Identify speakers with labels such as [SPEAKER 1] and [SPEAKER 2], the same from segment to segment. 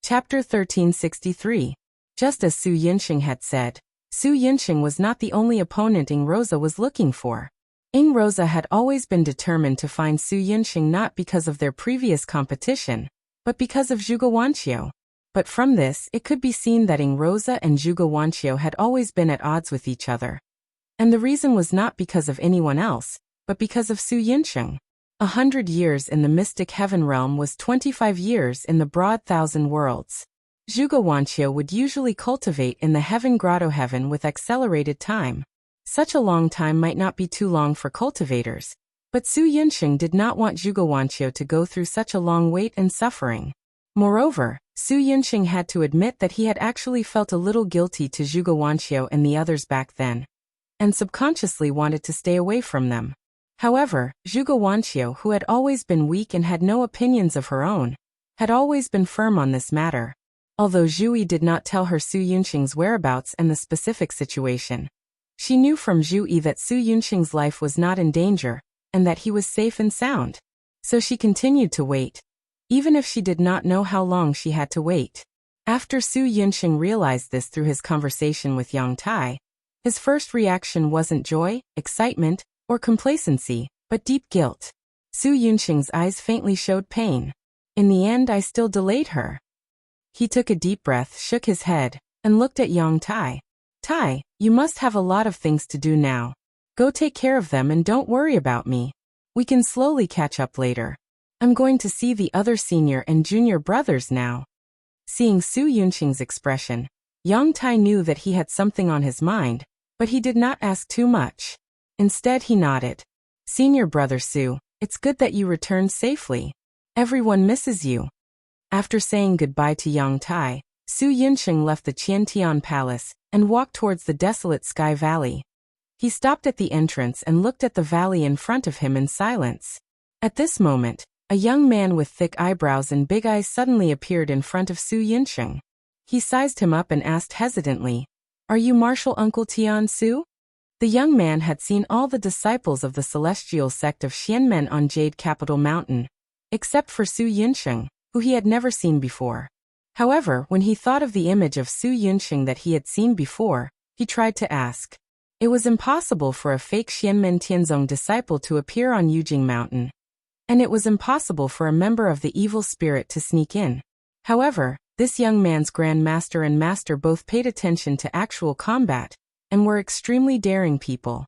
[SPEAKER 1] Chapter 1363. Just as Su Yinxing had said, Su Yinxing was not the only opponent Ing Rosa was looking for. Ing Rosa had always been determined to find Su Yinxing not because of their previous competition, but because of Zhuge Wanqiu. But from this it could be seen that Ing Rosa and Zhuge Wanqiu had always been at odds with each other. And the reason was not because of anyone else, but because of Su Yinxing. 100 years in the mystic heaven realm was 25 years in the broad thousand worlds. Zhuge Wanqiu would usually cultivate in the heaven grotto heaven with accelerated time. Such a long time might not be too long for cultivators, but Su Yinxing did not want Zhuge Wanqiu to go through such a long wait and suffering. Moreover, Su Yinxing had to admit that he had actually felt a little guilty to Zhuge Wanqiu and the others back then, and subconsciously wanted to stay away from them. However, Zhuge Wanqiu, who had always been weak and had no opinions of her own, had always been firm on this matter. Although Zhu Yi did not tell her Su Yinxing's whereabouts and the specific situation, she knew from Zhu Yi that Su Yinxing's life was not in danger, and that he was safe and sound. So she continued to wait, even if she did not know how long she had to wait. After Su Yinxing realized this through his conversation with Yang Tai, his first reaction wasn't joy, excitement, or complacency, but deep guilt. Su Yinxing's eyes faintly showed pain. In the end, I still delayed her. He took a deep breath, shook his head, and looked at Yang Tai. Tai, you must have a lot of things to do now. Go take care of them and don't worry about me. We can slowly catch up later. I'm going to see the other senior and junior brothers now. Seeing Su Yinxing's expression, Yang Tai knew that he had something on his mind, but he did not ask too much. Instead he nodded. Senior brother Su, it's good that you returned safely. Everyone misses you. After saying goodbye to Yang Tai, Su Yinxing left the Qiantian Palace and walked towards the desolate Sky Valley. He stopped at the entrance and looked at the valley in front of him in silence. At this moment, a young man with thick eyebrows and big eyes suddenly appeared in front of Su Yinxing. He sized him up and asked hesitantly, "Are you Martial Uncle Tian Su?" The young man had seen all the disciples of the celestial sect of Xianmen on Jade Capital Mountain, except for Su Yinxing, who he had never seen before. However, when he thought of the image of Su Yinxing that he had seen before, he tried to ask. It was impossible for a fake Xianmen Tianzong disciple to appear on Yujing Mountain, and it was impossible for a member of the evil spirit to sneak in. However, this young man's Grand Master and Master both paid attention to actual combat, and were extremely daring people.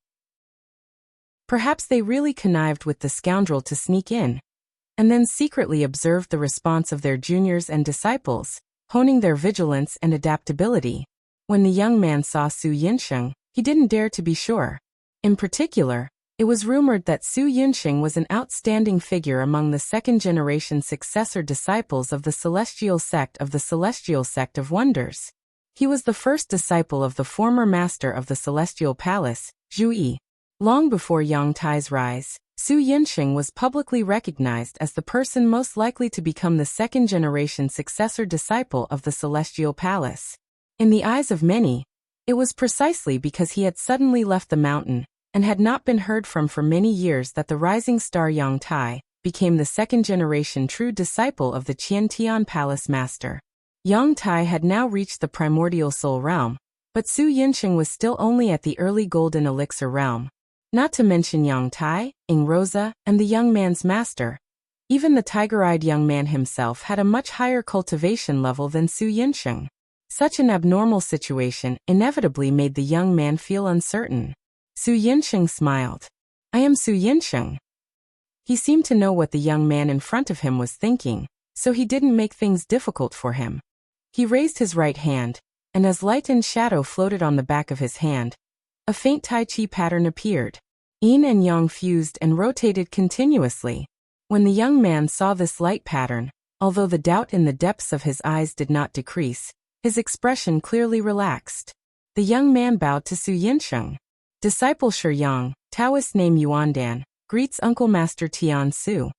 [SPEAKER 1] Perhaps they really connived with the scoundrel to sneak in, and then secretly observed the response of their juniors and disciples, honing their vigilance and adaptability. When the young man saw Su Yinxing, he didn't dare to be sure. In particular, it was rumored that Su Yinxing was an outstanding figure among the second-generation successor disciples of the Celestial Sect of Wonders. He was the first disciple of the former master of the Celestial Palace, Zhu Yi. Long before Yang Tai's rise, Su Yinxing was publicly recognized as the person most likely to become the second-generation successor disciple of the Celestial Palace. In the eyes of many, it was precisely because he had suddenly left the mountain and had not been heard from for many years that the rising star Yang Tai became the second-generation true disciple of the Qiantian Palace Master. Yang Tai had now reached the primordial soul realm, but Su Yinxing was still only at the early golden elixir realm. Not to mention Yang Tai, Ing Rosa, and the young man's master. Even the tiger-eyed young man himself had a much higher cultivation level than Su Yinxing. Such an abnormal situation inevitably made the young man feel uncertain. Su Yinxing smiled. "I am Su Yinxing." He seemed to know what the young man in front of him was thinking, so he didn't make things difficult for him. He raised his right hand, and as light and shadow floated on the back of his hand, a faint Tai Chi pattern appeared. Yin and Yang fused and rotated continuously. When the young man saw this light pattern, although the doubt in the depths of his eyes did not decrease, his expression clearly relaxed. The young man bowed to Su Yinxing. "Disciple Shi Yang, Taoist name Yuandan, greets Uncle Master Tian Su."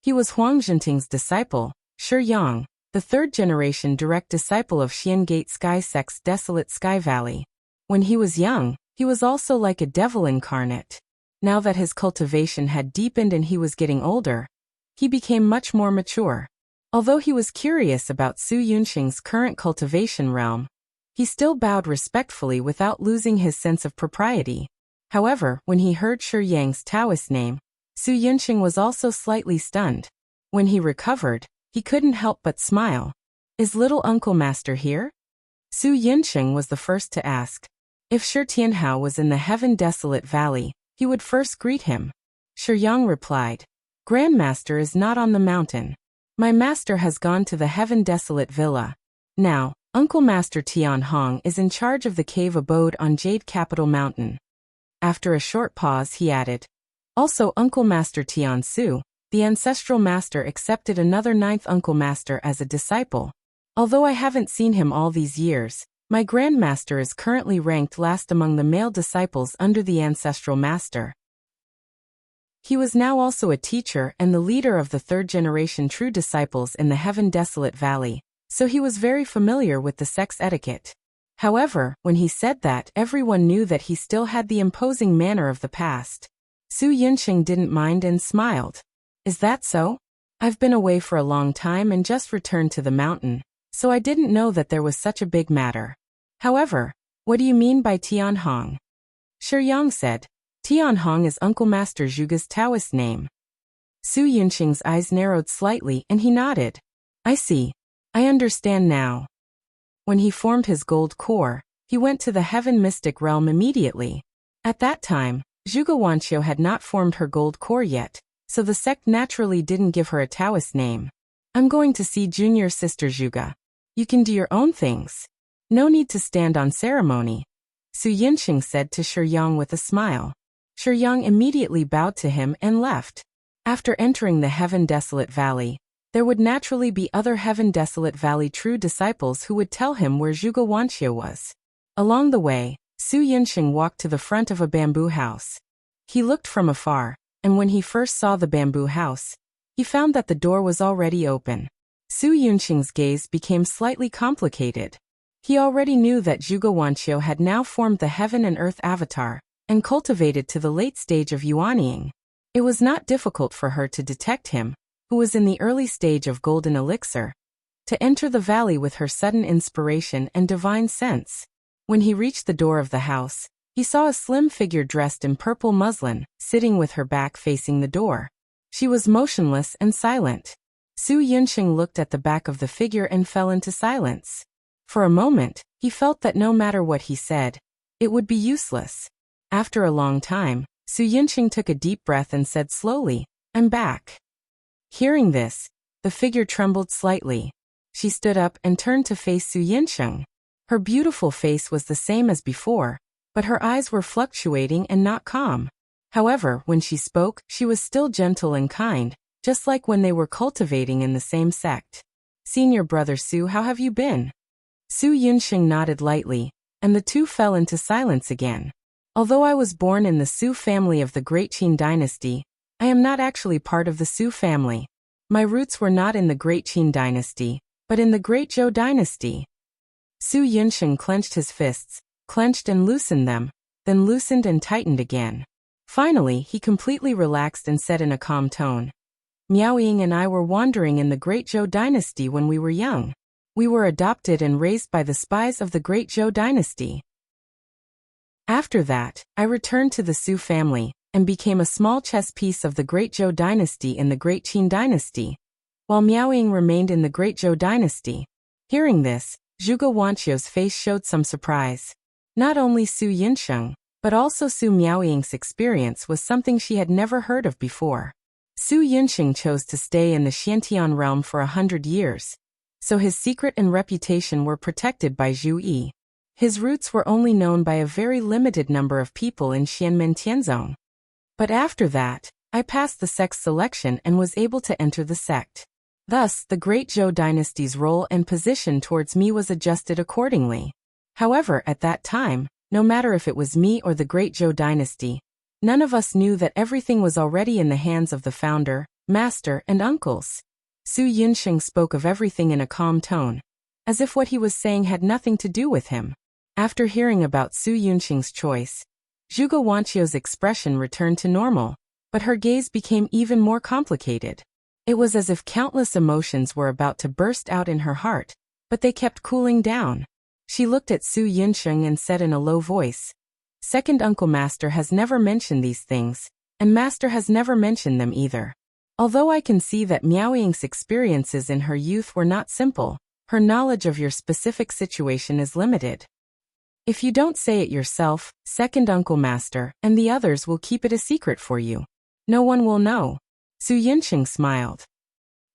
[SPEAKER 1] He was Huang Zhenting's disciple, Shi Yang, the third-generation direct disciple of Xian Gate Sky Sect's desolate Sky Valley. When he was young, he was also like a devil incarnate. Now that his cultivation had deepened and he was getting older, he became much more mature. Although he was curious about Su Yunxing's current cultivation realm, he still bowed respectfully without losing his sense of propriety. However, when he heard Shi Yang's Taoist name, Su Yunxing was also slightly stunned. When he recovered, he couldn't help but smile. Is little Uncle Master here? Su Yunxing was the first to ask. If Shi Tianhao was in the Heaven Desolate Valley, he would first greet him. Shi Yang replied, Grandmaster is not on the mountain. My master has gone to the Heaven Desolate Villa. Now, Uncle Master Tian Hong is in charge of the cave abode on Jade Capital Mountain. After a short pause, he added, Also Uncle Master Tian Su, the ancestral master, accepted another 9th Uncle Master as a disciple. Although I haven't seen him all these years, my Grandmaster is currently ranked last among the male disciples under the ancestral master. He was now also a teacher and the leader of the 3rd generation true disciples in the Heaven Desolate Valley, so he was very familiar with the sex etiquette. However, when he said that, everyone knew that he still had the imposing manner of the past. Su Yunxing didn't mind and smiled. Is that so? I've been away for a long time and just returned to the mountain, so I didn't know that there was such a big matter. However, what do you mean by Tian Hong? Shi Yang said, Tian Hong is Uncle Master Zhuge's Taoist name. Su Yunxing's eyes narrowed slightly and he nodded. I see. I understand now. When he formed his gold core, he went to the Heaven Mystic Realm immediately. At that time, Zhuge Wanqiu had not formed her gold core yet, so the sect naturally didn't give her a Taoist name. I'm going to see junior sister Zhuge. You can do your own things. No need to stand on ceremony. Su Yunxing said to Shi Yang with a smile. Shi Yang immediately bowed to him and left. After entering the Heaven Desolate Valley, there would naturally be other Heaven Desolate Valley true disciples who would tell him where Zhuge Wanqiu was. Along the way, Su Yunxing walked to the front of a bamboo house. He looked from afar, and when he first saw the bamboo house, he found that the door was already open. Su Yunxing's gaze became slightly complicated. He already knew that Zhuge Wanqiu had now formed the Heaven and Earth avatar, and cultivated to the late stage of Yuanying. It was not difficult for her to detect him, who was in the early stage of golden elixir, to enter the valley with her sudden inspiration and divine sense. When he reached the door of the house, he saw a slim figure dressed in purple muslin, sitting with her back facing the door. She was motionless and silent. Su Yunxing looked at the back of the figure and fell into silence. For a moment, he felt that no matter what he said, it would be useless. After a long time, Su Yunxing took a deep breath and said slowly, I'm back. Hearing this, the figure trembled slightly. She stood up and turned to face Su Yunxing. Her beautiful face was the same as before, but her eyes were fluctuating and not calm. However, when she spoke, she was still gentle and kind, just like when they were cultivating in the same sect. Senior brother Su, how have you been? Su Yunxing nodded lightly, and the two fell into silence again. Although I was born in the Su family of the Great Qin dynasty, I am not actually part of the Su family. My roots were not in the Great Qin dynasty, but in the Great Zhou dynasty. Su Yunxing clenched his fists, clenched and loosened them, then loosened and tightened again. Finally, he completely relaxed and said in a calm tone, Miao Ying and I were wandering in the Great Zhou dynasty when we were young. We were adopted and raised by the spies of the Great Zhou dynasty. After that, I returned to the Su family, and became a small chess piece of the Great Zhou dynasty in the Great Qin dynasty, while Miao Ying remained in the Great Zhou dynasty. Hearing this, Zhuge Wanqiu's face showed some surprise. Not only Su Yunxing, but also Su Miaoying's experience was something she had never heard of before. Su Yunxing chose to stay in the Xiantian realm for 100 years, so his secret and reputation were protected by Zhu Yi. His roots were only known by a very limited number of people in Xianmen Tianzong. But after that, I passed the sect's selection and was able to enter the sect. Thus, the Great Zhou dynasty's role and position towards me was adjusted accordingly. However, at that time, no matter if it was me or the Great Zhou dynasty, none of us knew that everything was already in the hands of the founder, master, and uncles. Su Yunxing spoke of everything in a calm tone, as if what he was saying had nothing to do with him. After hearing about Su Yunxing's choice, Zhuge Wanqiu's expression returned to normal, but her gaze became even more complicated. It was as if countless emotions were about to burst out in her heart, but they kept cooling down. She looked at Su Yinsheng and said in a low voice, "Second Uncle Master has never mentioned these things, and Master has never mentioned them either. Although I can see that Miao Ying's experiences in her youth were not simple, her knowledge of your specific situation is limited. If you don't say it yourself, Second Uncle Master and the others will keep it a secret for you. No one will know." Su Yinsheng smiled.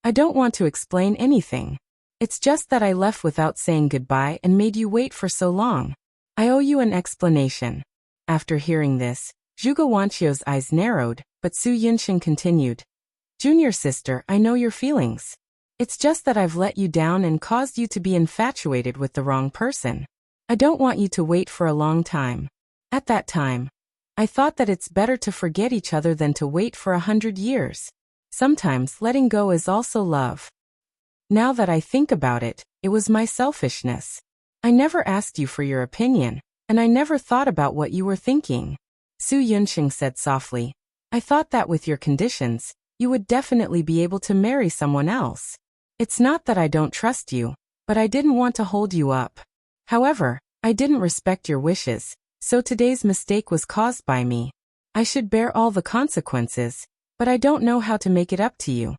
[SPEAKER 1] "I don't want to explain anything. It's just that I left without saying goodbye and made you wait for so long. I owe you an explanation." After hearing this, Zhuge Wanqiu's eyes narrowed, but Su Yinsheng continued. "Junior sister, I know your feelings. It's just that I've let you down and caused you to be infatuated with the wrong person. I don't want you to wait for a long time. At that time, I thought that it's better to forget each other than to wait for 100 years. Sometimes letting go is also love. Now that I think about it, it was my selfishness. I never asked you for your opinion, and I never thought about what you were thinking." Su Yinsheng said softly, "I thought that with your conditions, you would definitely be able to marry someone else. It's not that I don't trust you, but I didn't want to hold you up. However, I didn't respect your wishes, so today's mistake was caused by me. I should bear all the consequences, but I don't know how to make it up to you.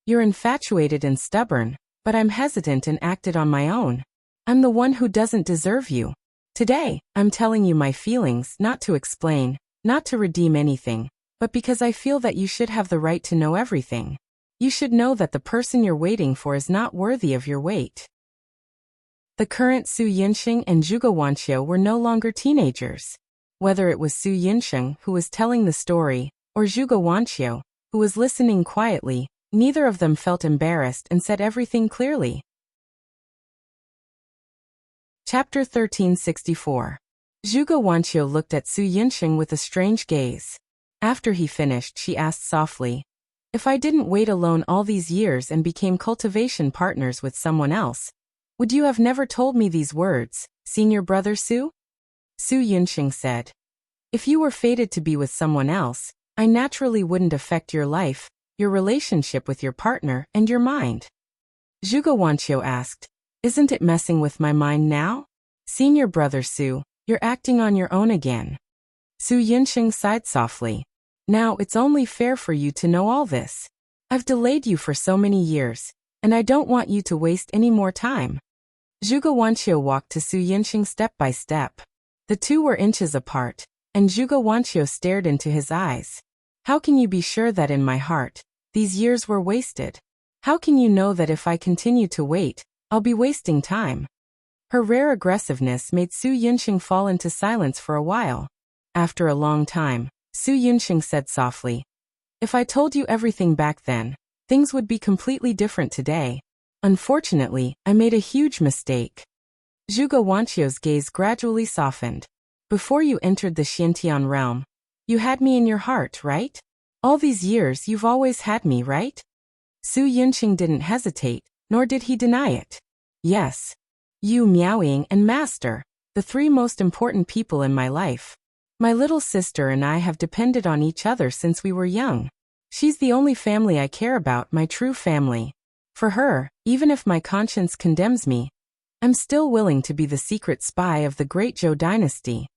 [SPEAKER 1] You're infatuated and stubborn, but I'm hesitant and acted on my own. I'm the one who doesn't deserve you. Today, I'm telling you my feelings, not to explain, not to redeem anything, but because I feel that you should have the right to know everything. You should know that the person you're waiting for is not worthy of your wait." The current Su Yinsheng and Zhuge Wanqiu were no longer teenagers. Whether it was Su Yinsheng who was telling the story, or Zhuge Wanqiu, who was listening quietly, neither of them felt embarrassed and said everything clearly. Chapter 1364. Zhuge Wanqiu looked at Su Yinsheng with a strange gaze. After he finished, she asked softly, "If I didn't wait alone all these years and became cultivation partners with someone else, would you have never told me these words, senior brother Su?" Su Yinsheng said, "If you were fated to be with someone else, I naturally wouldn't affect your life, your relationship with your partner, and your mind." Zhuge Wanqiu asked, "Isn't it messing with my mind now? Senior brother Su, you're acting on your own again." Su Yinsheng sighed softly. "Now it's only fair for you to know all this. I've delayed you for so many years, and I don't want you to waste any more time." Zhuge Wanqiu walked to Su Yinsheng step by step. The two were inches apart, and Zhuge Wanqiu stared into his eyes. "How can you be sure that in my heart, these years were wasted? How can you know that if I continue to wait, I'll be wasting time?" Her rare aggressiveness made Su Yinsheng fall into silence for a while. After a long time, Su Yinsheng said softly, "If I told you everything back then, things would be completely different today. Unfortunately, I made a huge mistake." Zhuge Wanqiu's gaze gradually softened. "Before you entered the Xiantian realm, you had me in your heart, right? All these years you've always had me, right?" Su Yinsheng didn't hesitate, nor did he deny it. "Yes. You, Miaoying, and Master, the three most important people in my life. My little sister and I have depended on each other since we were young. She's the only family I care about, my true family. For her, even if my conscience condemns me, I'm still willing to be the secret spy of the great Zhou dynasty.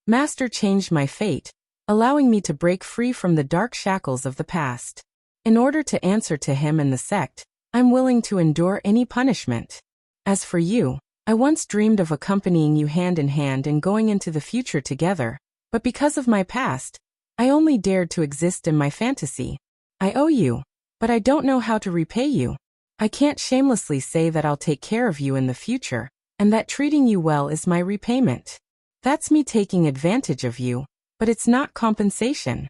[SPEAKER 1] Master changed my fate, allowing me to break free from the dark shackles of the past. In order to answer to him and the sect, I'm willing to endure any punishment. As for you, I once dreamed of accompanying you hand in hand and going into the future together, but because of my past, I only dared to exist in my fantasy. I owe you, but I don't know how to repay you. I can't shamelessly say that I'll take care of you in the future, and that treating you well is my repayment. That's me taking advantage of you, but it's not compensation."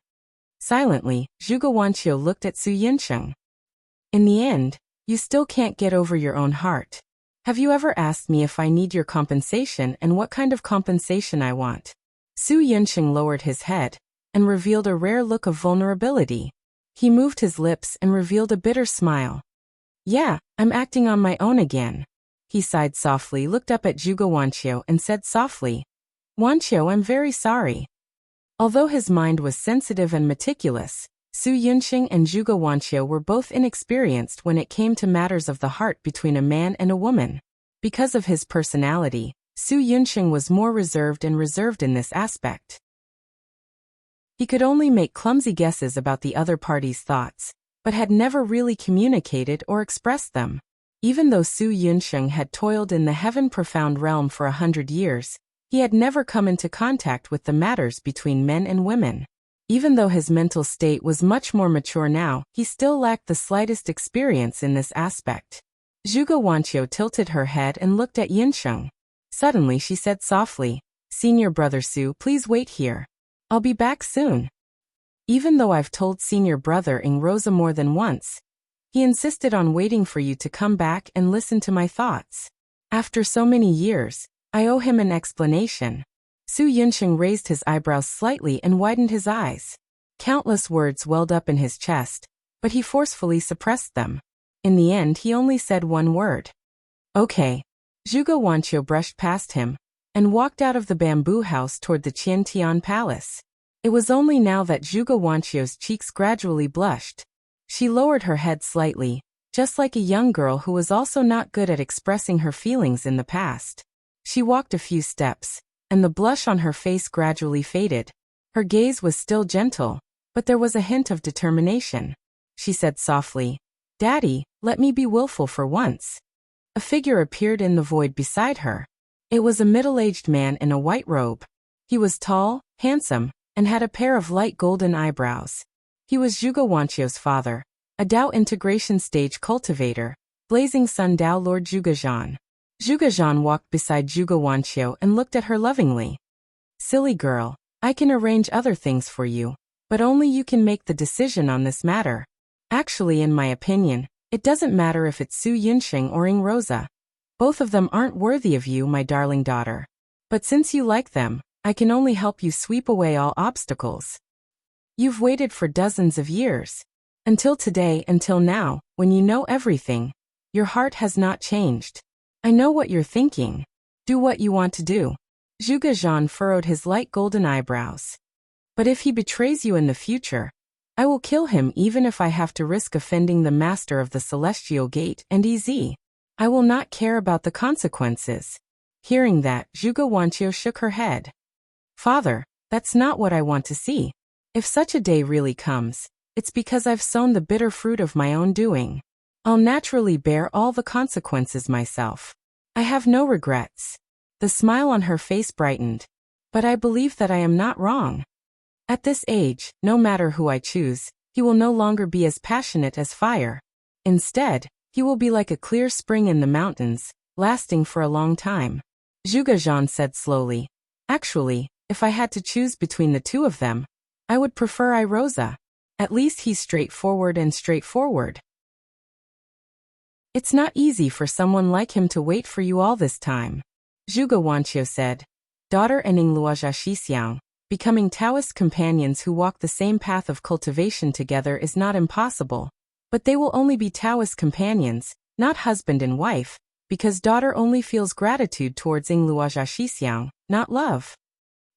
[SPEAKER 1] Silently, Zhuge Wanqiu looked at Su Yinsheng. "In the end, you still can't get over your own heart. Have you ever asked me if I need your compensation and what kind of compensation I want?" Su Yinsheng lowered his head and revealed a rare look of vulnerability. He moved his lips and revealed a bitter smile. "Yeah, I'm acting on my own again." He sighed softly, looked up at Zhuge Wanqiu and said softly, "Wanqiu, I'm very sorry." Although his mind was sensitive and meticulous, Su Yunxing and Zhuge Wanqiu were both inexperienced when it came to matters of the heart between a man and a woman. Because of his personality, Su Yunxing was more reserved in this aspect. He could only make clumsy guesses about the other party's thoughts, but had never really communicated or expressed them. Even though Su Yunxing had toiled in the heaven-profound realm for 100 years, he had never come into contact with the matters between men and women. Even though his mental state was much more mature now, he still lacked the slightest experience in this aspect. Zhuge Wanqiu tilted her head and looked at Yunxing. Suddenly she said softly, "Senior brother Su, please wait here. I'll be back soon." Even though I've told senior brother Rosa more than once, he insisted on waiting for you to come back and listen to my thoughts. After so many years, I owe him an explanation. Su Yunxing raised his eyebrows slightly and widened his eyes. Countless words welled up in his chest, but he forcefully suppressed them. In the end, he only said one word. "Okay." Zhuge Wanqiu brushed past him and walked out of the bamboo house toward the Qiantian palace. It was only now that Zhuge Wanqiu's cheeks gradually blushed. She lowered her head slightly, just like a young girl who was also not good at expressing her feelings in the past. She walked a few steps, and the blush on her face gradually faded. Her gaze was still gentle, but there was a hint of determination. She said softly, "Daddy, let me be willful for once." A figure appeared in the void beside her. It was a middle-aged man in a white robe. He was tall, handsome, and had a pair of light golden eyebrows. He was Zhuge Wanqiu's father, a Dao integration stage cultivator, Blazing Sun Dao Lord Zhuge. Zhuge walked beside Zhuge Wanqiu and looked at her lovingly. "Silly girl, I can arrange other things for you, but only you can make the decision on this matter. Actually, in my opinion, it doesn't matter if it's Su Yunxing or Rosa. Both of them aren't worthy of you, my darling daughter. But since you like them, I can only help you sweep away all obstacles. You've waited for dozens of years. Until today, until now, when you know everything, your heart has not changed. I know what you're thinking. Do what you want to do." Zhuge furrowed his light golden eyebrows. "But if he betrays you in the future, I will kill him even if I have to risk offending the master of the Celestial Gate and EZ. I will not care about the consequences." Hearing that, Zhuge Wanqiu shook her head. "Father, that's not what I want to see. If such a day really comes, it's because I've sown the bitter fruit of my own doing. I'll naturally bear all the consequences myself. I have no regrets." The smile on her face brightened. "But I believe that I am not wrong. At this age, no matter who I choose, he will no longer be as passionate as fire. Instead, he will be like a clear spring in the mountains, lasting for a long time." Zhuge said slowly, "Actually, if I had to choose between the two of them, I would prefer Rosa. At least he's straightforward. It's not easy for someone like him to wait for you all this time." Zhuge Wanqiu said, "Daughter and Luozha Xixiang, becoming Taoist companions who walk the same path of cultivation together is not impossible. But they will only be Taoist companions, not husband and wife, because daughter only feels gratitude towards Luozha Xixiang, not love.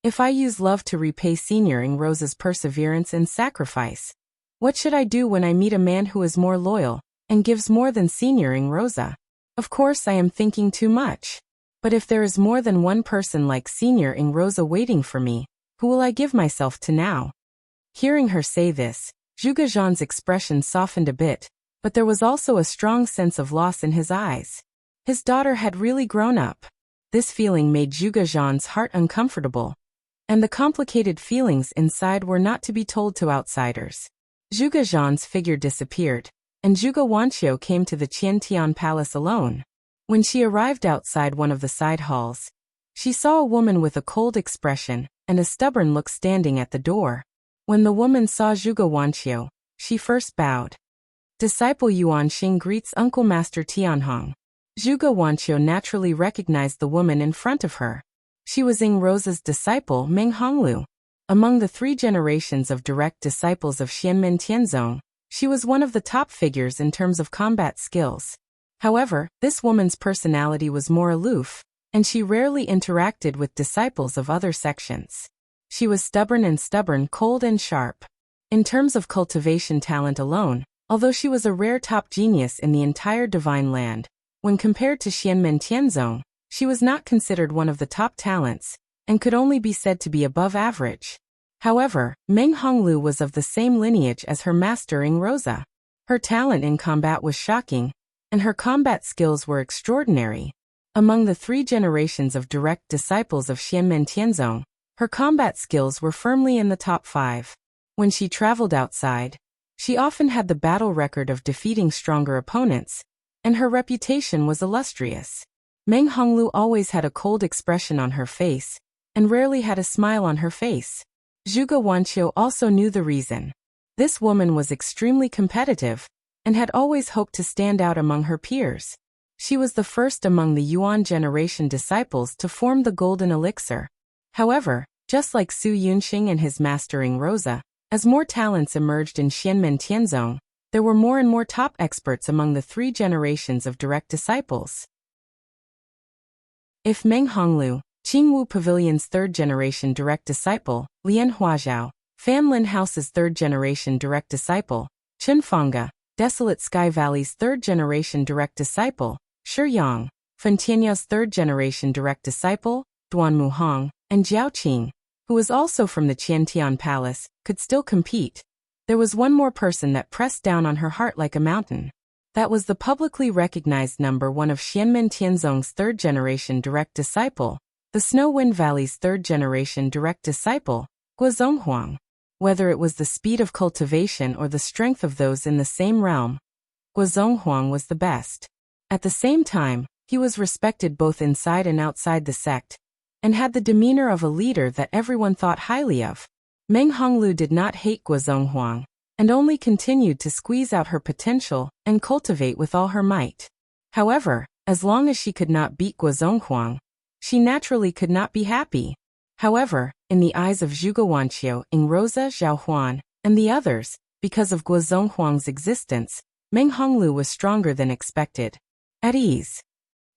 [SPEAKER 1] If I use love to repay Senior Rosa's perseverance and sacrifice, what should I do when I meet a man who is more loyal and gives more than Senior Rosa? Of course I am thinking too much. But if there is more than one person like Senior Rosa waiting for me, who will I give myself to now?" Hearing her say this, Zhuge expression softened a bit, but there was also a strong sense of loss in his eyes. His daughter had really grown up. This feeling made Zhuge heart uncomfortable, and the complicated feelings inside were not to be told to outsiders. Zhuge figure disappeared, and Zhuge Wanqiu came to the Qiantian palace alone. When she arrived outside one of the side halls, she saw a woman with a cold expression and a stubborn look standing at the door. When the woman saw Zhuge Wanqiu, she first bowed. "Disciple Yuan Xing greets Uncle Master Tianhong." Zhuge Wanqiu naturally recognized the woman in front of her. She was Rosa's disciple Meng Honglu. Among the 3 generations of direct disciples of Xianmen Tianzong, she was one of the top figures in terms of combat skills. However, this woman's personality was more aloof, and she rarely interacted with disciples of other sections. She was stubborn, cold and sharp. In terms of cultivation talent alone, although she was a rare top genius in the entire divine land, when compared to Xianmen Tianzong, she was not considered one of the top talents, and could only be said to be above average. However, Meng Honglu was of the same lineage as her master Ing Rosa. Her talent in combat was shocking, and her combat skills were extraordinary. Among the 3 generations of direct disciples of Xianmen Tianzong, her combat skills were firmly in the top 5. When she traveled outside, she often had the battle record of defeating stronger opponents, and her reputation was illustrious. Meng Honglu always had a cold expression on her face, and rarely had a smile on her face. Zhuge Wanqiu also knew the reason. This woman was extremely competitive, and had always hoped to stand out among her peers. She was the first among the Yuan generation disciples to form the golden elixir. However, just like Su Yunxing and his master Ing Rosa, as more talents emerged in Xianmen Tianzong, there were more and more top experts among the 3 generations of direct disciples. If Meng Honglu, Qingwu Pavilion's 3rd generation direct disciple, Lian Huazhao, Fanlin House's 3rd generation direct disciple, Chen Fangge, Desolate Sky Valley's 3rd generation direct disciple, Shi Yang, Fentianya's 3rd generation direct disciple, Duan Muhong, and Jiao Qing, who was also from the Qiantian Palace, could still compete. There was one more person that pressed down on her heart like a mountain. That was the publicly recognized number 1 of Xianmen Tianzong's 3rd generation direct disciple, the Snow Wind Valley's 3rd generation direct disciple, Guozonghuang. Whether it was the speed of cultivation or the strength of those in the same realm, Guozonghuang was the best. At the same time, he was respected both inside and outside the sect, and had the demeanor of a leader that everyone thought highly of. Meng Honglu did not hate Guozonghuang, and only continued to squeeze out her potential and cultivate with all her might. However, as long as she could not beat Guozonghuang, she naturally could not be happy. However, in the eyes of Zhuge Wanqiu, Ing Rosa, Zhao Huan, and the others, because of Guozonghuang's existence, Meng Honglu was stronger than expected. At ease.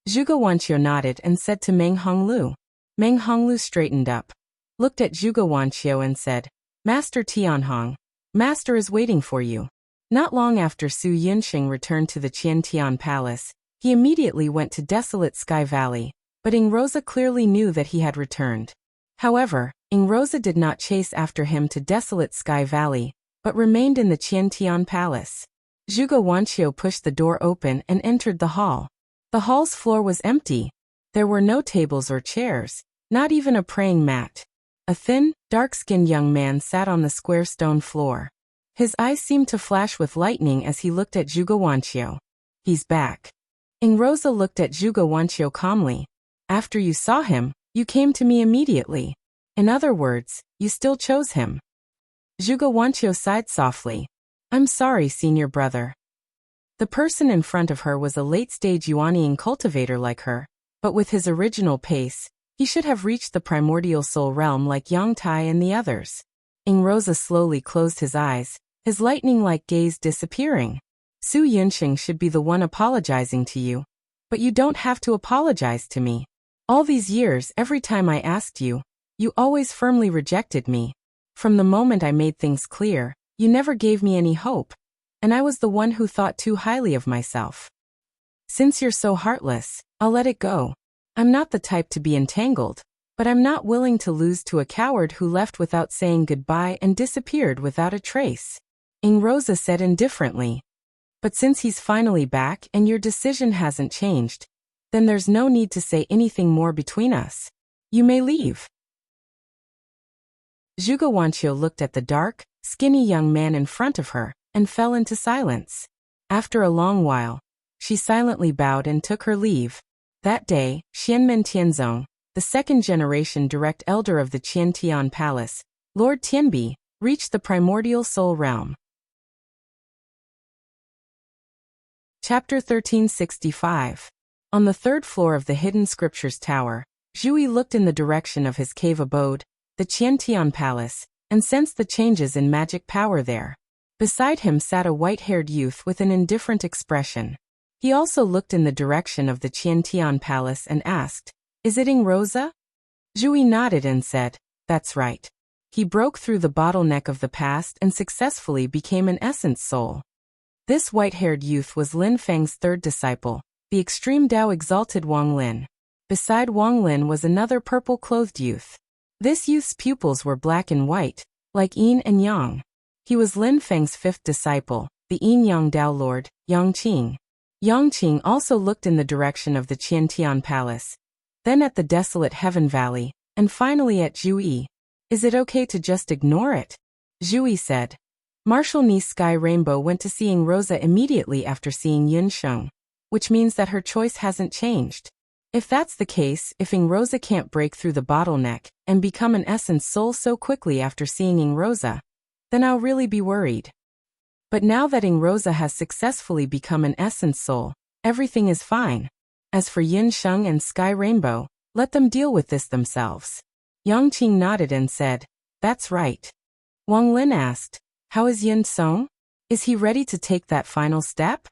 [SPEAKER 1] Zhuge Wanqiu nodded and said to Meng Honglu. Meng Honglu straightened up, looked at Zhuge Wanqiu and said, Master Tianhong, Master is waiting for you. Not long after Su Yunxing returned to the Qiantian Palace, he immediately went to Desolate Sky Valley, but Ing Rosa clearly knew that he had returned. However, Ing Rosa did not chase after him to Desolate Sky Valley, but remained in the Qiantian Palace. Zhuge Wanqiu pushed the door open and entered the hall. The hall's floor was empty. There were no tables or chairs, not even a praying mat. A thin, dark-skinned young man sat on the square stone floor. His eyes seemed to flash with lightning as he looked at Zhuge Wanqiu. He's back. Ing Rosa looked at Zhuge Wanqiu calmly. After you saw him, you came to me immediately. In other words, you still chose him. Zhuge Wanqiu sighed softly. I'm sorry, senior brother. The person in front of her was a late-stage Yuanian cultivator like her, but with his original pace, he should have reached the primordial soul realm like Yang Tai and the others. Ing Rosa slowly closed his eyes, his lightning-like gaze disappearing. Su Yunxing should be the one apologizing to you, but you don't have to apologize to me. All these years, every time I asked you, you always firmly rejected me. From the moment I made things clear, you never gave me any hope, and I was the one who thought too highly of myself. Since you're so heartless, I'll let it go. I'm not the type to be entangled, but I'm not willing to lose to a coward who left without saying goodbye and disappeared without a trace. Ing Rosa said indifferently. But since he's finally back and your decision hasn't changed, then there's no need to say anything more between us. You may leave. Zhuge Wanqiu looked at the dark, skinny young man in front of her and fell into silence. After a long while, she silently bowed and took her leave. That day, Xianmen Tianzong, the 2nd generation direct elder of the Qiantian Palace, Lord Tianbi, reached the primordial soul realm. Chapter 1365. On the 3rd floor of the Hidden Scriptures Tower, Zhui looked in the direction of his cave abode, the Qiantian Palace, and sensed the changes in magic power there. Beside him sat a white-haired youth with an indifferent expression. He also looked in the direction of the Qiantian Palace and asked, Is it Ing Rosa? Zhui nodded and said, That's right. He broke through the bottleneck of the past and successfully became an essence soul. This white-haired youth was Lin Feng's third disciple, the extreme Tao exalted Wang Lin. Beside Wang Lin was another purple-clothed youth. This youth's pupils were black and white, like yin and yang. He was Lin Feng's fifth disciple, the yin-yang Tao Lord, Yang Qing. Yang Qing also looked in the direction of the Qiantian Palace, then at the desolate Heaven Valley, and finally at Zhuyi. Is it okay to just ignore it? Zhuyi said. Martial niece Sky Rainbow went to seeing Rosa immediately after seeing Yun Sheng, which means that her choice hasn't changed. If that's the case, if Ing Rosa can't break through the bottleneck and become an essence soul so quickly after seeing Ing Rosa, then I'll really be worried. But now that Ing Rosa has successfully become an essence soul, everything is fine. As for Yin Sheng and Sky Rainbow, let them deal with this themselves. Yang Qing nodded and said, That's right. Wang Lin asked, How is Yin Song? Is he ready to take that final step?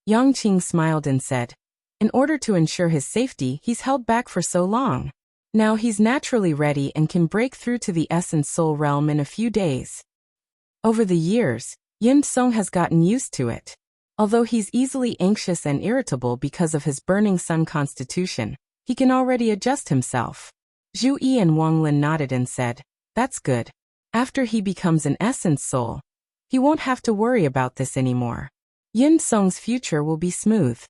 [SPEAKER 1] Yang Qing smiled and said, In order to ensure his safety, he's held back for so long. Now he's naturally ready and can break through to the essence soul realm in a few days. Over the years, Yin Song has gotten used to it. Although he's easily anxious and irritable because of his burning sun constitution, he can already adjust himself. Zhu Yi and Wang Lin nodded and said, That's good. After he becomes an essence soul, he won't have to worry about this anymore. Yin Song's future will be smooth.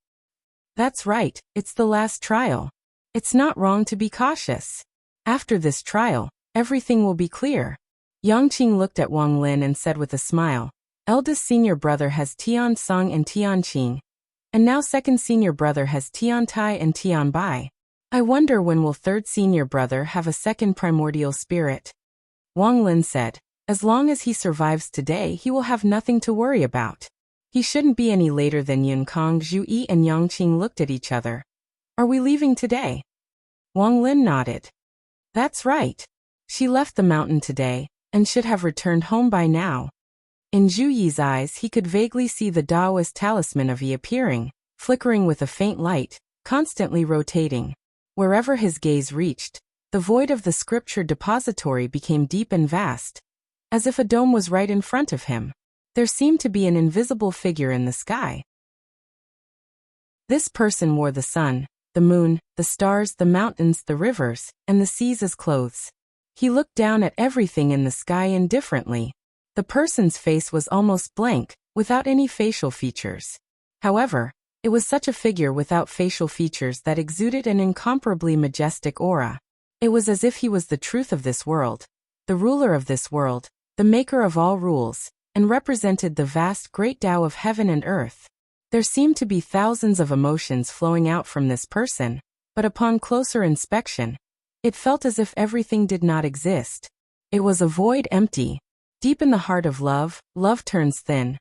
[SPEAKER 1] That's right, it's the last trial. It's not wrong to be cautious. After this trial, everything will be clear. Yang Qing looked at Wang Lin and said with a smile, Eldest senior brother has Tian Song and Tian Qing, and now second senior brother has Tian Tai and Tian Bai. I wonder when will third senior brother have a second primordial spirit? Wang Lin said, As long as he survives today, he will have nothing to worry about. He shouldn't be any later than Yun Kong. Zhu Yi and Yang Qing looked at each other. Are we leaving today? Wang Lin nodded. That's right. She left the mountain today, and should have returned home by now. In Zhu Yi's eyes he could vaguely see the Taoist talisman of Yi appearing, flickering with a faint light, constantly rotating. Wherever his gaze reached, the void of the scripture depository became deep and vast, as if a dome was right in front of him. There seemed to be an invisible figure in the sky. This person wore the sun, the moon, the stars, the mountains, the rivers, and the seas as clothes. He looked down at everything in the sky indifferently. The person's face was almost blank, without any facial features. However, it was such a figure without facial features that exuded an incomparably majestic aura. It was as if he was the truth of this world, the ruler of this world, the maker of all rules, and represented the vast great Tao of heaven and earth. There seemed to be thousands of emotions flowing out from this person, but upon closer inspection, it felt as if everything did not exist. It was a void empty. Deep in the heart of love, love turns thin.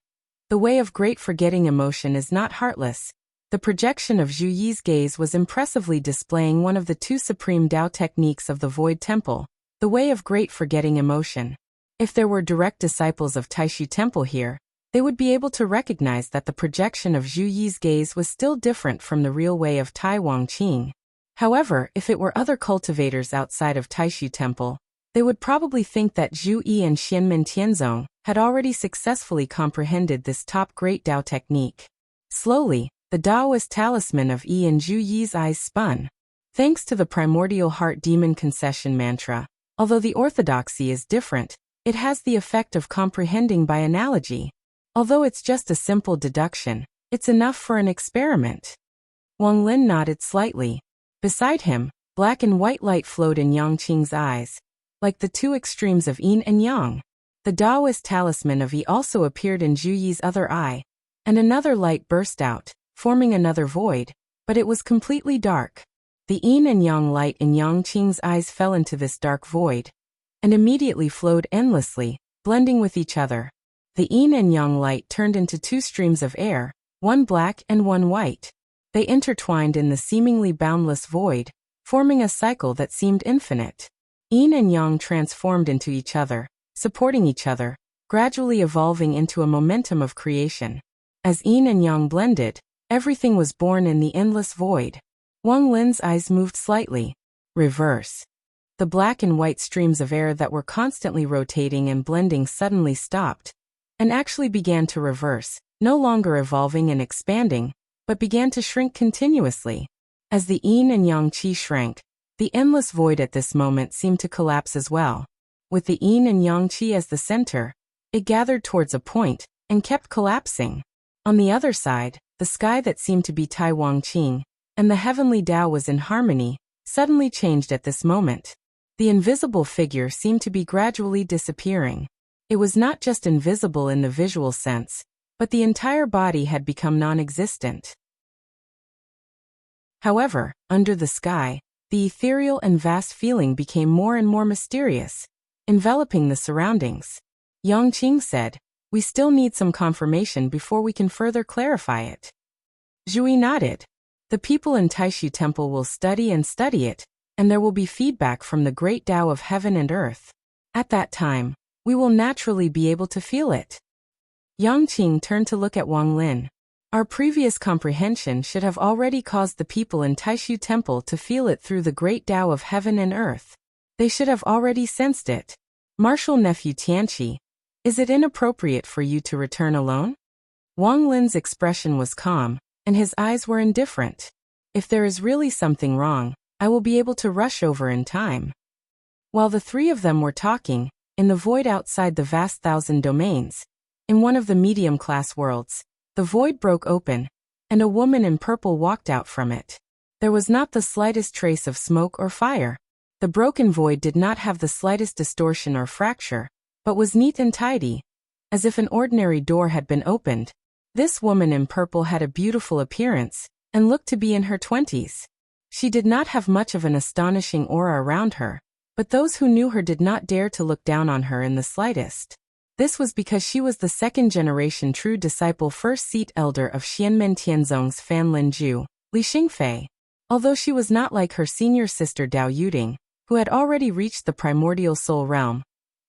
[SPEAKER 1] The way of great forgetting emotion is not heartless. The projection of Zhu Yi's gaze was impressively displaying one of the two supreme Tao techniques of the Void Temple, the way of great forgetting emotion. If there were direct disciples of Taishu Temple here, they would be able to recognize that the projection of Zhu Yi's gaze was still different from the real way of Tai Wang Qing. However, if it were other cultivators outside of Taishu Temple, they would probably think that Zhu Yi and Xianmen Tianzong had already successfully comprehended this top great Tao technique. Slowly, the Taoist talisman of Yi in Zhu Yi's eyes spun. Thanks to the primordial heart demon concession mantra, although the orthodoxy is different, it has the effect of comprehending by analogy. Although it's just a simple deduction, it's enough for an experiment. Wang Lin nodded slightly. Beside him, black and white light flowed in Yang Qing's eyes, like the two extremes of yin and yang. The Taoist talisman of Yi also appeared in Zhu Yi's other eye, and another light burst out, forming another void, but it was completely dark. The yin and yang light in Yang Qing's eyes fell into this dark void, and immediately flowed endlessly, blending with each other. The yin and yang light turned into two streams of air, one black and one white. They intertwined in the seemingly boundless void, forming a cycle that seemed infinite. Yin and yang transformed into each other, supporting each other, gradually evolving into a momentum of creation. As yin and yang blended, everything was born in the endless void. Wang Lin's eyes moved slightly. Reverse. The black and white streams of air that were constantly rotating and blending suddenly stopped, and actually began to reverse, no longer evolving and expanding, but began to shrink continuously. As the yin and yang qi shrank, the endless void at this moment seemed to collapse as well. With the yin and yang qi as the center, it gathered towards a point, and kept collapsing. On the other side, the sky that seemed to be Tai Wang Qing, and the heavenly Tao was in harmony, suddenly changed at this moment. The invisible figure seemed to be gradually disappearing. It was not just invisible in the visual sense, but the entire body had become non-existent. However, under the sky, the ethereal and vast feeling became more and more mysterious, enveloping the surroundings. Yang Qing said, "We still need some confirmation before we can further clarify it." Zhui nodded. "The people in Taishu Temple will study it, and there will be feedback from the great Tao of heaven and earth. At that time, we will naturally be able to feel it." Yang Qing turned to look at Wang Lin. "Our previous comprehension should have already caused the people in Taishu Temple to feel it through the great Tao of heaven and earth. They should have already sensed it. Martial nephew Tianqi, is it inappropriate for you to return alone?" Wang Lin's expression was calm, and his eyes were indifferent. "If there is really something wrong, I will be able to rush over in time." While the three of them were talking, in the void outside the vast thousand domains, in one of the medium-class worlds, the void broke open, and a woman in purple walked out from it. There was not the slightest trace of smoke or fire. The broken void did not have the slightest distortion or fracture, but was neat and tidy, as if an ordinary door had been opened. This woman in purple had a beautiful appearance, and looked to be in her 20s. She did not have much of an astonishing aura around her, but those who knew her did not dare to look down on her in the slightest. This was because she was the second-generation true disciple first-seat elder of Xianmen Tianzong's Fan Linju, Li Xingfei. Although she was not like her senior sister Dao Yuding, who had already reached the primordial soul realm,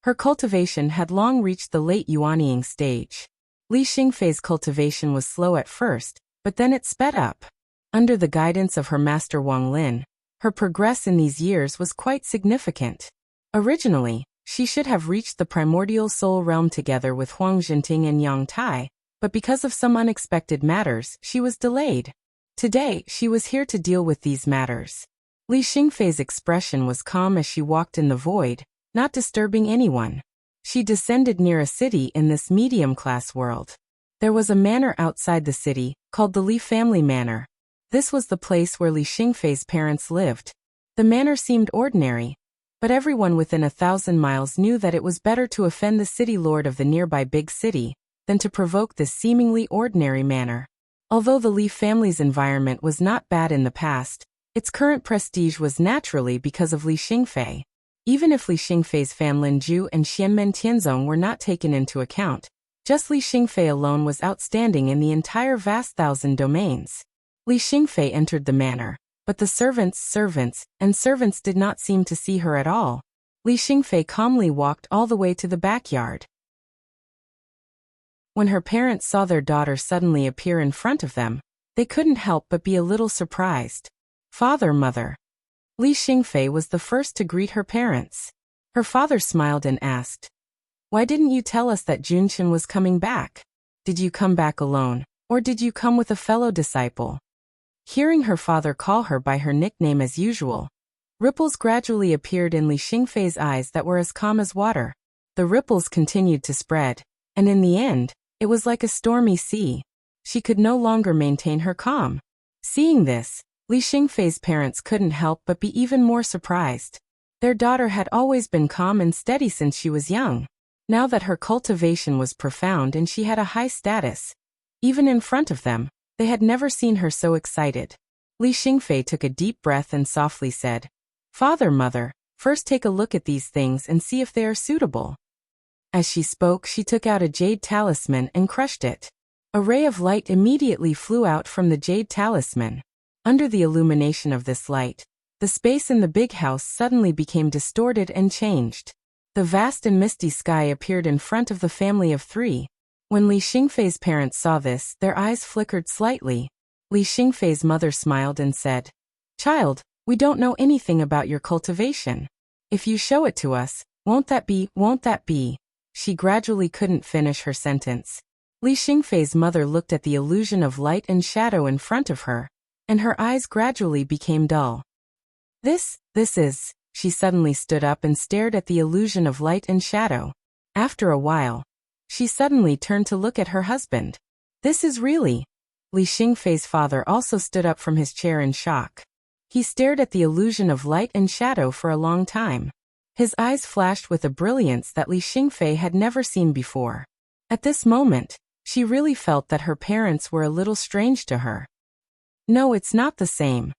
[SPEAKER 1] her cultivation had long reached the late Yuanying stage. Li Xingfei's cultivation was slow at first, but then it sped up. Under the guidance of her master Wang Lin, her progress in these years was quite significant. Originally, she should have reached the primordial soul realm together with Huang Jinting and Yang Tai, but because of some unexpected matters, she was delayed. Today, she was here to deal with these matters. Li Xingfei's expression was calm as she walked in the void, not disturbing anyone. She descended near a city in this medium-class world. There was a manor outside the city, called the Li Family Manor. This was the place where Li Xingfei's parents lived. The manor seemed ordinary, but everyone within 1,000 miles knew that it was better to offend the city lord of the nearby big city than to provoke this seemingly ordinary manor. Although the Li family's environment was not bad in the past, its current prestige was naturally because of Li Xingfei. Even if Li Xingfei's Fan Linju and Xianmen Tianzong were not taken into account, just Li Xingfei alone was outstanding in the entire vast thousand domains. Li Xingfei entered the manor, but the servants did not seem to see her at all. Li Xingfei calmly walked all the way to the backyard. When her parents saw their daughter suddenly appear in front of them, they couldn't help but be a little surprised. "Father, mother." Li Xingfei was the first to greet her parents. Her father smiled and asked, "Why didn't you tell us that Junqian was coming back? Did you come back alone, or did you come with a fellow disciple?" Hearing her father call her by her nickname as usual, ripples gradually appeared in Li Xingfei's eyes that were as calm as water. The ripples continued to spread, and in the end, it was like a stormy sea. She could no longer maintain her calm. Seeing this, Li Xingfei's parents couldn't help but be even more surprised. Their daughter had always been calm and steady since she was young. Now that her cultivation was profound and she had a high status, even in front of them, they had never seen her so excited. Li Xingfei took a deep breath and softly said, "Father, mother, first take a look at these things and see if they are suitable." As she spoke, she took out a jade talisman and crushed it. A ray of light immediately flew out from the jade talisman. Under the illumination of this light, the space in the big house suddenly became distorted and changed. The vast and misty sky appeared in front of the family of three. When Li Xingfei's parents saw this, their eyes flickered slightly. Li Xingfei's mother smiled and said, "Child, we don't know anything about your cultivation. If you show it to us, won't that be? She gradually couldn't finish her sentence. Li Xingfei's mother looked at the illusion of light and shadow in front of her, and her eyes gradually became dull. This is... She suddenly stood up and stared at the illusion of light and shadow. After a while, she suddenly turned to look at her husband. This is really... Li Xingfei's father also stood up from his chair in shock. He stared at the illusion of light and shadow for a long time. His eyes flashed with a brilliance that Li Xingfei had never seen before. At this moment, she really felt that her parents were a little strange to her. No, it's not the same.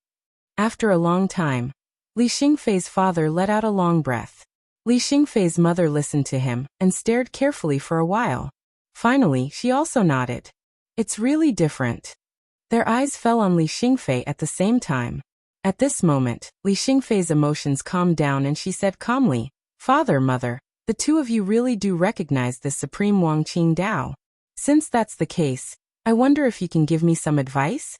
[SPEAKER 1] After a long time, Li Xingfei's father let out a long breath. Li Xingfei's mother listened to him and stared carefully for a while. Finally, she also nodded. It's really different. Their eyes fell on Li Xingfei at the same time. At this moment, Li Xingfei's emotions calmed down and she said calmly, "Father, mother, the two of you really do recognize the supreme Wangqing Dao. Since that's the case, I wonder if you can give me some advice?"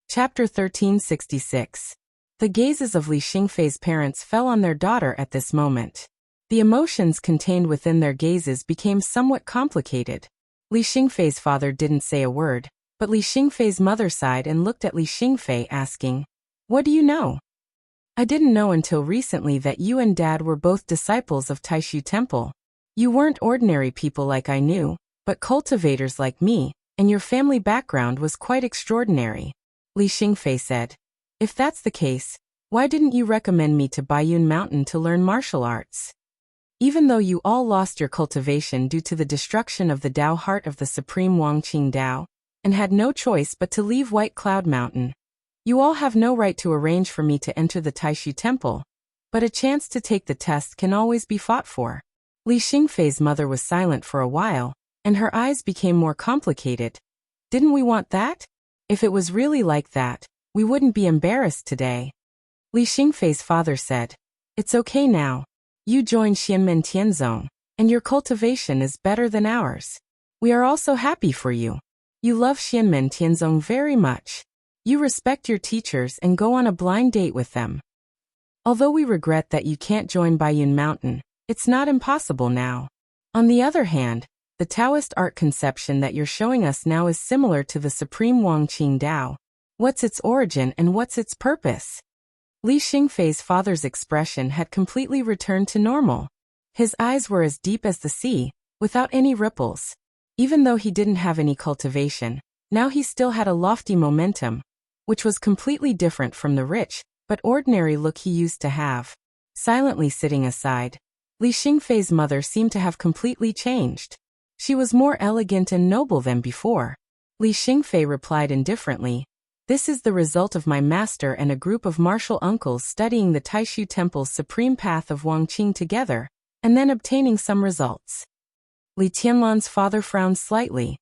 [SPEAKER 1] Chapter 1366. The gazes of Li Xingfei's parents fell on their daughter at this moment. The emotions contained within their gazes became somewhat complicated. Li Xingfei's father didn't say a word, but Li Xingfei's mother sighed and looked at Li Xingfei asking, "What do you know?" "I didn't know until recently that you and Dad were both disciples of Taishu Temple. You weren't ordinary people like I knew, but cultivators like me, and your family background was quite extraordinary," Li Xingfei said. "If that's the case, why didn't you recommend me to Baiyun Mountain to learn martial arts? Even though you all lost your cultivation due to the destruction of the Dao heart of the Supreme Wangqing Dao, and had no choice but to leave White Cloud Mountain, you all have no right to arrange for me to enter the Taishu Temple, but a chance to take the test can always be fought for." Li Xingfei's mother was silent for a while, and her eyes became more complicated. "Didn't we want that? If it was really like that, we wouldn't be embarrassed today." Li Xingfei's father said, "It's okay now. You joined Xianmen Tianzong, and your cultivation is better than ours. We are also happy for you. You love Xianmen Tianzong very much. You respect your teachers and go on a blind date with them. Although we regret that you can't join Baiyun Mountain, it's not impossible now. On the other hand, the Taoist art conception that you're showing us now is similar to the Supreme Wangqing Dao. What's its origin and what's its purpose?" Li Xingfei's father's expression had completely returned to normal. His eyes were as deep as the sea, without any ripples. Even though he didn't have any cultivation, now he still had a lofty momentum, which was completely different from the rich, but ordinary look he used to have. Silently sitting aside, Li Xingfei's mother seemed to have completely changed. She was more elegant and noble than before. Li Xingfei replied indifferently, "This is the result of my master and a group of martial uncles studying the Taishu Temple's supreme path of Wangqing together, and then obtaining some results." Li Tianlan's father frowned slightly.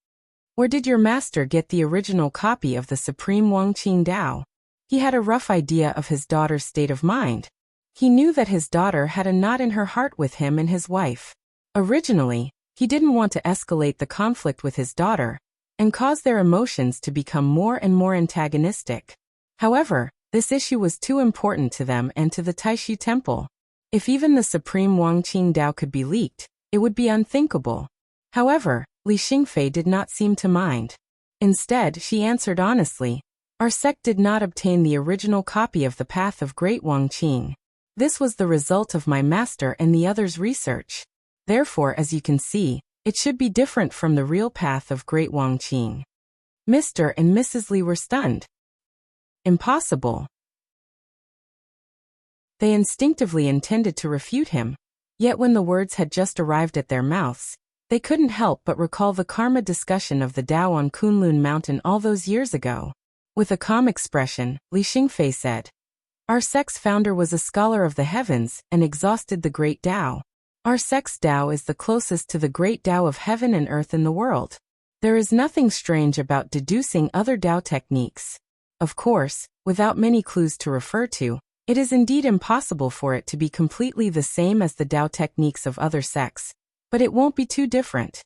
[SPEAKER 1] "Where did your master get the original copy of the Supreme Wangqing Dao?" He had a rough idea of his daughter's state of mind. He knew that his daughter had a knot in her heart with him and his wife. Originally, he didn't want to escalate the conflict with his daughter and cause their emotions to become more and more antagonistic. However, this issue was too important to them and to the Taishu Temple. If even the Supreme Wangqing Dao could be leaked, it would be unthinkable. However, Li Xingfei did not seem to mind. Instead, she answered honestly, "Our sect did not obtain the original copy of the Path of Great Wangqing. This was the result of my master and the others' research. Therefore, as you can see, it should be different from the real path of Great Wangqing." Mr. and Mrs. Li were stunned. Impossible. They instinctively intended to refute him, yet when the words had just arrived at their mouths, they couldn't help but recall the karma discussion of the Dao on Kunlun Mountain all those years ago. With a calm expression, Li Xingfei said, "Our sect's founder was a scholar of the heavens and exhausted the great Dao. Our sect's Dao is the closest to the great Dao of heaven and earth in the world. There is nothing strange about deducing other Dao techniques. Of course, without many clues to refer to, it is indeed impossible for it to be completely the same as the Dao techniques of other sects, but it won't be too different."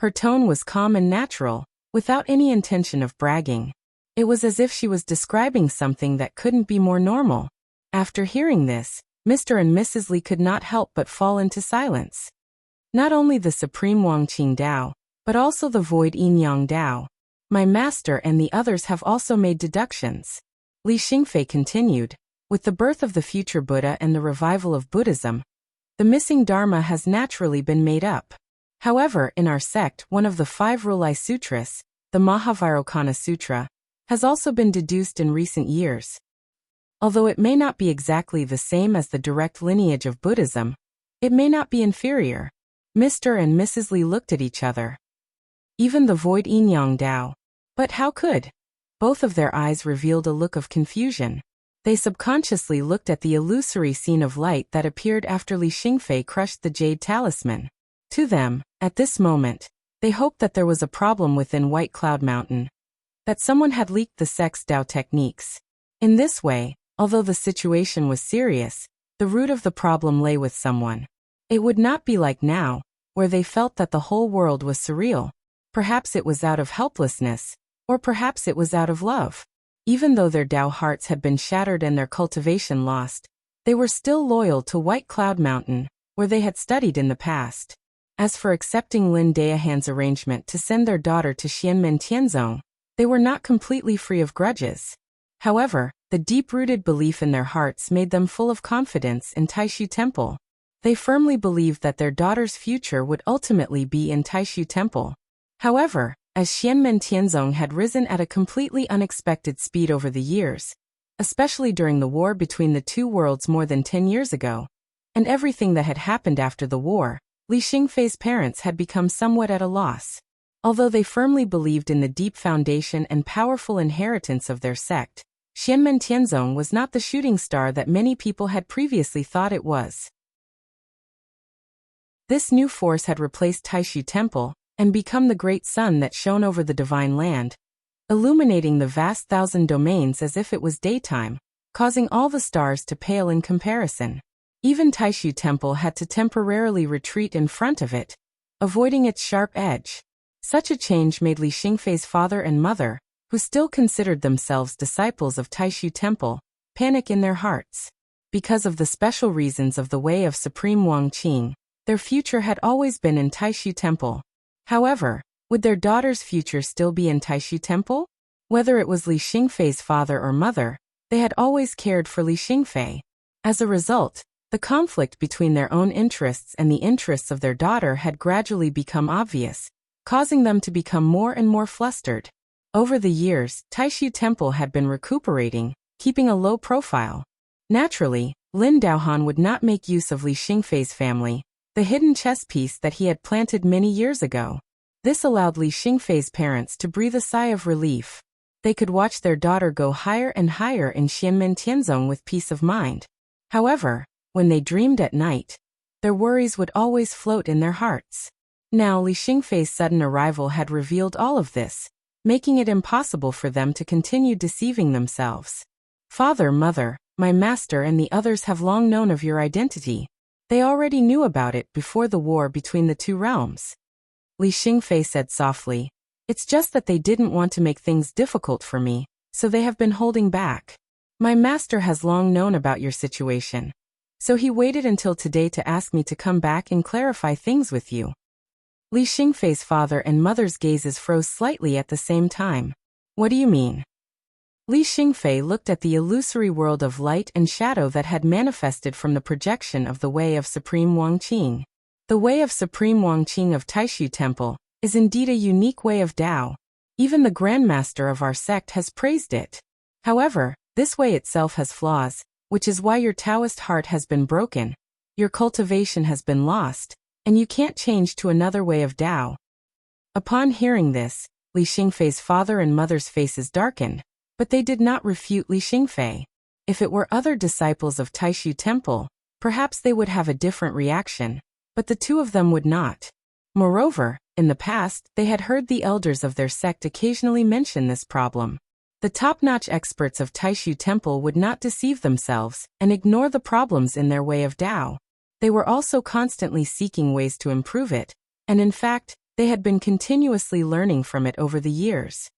[SPEAKER 1] Her tone was calm and natural, without any intention of bragging. It was as if she was describing something that couldn't be more normal. After hearing this, Mr. and Mrs. Li could not help but fall into silence. Not only the Supreme Wangqing Dao, but also the Void Yin-Yang Dao. My master and the others have also made deductions. Li Xingfei continued, with the birth of the future Buddha and the revival of Buddhism, the missing Dharma has naturally been made up. However, in our sect, one of the 5 Rulai Sutras, the Mahavairokkana Sutra, has also been deduced in recent years. Although it may not be exactly the same as the direct lineage of Buddhism, it may not be inferior. Mr. and Mrs. Li looked at each other. Even the Void Yin-Yang Dao. But how could? Both of their eyes revealed a look of confusion. They subconsciously looked at the illusory scene of light that appeared after Li Xingfei crushed the jade talisman. To them, at this moment, they hoped that there was a problem within White Cloud Mountain, that someone had leaked the sect's Dao techniques. In this way, although the situation was serious, the root of the problem lay with someone. It would not be like now, where they felt that the whole world was surreal. Perhaps it was out of helplessness, or perhaps it was out of love. Even though their Dao hearts had been shattered and their cultivation lost, they were still loyal to White Cloud Mountain, where they had studied in the past. As for accepting Lin Daohan's arrangement to send their daughter to Xianmen Tianzong, they were not completely free of grudges. However, the deep-rooted belief in their hearts made them full of confidence in Taishu Temple. They firmly believed that their daughter's future would ultimately be in Taishu Temple. However, as Xianmen Tianzong had risen at a completely unexpected speed over the years, especially during the war between the two worlds more than 10 years ago, and everything that had happened after the war, Li Xingfei's parents had become somewhat at a loss. Although they firmly believed in the deep foundation and powerful inheritance of their sect, Xianmen Tianzong was not the shooting star that many people had previously thought it was. This new force had replaced Taishu Temple and become the great sun that shone over the divine land, illuminating the vast 1,000 domains as if it was daytime, causing all the stars to pale in comparison. Even Taishu Temple had to temporarily retreat in front of it, avoiding its sharp edge. Such a change made Li Xingfei's father and mother, who still considered themselves disciples of Taishu Temple, panic in their hearts. Because of the special reasons of the way of Supreme Wangqing, their future had always been in Taishu Temple. However, would their daughter's future still be in Taishu Temple? Whether it was Li Xingfei's father or mother, they had always cared for Li Xingfei. As a result, the conflict between their own interests and the interests of their daughter had gradually become obvious, causing them to become more and more flustered. Over the years, Taishu Temple had been recuperating, keeping a low profile. Naturally, Lin Daohan would not make use of Li Xingfei's family, the hidden chess piece that he had planted many years ago. This allowed Li Xingfei's parents to breathe a sigh of relief. They could watch their daughter go higher and higher in Xianmen Tianzong with peace of mind. However, when they dreamed at night, their worries would always float in their hearts. Now Li Xingfei's sudden arrival had revealed all of this, making it impossible for them to continue deceiving themselves. Father, mother, my master and the others have long known of your identity. They already knew about it before the war between the two realms. Li Xingfei said softly, it's just that they didn't want to make things difficult for me, so they have been holding back. My master has long known about your situation, so he waited until today to ask me to come back and clarify things with you. Li Xingfei's father and mother's gazes froze slightly at the same time. What do you mean? Li Xingfei looked at the illusory world of light and shadow that had manifested from the projection of the Way of Supreme Wangqing. The Way of Supreme Wangqing of Taishu Temple is indeed a unique way of Tao. Even the Grandmaster of our sect has praised it. However, this way itself has flaws, which is why your Taoist heart has been broken, your cultivation has been lost, and you can't change to another way of Tao. Upon hearing this, Li Xingfei's father and mother's faces darkened, but they did not refute Li Xingfei. If it were other disciples of Taishu Temple, perhaps they would have a different reaction, but the two of them would not. Moreover, in the past, they had heard the elders of their sect occasionally mention this problem. The top-notch experts of Taishu Temple would not deceive themselves and ignore the problems in their way of Tao. They were also constantly seeking ways to improve it, and in fact, they had been continuously learning from it over the years.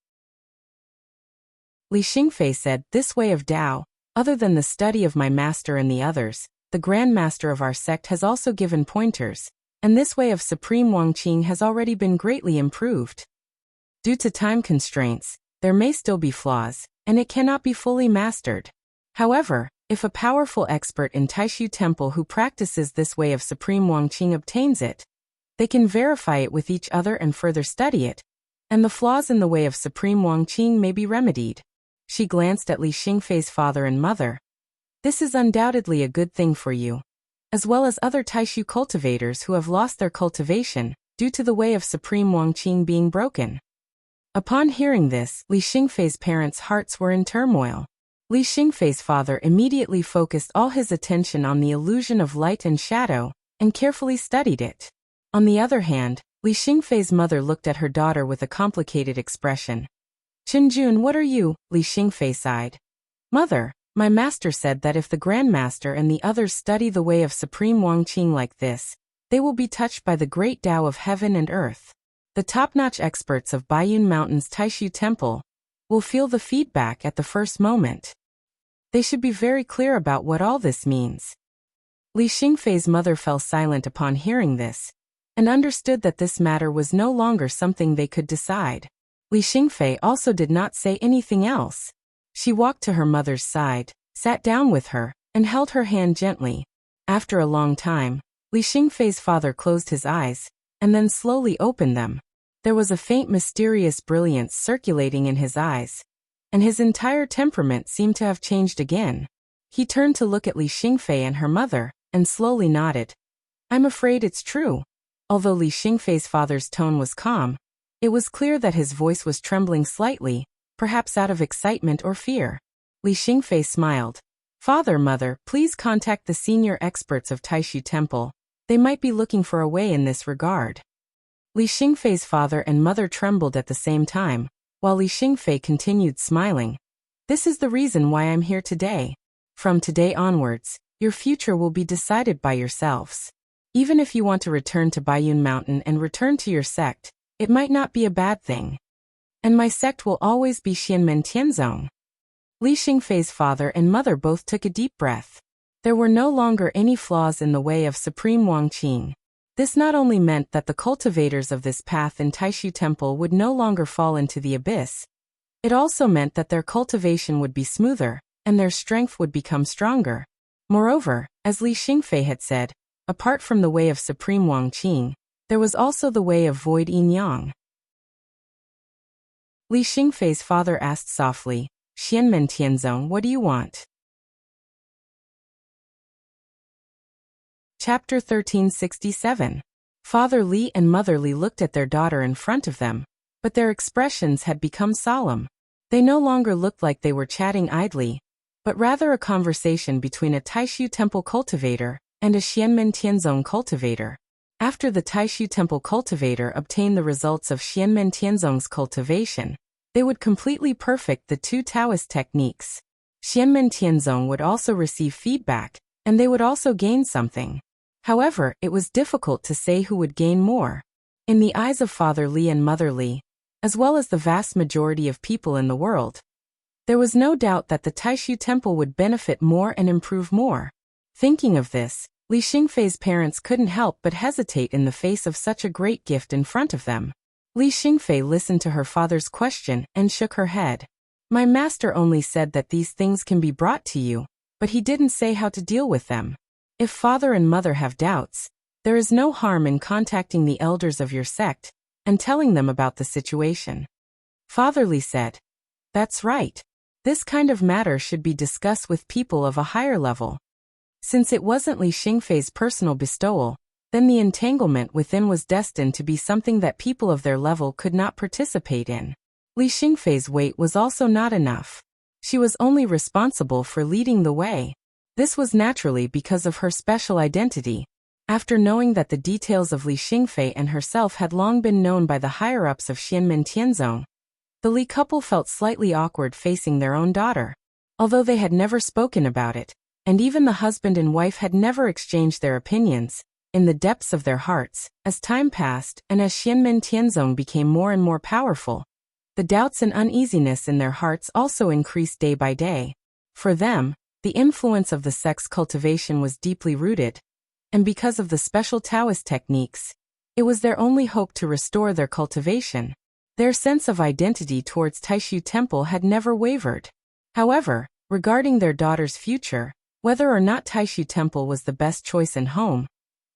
[SPEAKER 1] Li Xingfei said, "This way of Tao, other than the study of my master and the others, the Grand Master of our sect has also given pointers, and this way of Supreme Wangqing has already been greatly improved. Due to time constraints, there may still be flaws, and it cannot be fully mastered. However, if a powerful expert in Taishu Temple who practices this way of Supreme Wangqing obtains it, they can verify it with each other and further study it, and the flaws in the way of Supreme Wangqing may be remedied." She glanced at Li Xingfei's father and mother. "This is undoubtedly a good thing for you, as well as other Taishu cultivators who have lost their cultivation due to the way of Supreme Wangqing being broken." Upon hearing this, Li Xingfei's parents' hearts were in turmoil. Li Xingfei's father immediately focused all his attention on the illusion of light and shadow, and carefully studied it. On the other hand, Li Xingfei's mother looked at her daughter with a complicated expression. "Chenjun, what are you?" Li Xingfei sighed. "Mother, my master said that if the Grand Master and the others study the way of Supreme Wangqing like this, they will be touched by the great Tao of heaven and earth. The top-notch experts of Baiyun Mountain's Taishu Temple will feel the feedback at the first moment. They should be very clear about what all this means." Li Xingfei's mother fell silent upon hearing this, and understood that this matter was no longer something they could decide. Li Xingfei also did not say anything else. She walked to her mother's side, sat down with her, and held her hand gently. After a long time, Li Xingfei's father closed his eyes, and then slowly opened them. There was a faint mysterious brilliance circulating in his eyes, and his entire temperament seemed to have changed again. He turned to look at Li Xingfei and her mother, and slowly nodded. "I'm afraid it's true." Although Li Xingfei's father's tone was calm, it was clear that his voice was trembling slightly, perhaps out of excitement or fear. Li Xingfei smiled. "Father, mother, please contact the senior experts of Taishu Temple. They might be looking for a way in this regard." Li Xingfei's father and mother trembled at the same time, while Li Xingfei continued smiling. "This is the reason why I'm here today. From today onwards, your future will be decided by yourselves. Even if you want to return to Baiyun Mountain and return to your sect, it might not be a bad thing. And my sect will always be Xianmen Tianzong." Li Xingfei's father and mother both took a deep breath. There were no longer any flaws in the way of Supreme Wangqing. This not only meant that the cultivators of this path in Taishu Temple would no longer fall into the abyss, it also meant that their cultivation would be smoother, and their strength would become stronger. Moreover, as Li Xingfei had said, apart from the way of Supreme Wangqing, there was also the way of Void Yin Yang. Li Xingfei's father asked softly, "Xianmen Tianzong, what do you want?" Chapter 1367. Father Li and Mother Li looked at their daughter in front of them, but their expressions had become solemn. They no longer looked like they were chatting idly, but rather a conversation between a Taishu Temple cultivator and a Xianmen Tianzong cultivator. After the Taishu Temple cultivator obtained the results of Xianmen Tianzong's cultivation, they would completely perfect the two Taoist techniques. Xianmen Tianzong would also receive feedback, and they would also gain something. However, it was difficult to say who would gain more. In the eyes of Father Li and Mother Li, as well as the vast majority of people in the world, there was no doubt that the Taishu Temple would benefit more and improve more. Thinking of this, Li Xingfei's parents couldn't help but hesitate in the face of such a great gift in front of them. Li Xingfei listened to her father's question and shook her head. "My master only said that these things can be brought to you, but he didn't say how to deal with them. If father and mother have doubts, there is no harm in contacting the elders of your sect and telling them about the situation." Father Li said, "That's right. This kind of matter should be discussed with people of a higher level." Since it wasn't Li Xingfei's personal bestowal, then the entanglement within was destined to be something that people of their level could not participate in. Li Xingfei's weight was also not enough. She was only responsible for leading the way. This was naturally because of her special identity. After knowing that the details of Li Xingfei and herself had long been known by the higher-ups of Xianmen Tianzong, the Li couple felt slightly awkward facing their own daughter. Although they had never spoken about it, and even the husband and wife had never exchanged their opinions, in the depths of their hearts, as time passed and as Xianmen Tianzong became more and more powerful, The doubts and uneasiness in their hearts also increased day by day. For them, the influence of the sect's cultivation was deeply rooted, and because of the special Taoist techniques, it was their only hope to restore their cultivation. Their sense of identity towards Taishu Temple had never wavered. However, regarding their daughter's future, whether or not Taishu Temple was the best choice in home,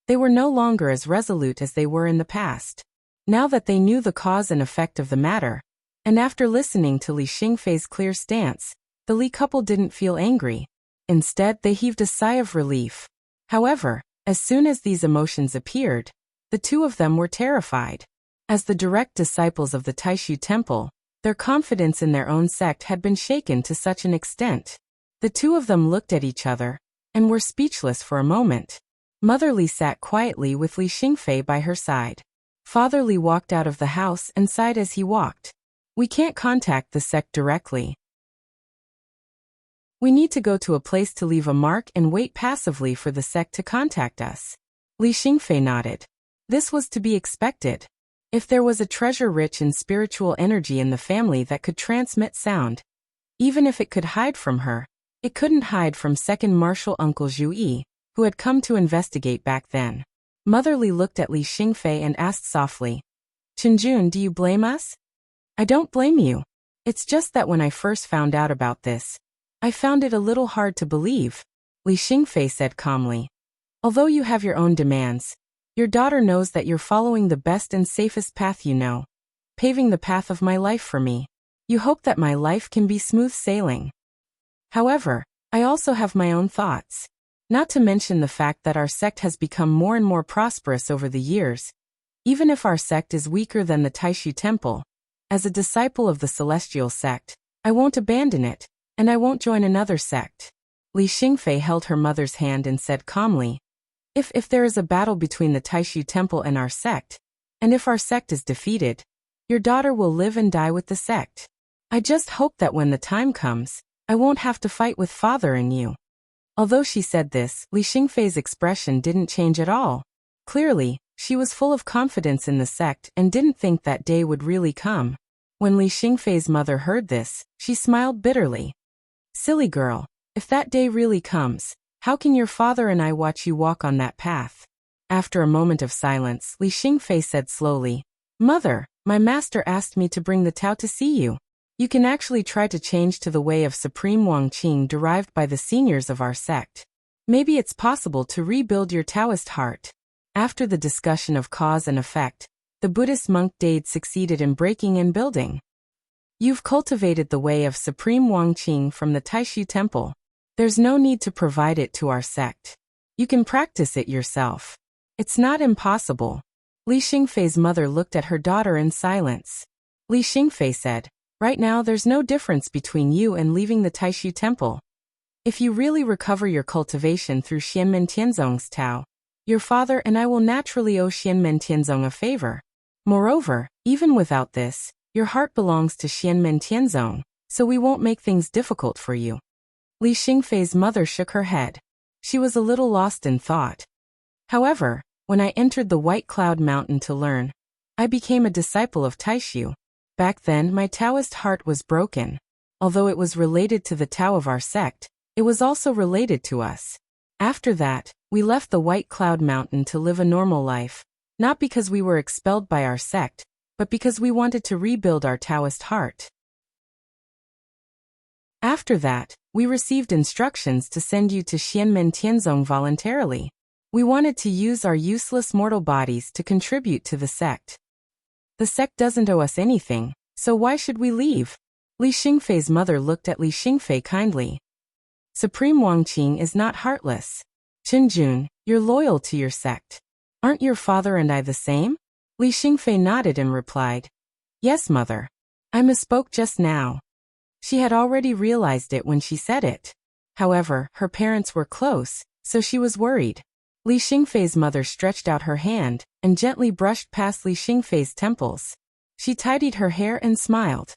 [SPEAKER 1] they were no longer as resolute as they were in the past. Now that they knew the cause and effect of the matter, and after listening to Li Xingfei's clear stance, the Li couple didn't feel angry. Instead, they heaved a sigh of relief. However, as soon as these emotions appeared, the two of them were terrified. As the direct disciples of the Taishu Temple, their confidence in their own sect had been shaken to such an extent. The two of them looked at each other, and were speechless for a moment. Mother Li sat quietly with Li Xingfei by her side. Father Li walked out of the house and sighed as he walked. We can't contact the sect directly. We need to go to a place to leave a mark and wait passively for the sect to contact us. Li Xingfei nodded. This was to be expected. If there was a treasure rich in spiritual energy in the family that could transmit sound, even if it could hide from her, it couldn't hide from second martial uncle Zhu Yi, who had come to investigate back then. Mother Li looked at Li Xingfei and asked softly, Chenjun, do you blame us? I don't blame you. It's just that when I first found out about this, I found it a little hard to believe, Li Xingfei said calmly. Although you have your own demands, your daughter knows that you're following the best and safest path you know, paving the path of my life for me. You hope that my life can be smooth sailing. However, I also have my own thoughts. Not to mention the fact that our sect has become more and more prosperous over the years. Even if our sect is weaker than the Taishu Temple, as a disciple of the celestial sect, I won't abandon it, and I won't join another sect. Li Xingfei held her mother's hand and said calmly, If there is a battle between the Taishu Temple and our sect, and if our sect is defeated, your daughter will live and die with the sect. I just hope that when the time comes, I won't have to fight with father and you. Although she said this, Li Xingfei's expression didn't change at all. Clearly, she was full of confidence in the sect and didn't think that day would really come. When Li Xingfei's mother heard this, she smiled bitterly. Silly girl, if that day really comes, how can your father and I watch you walk on that path? After a moment of silence, Li Xingfei said slowly, Mother, my master asked me to bring the Tao to see you. You can actually try to change to the way of Supreme Wangqing derived by the seniors of our sect. Maybe it's possible to rebuild your Taoist heart. After the discussion of cause and effect, the Buddhist monk Dade succeeded in breaking and building. You've cultivated the way of Supreme Wangqing from the Taishu Temple. There's no need to provide it to our sect. You can practice it yourself. It's not impossible. Li Xingfei's mother looked at her daughter in silence. Li Xingfei said, Right now there's no difference between you and leaving the Taishu Temple. If you really recover your cultivation through Xianmen Tianzong's Tao, your father and I will naturally owe Xianmen Tianzong a favor. Moreover, even without this, your heart belongs to Xianmen Tianzong, so we won't make things difficult for you. Li Xingfei's mother shook her head. She was a little lost in thought. However, when I entered the White Cloud Mountain to learn, I became a disciple of Taishu. Back then my Taoist heart was broken. Although it was related to the Tao of our sect, it was also related to us. After that, we left the White Cloud Mountain to live a normal life, not because we were expelled by our sect, but because we wanted to rebuild our Taoist heart. After that, we received instructions to send you to Xianmen Tianzong voluntarily. We wanted to use our useless mortal bodies to contribute to the sect. The sect doesn't owe us anything, so why should we leave? Li Xingfei's mother looked at Li Xingfei kindly. Supreme Wangqing is not heartless. Chenjun, you're loyal to your sect. Aren't your father and I the same? Li Xingfei nodded and replied, Yes, mother. I misspoke just now. She had already realized it when she said it. However, her parents were close, so she was worried. Li Xingfei's mother stretched out her hand and gently brushed past Li Xingfei's temples. She tidied her hair and smiled.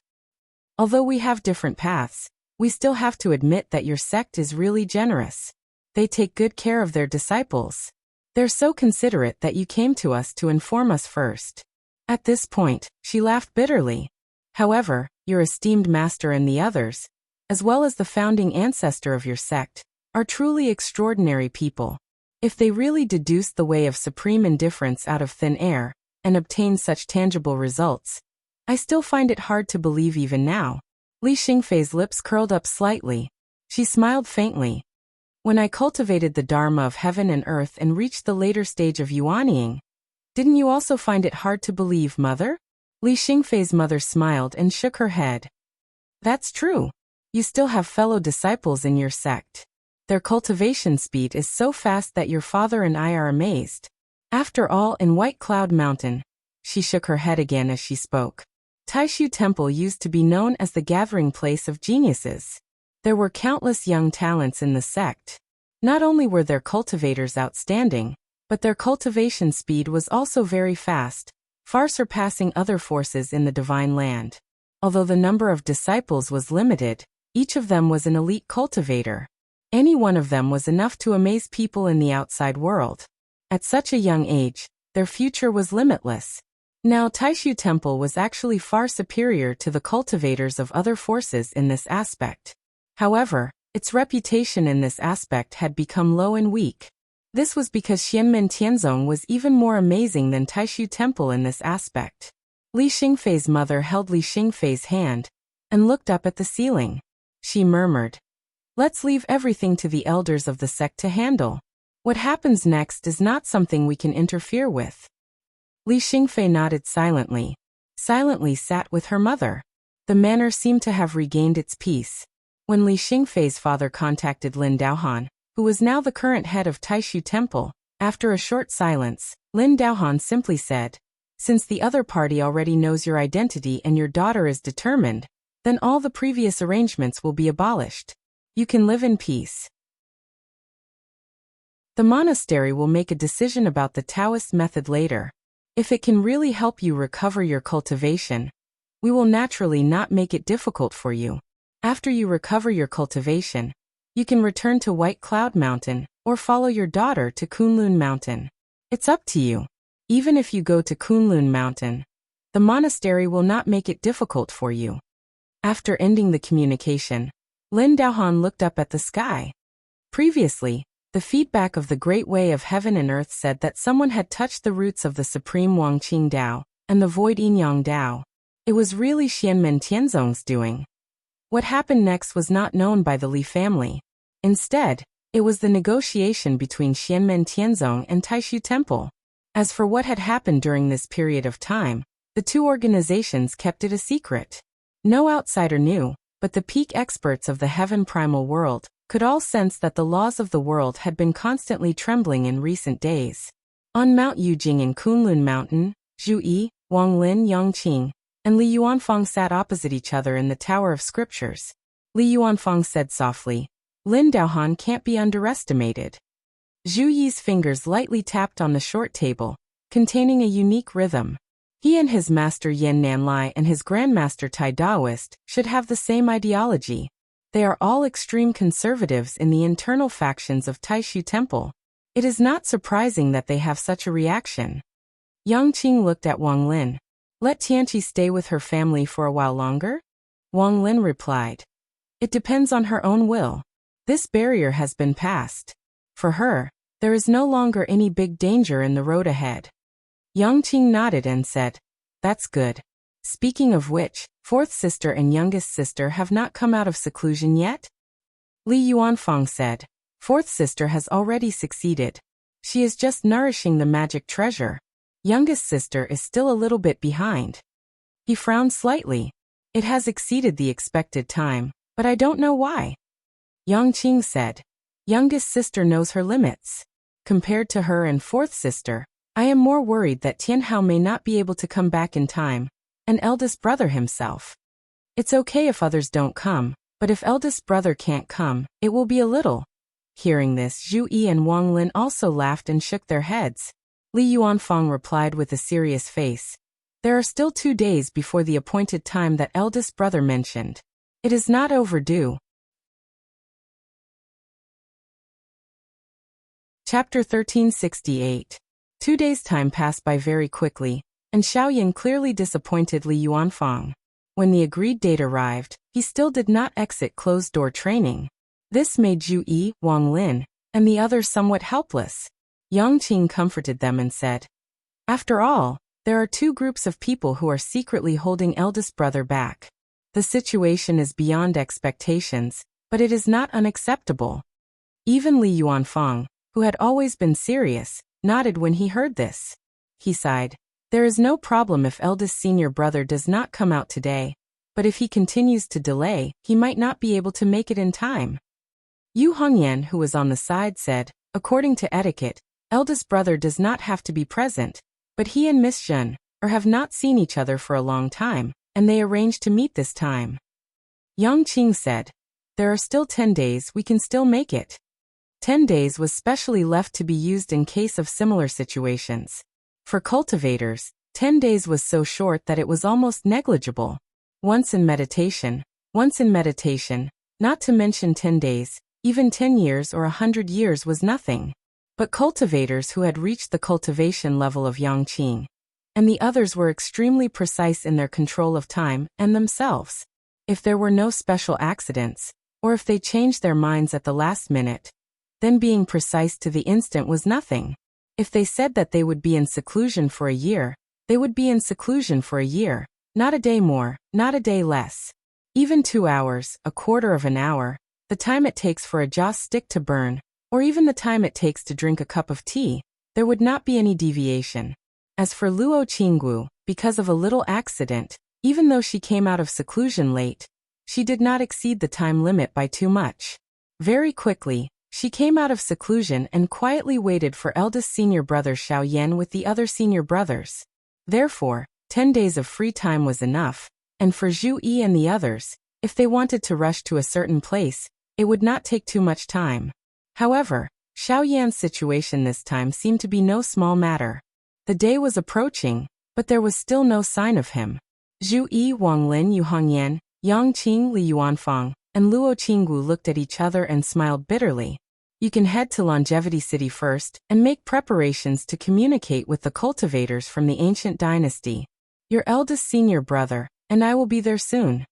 [SPEAKER 1] Although we have different paths, we still have to admit that your sect is really generous. They take good care of their disciples. They're so considerate that you came to us to inform us first. At this point, she laughed bitterly. However, your esteemed master and the others, as well as the founding ancestor of your sect, are truly extraordinary people. If they really deduced the way of supreme indifference out of thin air and obtained such tangible results, I still find it hard to believe even now. Li Xingfei's lips curled up slightly. She smiled faintly. When I cultivated the Dharma of heaven and earth and reached the later stage of Yuanying, didn't you also find it hard to believe, mother? Li Xingfei's mother smiled and shook her head. That's true. You still have fellow disciples in your sect. Their cultivation speed is so fast that your father and I are amazed. After all, in White Cloud Mountain, she shook her head again as she spoke. Taishu Temple used to be known as the gathering place of geniuses. There were countless young talents in the sect. Not only were their cultivators outstanding, but their cultivation speed was also very fast, far surpassing other forces in the Divine Land. Although the number of disciples was limited, each of them was an elite cultivator. Any one of them was enough to amaze people in the outside world. At such a young age, their future was limitless. Now Taishu Temple was actually far superior to the cultivators of other forces in this aspect. However, its reputation in this aspect had become low and weak. This was because Xianmen Tianzong was even more amazing than Taishu Temple in this aspect. Li Xingfei's mother held Li Xingfei's hand and looked up at the ceiling. She murmured, "Let's leave everything to the elders of the sect to handle. What happens next is not something we can interfere with." Li Xingfei nodded silently sat with her mother. The manor seemed to have regained its peace. When Li Xingfei's father contacted Lin Daohan, who was now the current head of Taishu Temple, after a short silence, Lin Daohan simply said, "Since the other party already knows your identity and your daughter is determined, then all the previous arrangements will be abolished. You can live in peace. The monastery will make a decision about the Taoist method later. If it can really help you recover your cultivation, we will naturally not make it difficult for you. After you recover your cultivation, you can return to White Cloud Mountain or follow your daughter to Kunlun Mountain. It's up to you. Even if you go to Kunlun Mountain, the monastery will not make it difficult for you." After ending the communication, Lin Daohan looked up at the sky. Previously, the feedback of the Great Way of Heaven and Earth said that someone had touched the roots of the Supreme Wangqing Dao and the Void Yinyang Dao. It was really Xianmen Tianzong's doing. What happened next was not known by the Li family. Instead, it was the negotiation between Xianmen Tianzong and Taishu Temple. As for what had happened during this period of time, the two organizations kept it a secret. No outsider knew, but the peak experts of the heaven primal world could all sense that the laws of the world had been constantly trembling in recent days. On Mount Yujing in Kunlun Mountain, Zhu Yi, Wang Lin Yangqing, and Li Yuanfang sat opposite each other in the Tower of Scriptures. Li Yuanfang said softly, "Lin Daohan can't be underestimated." Zhu Yi's fingers lightly tapped on the short table, containing a unique rhythm. He and his master Yan Nanlai and his grandmaster Tai Daoist should have the same ideology. They are all extreme conservatives in the internal factions of Taishu Temple. It is not surprising that they have such a reaction. Yang Qing looked at Wang Lin. "Let Tianqi stay with her family for a while longer?" Wang Lin replied, "It depends on her own will. This barrier has been passed. For her, there is no longer any big danger in the road ahead." Yang Qing nodded and said, "That's good. Speaking of which, fourth sister and youngest sister have not come out of seclusion yet?" Li Yuanfang said, "Fourth sister has already succeeded. She is just nourishing the magic treasure. Youngest sister is still a little bit behind." He frowned slightly. "It has exceeded the expected time, but I don't know why." Yang Qing said, "Youngest sister knows her limits. Compared to her and fourth sister, I am more worried that Tianhao may not be able to come back in time, and eldest brother himself. It's okay if others don't come, but if eldest brother can't come, it will be a little." Hearing this, Zhu Yi and Wang Lin also laughed and shook their heads. Li Yuanfang replied with a serious face, "There are still 2 days before the appointed time that eldest brother mentioned. It is not overdue." Chapter 1368. 2 days' time passed by very quickly, and Xiaoyan clearly disappointed Li Yuanfang. When the agreed date arrived, he still did not exit closed-door training. This made Zhu Yi, Wang Lin, and the others somewhat helpless. Yang Qing comforted them and said, "After all, there are two groups of people who are secretly holding eldest brother back. The situation is beyond expectations, but it is not unacceptable." Even Li Yuanfang, who had always been serious, nodded when he heard this. He sighed. "There is no problem if eldest senior brother does not come out today, but if he continues to delay, he might not be able to make it in time." Yu Hongyan, who was on the side, said, "According to etiquette, eldest brother does not have to be present, but he and Miss Zhen have not seen each other for a long time, and they arranged to meet this time." Yang Qing said, "There are still 10 days, we can still make it." 10 days was specially left to be used in case of similar situations. For cultivators, 10 days was so short that it was almost negligible. Once in meditation, not to mention 10 days, even 10 years or 100 years was nothing. But cultivators who had reached the cultivation level of Yang Qing, and the others were extremely precise in their control of time and themselves. If there were no special accidents, or if they changed their minds at the last minute, then being precise to the instant was nothing. If they said that they would be in seclusion for a year, they would be in seclusion for a year, not a day more, not a day less. Even 2 hours, a quarter of an hour, the time it takes for a joss stick to burn, or even the time it takes to drink a cup of tea, there would not be any deviation. As for Luo Qinggu, because of a little accident, even though she came out of seclusion late, she did not exceed the time limit by too much. Very quickly, she came out of seclusion and quietly waited for eldest senior brother Xiao Yan with the other senior brothers. Therefore, 10 days of free time was enough, and for Zhu Yi and the others, if they wanted to rush to a certain place, it would not take too much time. However, Xiao Yan's situation this time seemed to be no small matter. The day was approaching, but there was still no sign of him. Zhu Yi, Wang Lin, Yu Hongyan, Yang Qing, Li Yuanfang, and Luo Qinggu looked at each other and smiled bitterly. "You can head to Longevity City first and make preparations to communicate with the cultivators from the ancient dynasty. Your eldest senior brother, and I will be there soon."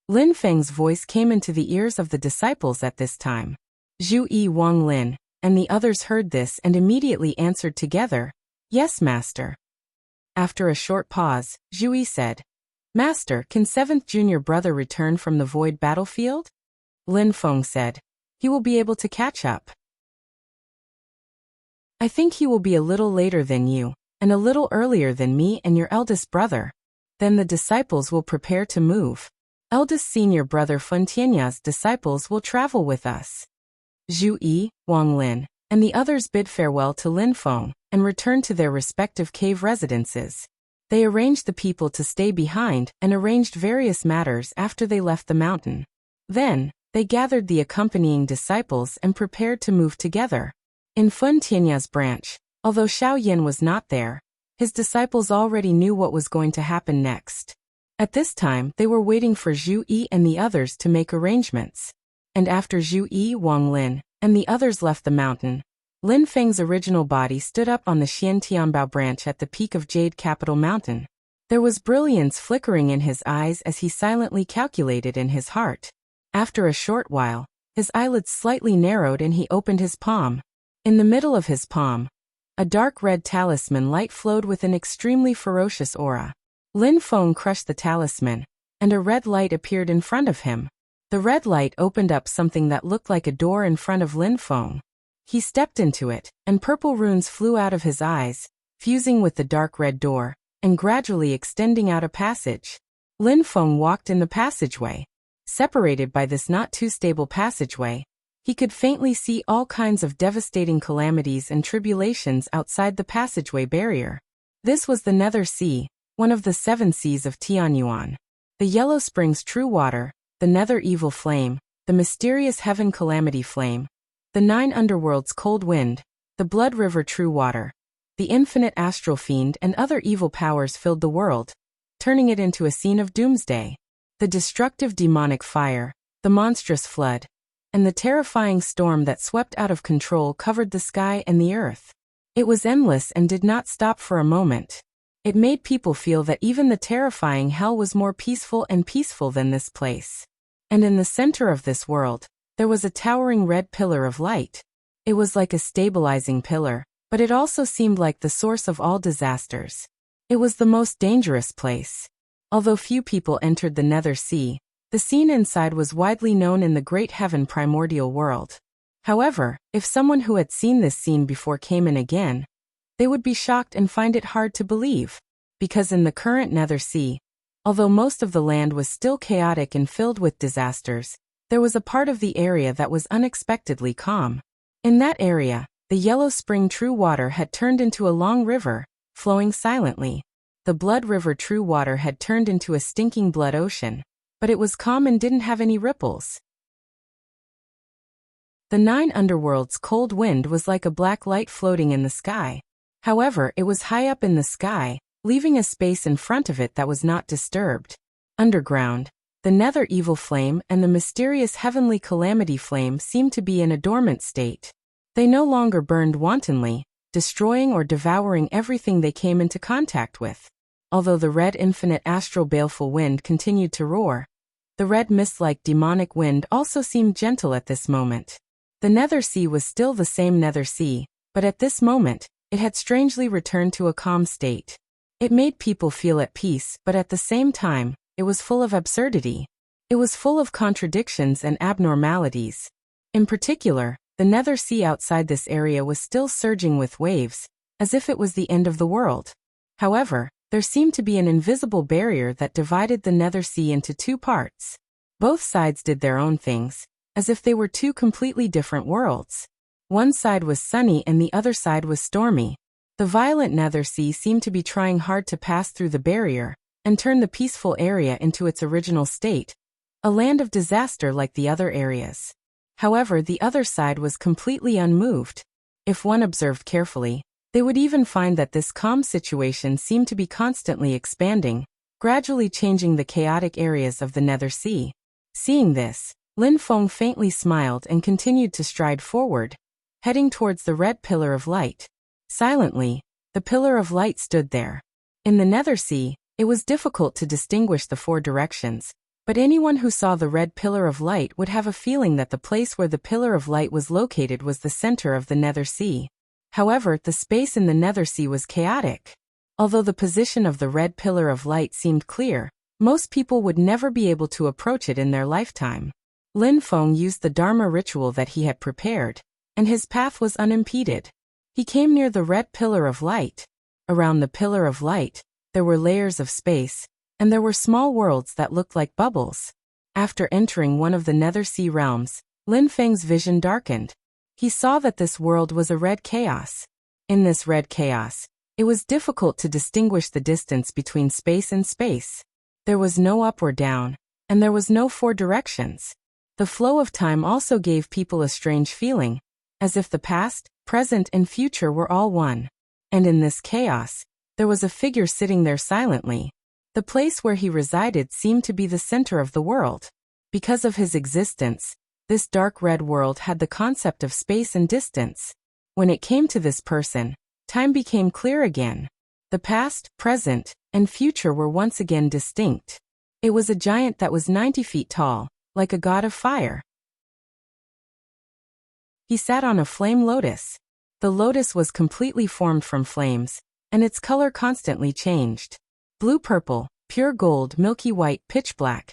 [SPEAKER 1] Lin Feng's voice came into the ears of the disciples at this time. Zhu Yi, Wang Lin, and the others heard this and immediately answered together, "Yes, Master." After a short pause, Zhu Yi said, "Master, can 7th junior brother return from the void battlefield?" Lin Feng said, "He will be able to catch up. I think he will be a little later than you, and a little earlier than me and your eldest brother. Then the disciples will prepare to move. Eldest senior brother Fun Tianya's disciples will travel with us." Zhu Yi, Wang Lin, and the others bid farewell to Lin Feng and returned to their respective cave residences. They arranged the people to stay behind and arranged various matters after they left the mountain. Then, they gathered the accompanying disciples and prepared to move together. In Fun Tianya's branch, although Xiao Yan was not there, his disciples already knew what was going to happen next. At this time, they were waiting for Zhu Yi and the others to make arrangements. And after Zhu Yi, Wang Lin, and the others left the mountain, Lin Feng's original body stood up on the Xiantianbao branch at the peak of Jade Capital Mountain. There was brilliance flickering in his eyes as he silently calculated in his heart. After a short while, his eyelids slightly narrowed and he opened his palm. In the middle of his palm, a dark red talisman light flowed with an extremely ferocious aura. Lin Feng crushed the talisman, and a red light appeared in front of him. The red light opened up something that looked like a door in front of Lin Feng. He stepped into it, and purple runes flew out of his eyes, fusing with the dark red door, and gradually extending out a passage. Lin Feng walked in the passageway. Separated by this not too stable passageway, he could faintly see all kinds of devastating calamities and tribulations outside the passageway barrier. This was the Nether Sea, one of the 7 seas of Tianyuan. The Yellow Springs True Water, the Nether Evil Flame, the Mysterious Heaven Calamity Flame, the 9 Underworlds Cold Wind, the Blood River True Water, the Infinite Astral Fiend and other evil powers filled the world, turning it into a scene of doomsday. The destructive demonic fire, the monstrous flood, and the terrifying storm that swept out of control covered the sky and the earth. It was endless and did not stop for a moment. It made people feel that even the terrifying hell was more peaceful than this place. And in the center of this world, there was a towering red pillar of light. It was like a stabilizing pillar, but it also seemed like the source of all disasters. It was the most dangerous place. Although few people entered the Nether Sea, the scene inside was widely known in the Great Heaven primordial world. However, if someone who had seen this scene before came in again, they would be shocked and find it hard to believe. Because in the current Nether Sea, although most of the land was still chaotic and filled with disasters, there was a part of the area that was unexpectedly calm. In that area, the yellow spring True Water had turned into a long river, flowing silently. The Blood River True Water had turned into a stinking blood ocean, but it was calm and didn't have any ripples. The 9 underworlds' cold wind was like a black light floating in the sky. However, it was high up in the sky, leaving a space in front of it that was not disturbed. Underground, the Nether Evil Flame and the mysterious Heavenly Calamity Flame seemed to be in a dormant state. They no longer burned wantonly, destroying or devouring everything they came into contact with. Although the red infinite astral baleful wind continued to roar, the red mist-like demonic wind also seemed gentle at this moment. The Nether Sea was still the same Nether Sea, but at this moment, it had strangely returned to a calm state. It made people feel at peace, but at the same time, it was full of absurdity. It was full of contradictions and abnormalities. In particular, the Nether Sea outside this area was still surging with waves, as if it was the end of the world. However, there seemed to be an invisible barrier that divided the Nether Sea into 2 parts. Both sides did their own things, as if they were 2 completely different worlds. One side was sunny and the other side was stormy. The violent Nether Sea seemed to be trying hard to pass through the barrier and turn the peaceful area into its original state, a land of disaster like the other areas. However, the other side was completely unmoved. If one observed carefully, they would even find that this calm situation seemed to be constantly expanding, gradually changing the chaotic areas of the Nether Sea. Seeing this, Lin Feng faintly smiled and continued to stride forward, heading towards the red pillar of light. Silently, the pillar of light stood there. In the Nether Sea, it was difficult to distinguish the 4 directions, but anyone who saw the red pillar of light would have a feeling that the place where the pillar of light was located was the center of the Nether Sea. However, the space in the Nether Sea was chaotic. Although the position of the red pillar of light seemed clear, most people would never be able to approach it in their lifetime. Lin Feng used the Dharma ritual that he had prepared, and his path was unimpeded. He came near the red pillar of light. Around the pillar of light, there were layers of space, and there were small worlds that looked like bubbles. After entering one of the Nether Sea realms, Lin Feng's vision darkened. He saw that this world was a red chaos. In this red chaos, it was difficult to distinguish the distance between space and space. There was no up or down, and there was no 4 directions. The flow of time also gave people a strange feeling, as if the past, present, and future were all one. And in this chaos, there was a figure sitting there silently. The place where he resided seemed to be the center of the world. Because of his existence, this dark red world had the concept of space and distance. When it came to this person, time became clear again. The past, present, and future were once again distinct. It was a giant that was 90 feet tall, like a god of fire. He sat on a flame lotus. The lotus was completely formed from flames, and its color constantly changed. Blue-purple, pure gold, milky white, pitch black.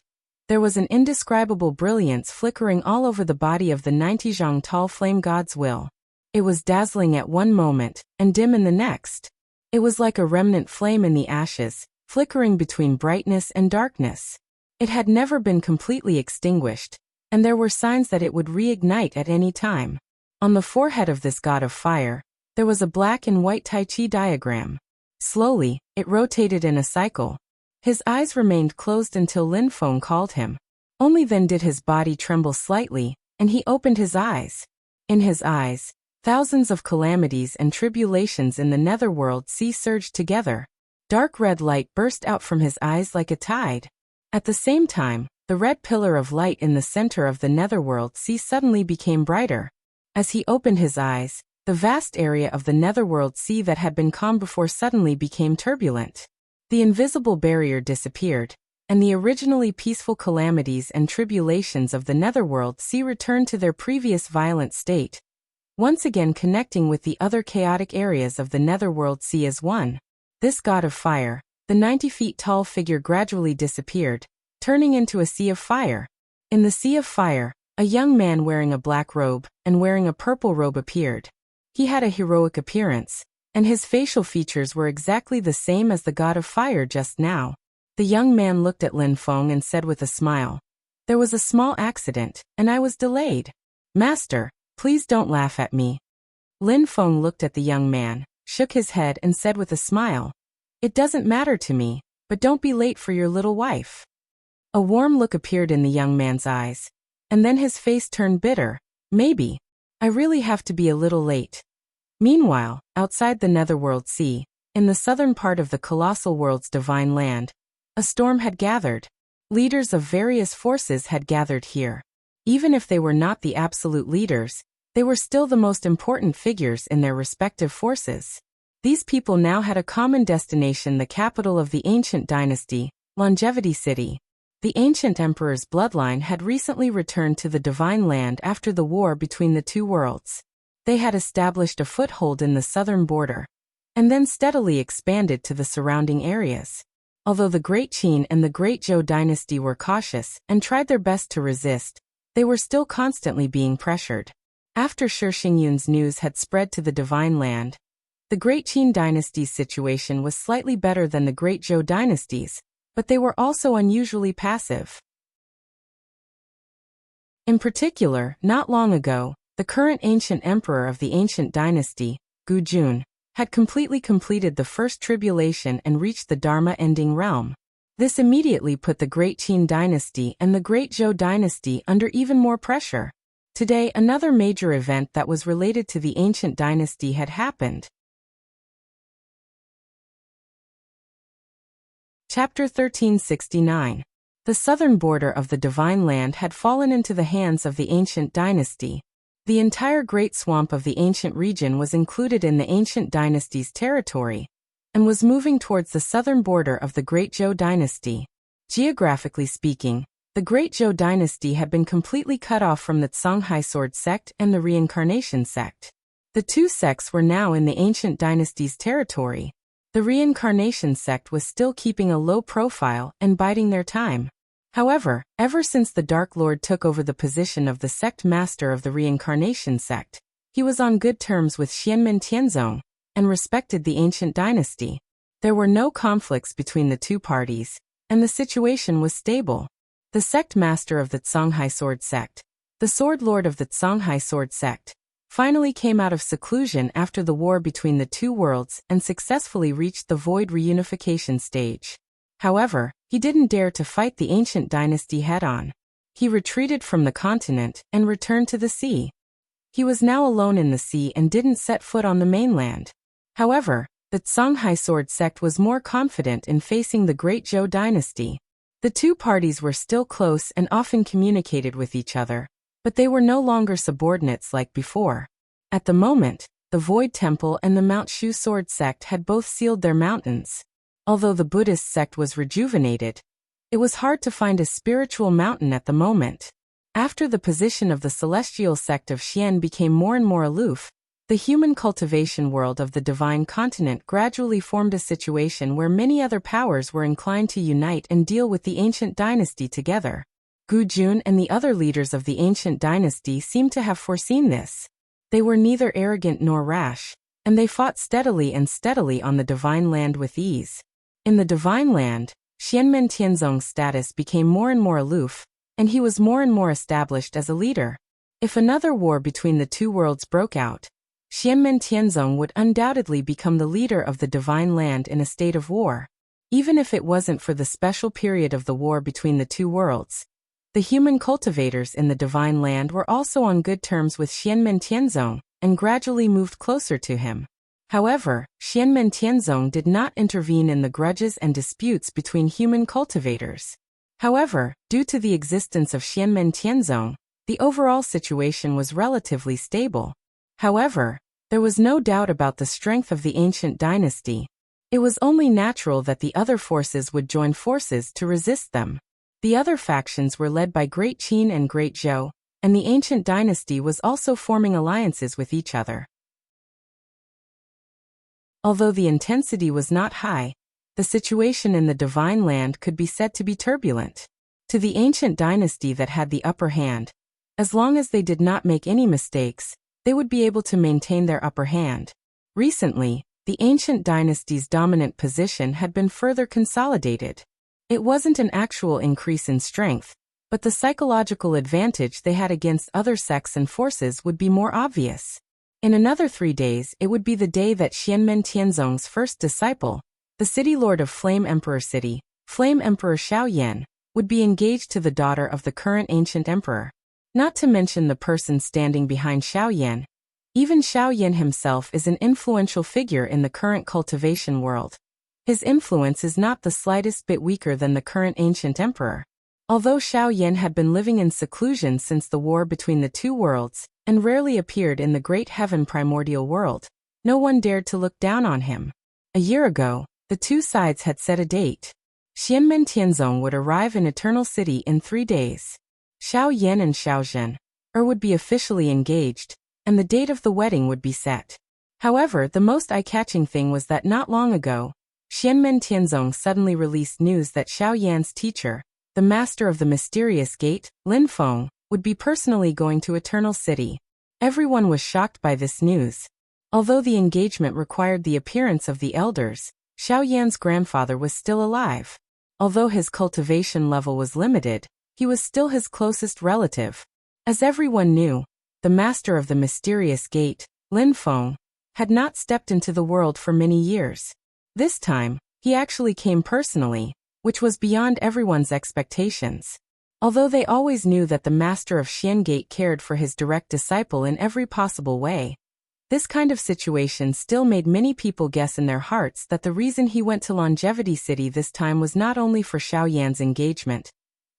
[SPEAKER 1] There was an indescribable brilliance flickering all over the body of the 90 zhang tall flame god's will. It was dazzling at one moment, and dim in the next. It was like a remnant flame in the ashes, flickering between brightness and darkness. It had never been completely extinguished, and there were signs that it would reignite at any time. On the forehead of this god of fire, there was a black and white Tai Chi diagram. Slowly, it rotated in a cycle. His eyes remained closed until Lin Feng called him. Only then did his body tremble slightly, and he opened his eyes. In his eyes, thousands of calamities and tribulations in the netherworld sea surged together. Dark red light burst out from his eyes like a tide. At the same time, the red pillar of light in the center of the netherworld sea suddenly became brighter. As he opened his eyes, The vast area of the netherworld sea that had been calm before suddenly became turbulent. The invisible barrier disappeared, and the originally peaceful calamities and tribulations of the netherworld sea returned to their previous violent state, once again connecting with the other chaotic areas of the netherworld sea as one. This god of fire, the 90 feet tall figure, gradually disappeared, turning into a sea of fire. In the sea of fire, a young man wearing a black robe and wearing a purple robe appeared. He had a heroic appearance, and his facial features were exactly the same as the god of fire just now. The young man looked at Lin Feng and said with a smile, "There was a small accident, and I was delayed. Master, please don't laugh at me." Lin Feng looked at the young man, shook his head and said with a smile, "It doesn't matter to me, but don't be late for your little wife." A warm look appeared in the young man's eyes, and then his face turned bitter. "Maybe. I really have to be a little late." Meanwhile, outside the netherworld sea, in the southern part of the colossal world's divine land, a storm had gathered. Leaders of various forces had gathered here. Even if they were not the absolute leaders, they were still the most important figures in their respective forces. These people now had a common destination, the capital of the ancient dynasty, Longevity City. The ancient emperor's bloodline had recently returned to the divine land after the war between the two worlds. They had established a foothold in the southern border, and then steadily expanded to the surrounding areas. Although the Great Qin and the Great Zhou dynasty were cautious and tried their best to resist, they were still constantly being pressured. After Shi Xingyun's news had spread to the divine land, the Great Qin dynasty's situation was slightly better than the Great Zhou dynasty's, but they were also unusually passive. In particular, not long ago, the current ancient emperor of the ancient dynasty, Gu Jun, had completely completed the first tribulation and reached the Dharma-ending realm. This immediately put the Great Qin dynasty and the Great Zhou dynasty under even more pressure. Today, another major event that was related to the ancient dynasty had happened. Chapter 1369. The southern border of the divine land had fallen into the hands of the ancient dynasty. The entire great swamp of the ancient region was included in the ancient dynasty's territory, and was moving towards the southern border of the Great Zhou dynasty. Geographically speaking, the Great Zhou dynasty had been completely cut off from the Songhai sword sect and the reincarnation sect. The two sects were now in the ancient dynasty's territory. The reincarnation sect was still keeping a low profile and biding their time. However, ever since the Dark Lord took over the position of the sect master of the reincarnation sect, he was on good terms with Xianmen Tianzong and respected the ancient dynasty. There were no conflicts between the two parties, and the situation was stable. The sect master of the Songhai sword sect, the sword lord of the Songhai sword sect, finally came out of seclusion after the war between the two worlds and successfully reached the void reunification stage. However, he didn't dare to fight the ancient dynasty head-on. He retreated from the continent and returned to the sea. He was now alone in the sea and didn't set foot on the mainland. However, the Songhai sword sect was more confident in facing the Great Zhou dynasty. The two parties were still close and often communicated with each other, but they were no longer subordinates like before. At the moment, the Void Temple and the Mount Shu sword sect had both sealed their mountains. Although the Buddhist sect was rejuvenated, it was hard to find a spiritual mountain at the moment. After the position of the celestial sect of Xian became more and more aloof, the human cultivation world of the divine continent gradually formed a situation where many other powers were inclined to unite and deal with the ancient dynasty together. Gu Jun and the other leaders of the ancient dynasty seemed to have foreseen this. They were neither arrogant nor rash, and they fought steadily on the divine land with ease. In the divine land, Xianmen Tianzong's status became more and more aloof, and he was more and more established as a leader. If another war between the two worlds broke out, Xianmen Tianzong would undoubtedly become the leader of the divine land in a state of war. Even if it wasn't for the special period of the war between the two worlds, the human cultivators in the divine land were also on good terms with Xianmen Tianzong and gradually moved closer to him. However, Xianmen Tianzong did not intervene in the grudges and disputes between human cultivators. However, due to the existence of Xianmen Tianzong, the overall situation was relatively stable. However, There was no doubt about the strength of the ancient dynasty. It was only natural that the other forces would join forces to resist them. The other factions were led by Great Qin and Great Zhou, and the ancient dynasty was also forming alliances with each other. Although the intensity was not high, the situation in the Divine Land could be said to be turbulent. To the ancient dynasty that had the upper hand, as long as they did not make any mistakes, they would be able to maintain their upper hand. Recently, the ancient dynasty's dominant position had been further consolidated. It wasn't an actual increase in strength, but the psychological advantage they had against other sects and forces would be more obvious. In another 3 days, it would be the day that Xianmen Tianzong's first disciple, the city lord of Flame Emperor City, Flame Emperor Xiaoyan, would be engaged to the daughter of the current ancient emperor. Not to mention the person standing behind Xiaoyan. Even Xiaoyan himself is an influential figure in the current cultivation world. His influence is not the slightest bit weaker than the current ancient emperor. Although Xiaoyan had been living in seclusion since the war between the two worlds, and rarely appeared in the great heaven primordial world, no one dared to look down on him. A year ago, the two sides had set a date. Xianmen Tianzong would arrive in Eternal City in 3 days. Xiaoyan and Xiaozhen would be officially engaged, and the date of the wedding would be set. However, the most eye-catching thing was that not long ago, Xianmen Tianzong suddenly released news that Xiaoyan's teacher, the master of the mysterious gate, Lin Feng, would be personally going to Eternal City. Everyone was shocked by this news. Although the engagement required the appearance of the elders, Xiaoyan's grandfather was still alive. Although his cultivation level was limited, he was still his closest relative. As everyone knew, the master of the mysterious gate, Lin Feng, had not stepped into the world for many years. This time, he actually came personally, which was beyond everyone's expectations. Although they always knew that the master of Xian Gate cared for his direct disciple in every possible way, this kind of situation still made many people guess in their hearts that the reason he went to Longevity City this time was not only for Xiaoyan's engagement,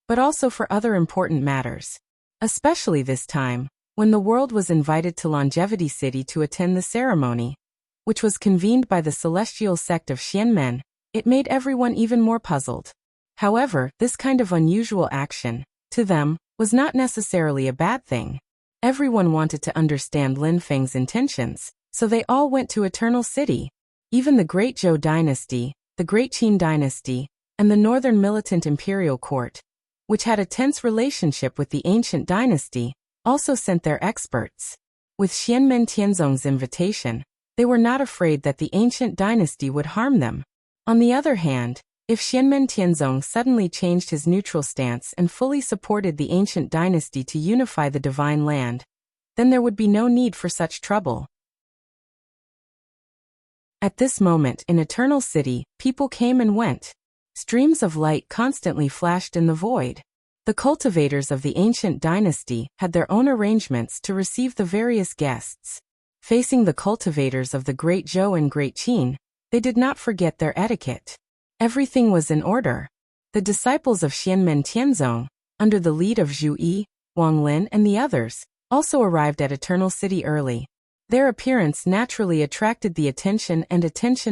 [SPEAKER 1] but also for other important matters. Especially this time, when the world was invited to Longevity City to attend the ceremony, which was convened by the celestial sect of Xianmen, it made everyone even more puzzled. However, this kind of unusual action, to them, was not necessarily a bad thing. Everyone wanted to understand Lin Feng's intentions, so they all went to Eternal City. Even the Great Zhou dynasty, the Great Qin dynasty, and the Northern Militant Imperial Court, which had a tense relationship with the ancient dynasty, also sent their experts. With Xianmen Tianzong's invitation, they were not afraid that the ancient dynasty would harm them. On the other hand, if Xianmen Tianzong suddenly changed his neutral stance and fully supported the ancient dynasty to unify the Divine Land, then there would be no need for such trouble. At this moment in Eternal City, people came and went. Streams of light constantly flashed in the void. The cultivators of the ancient dynasty had their own arrangements to receive the various guests. Facing the cultivators of the Great Zhou and Great Qin, they did not forget their etiquette. Everything was in order. The disciples of Xianmen Tianzong, under the lead of Zhu Yi, Wang Lin and the others, also arrived at Eternal City early. Their appearance naturally attracted the attention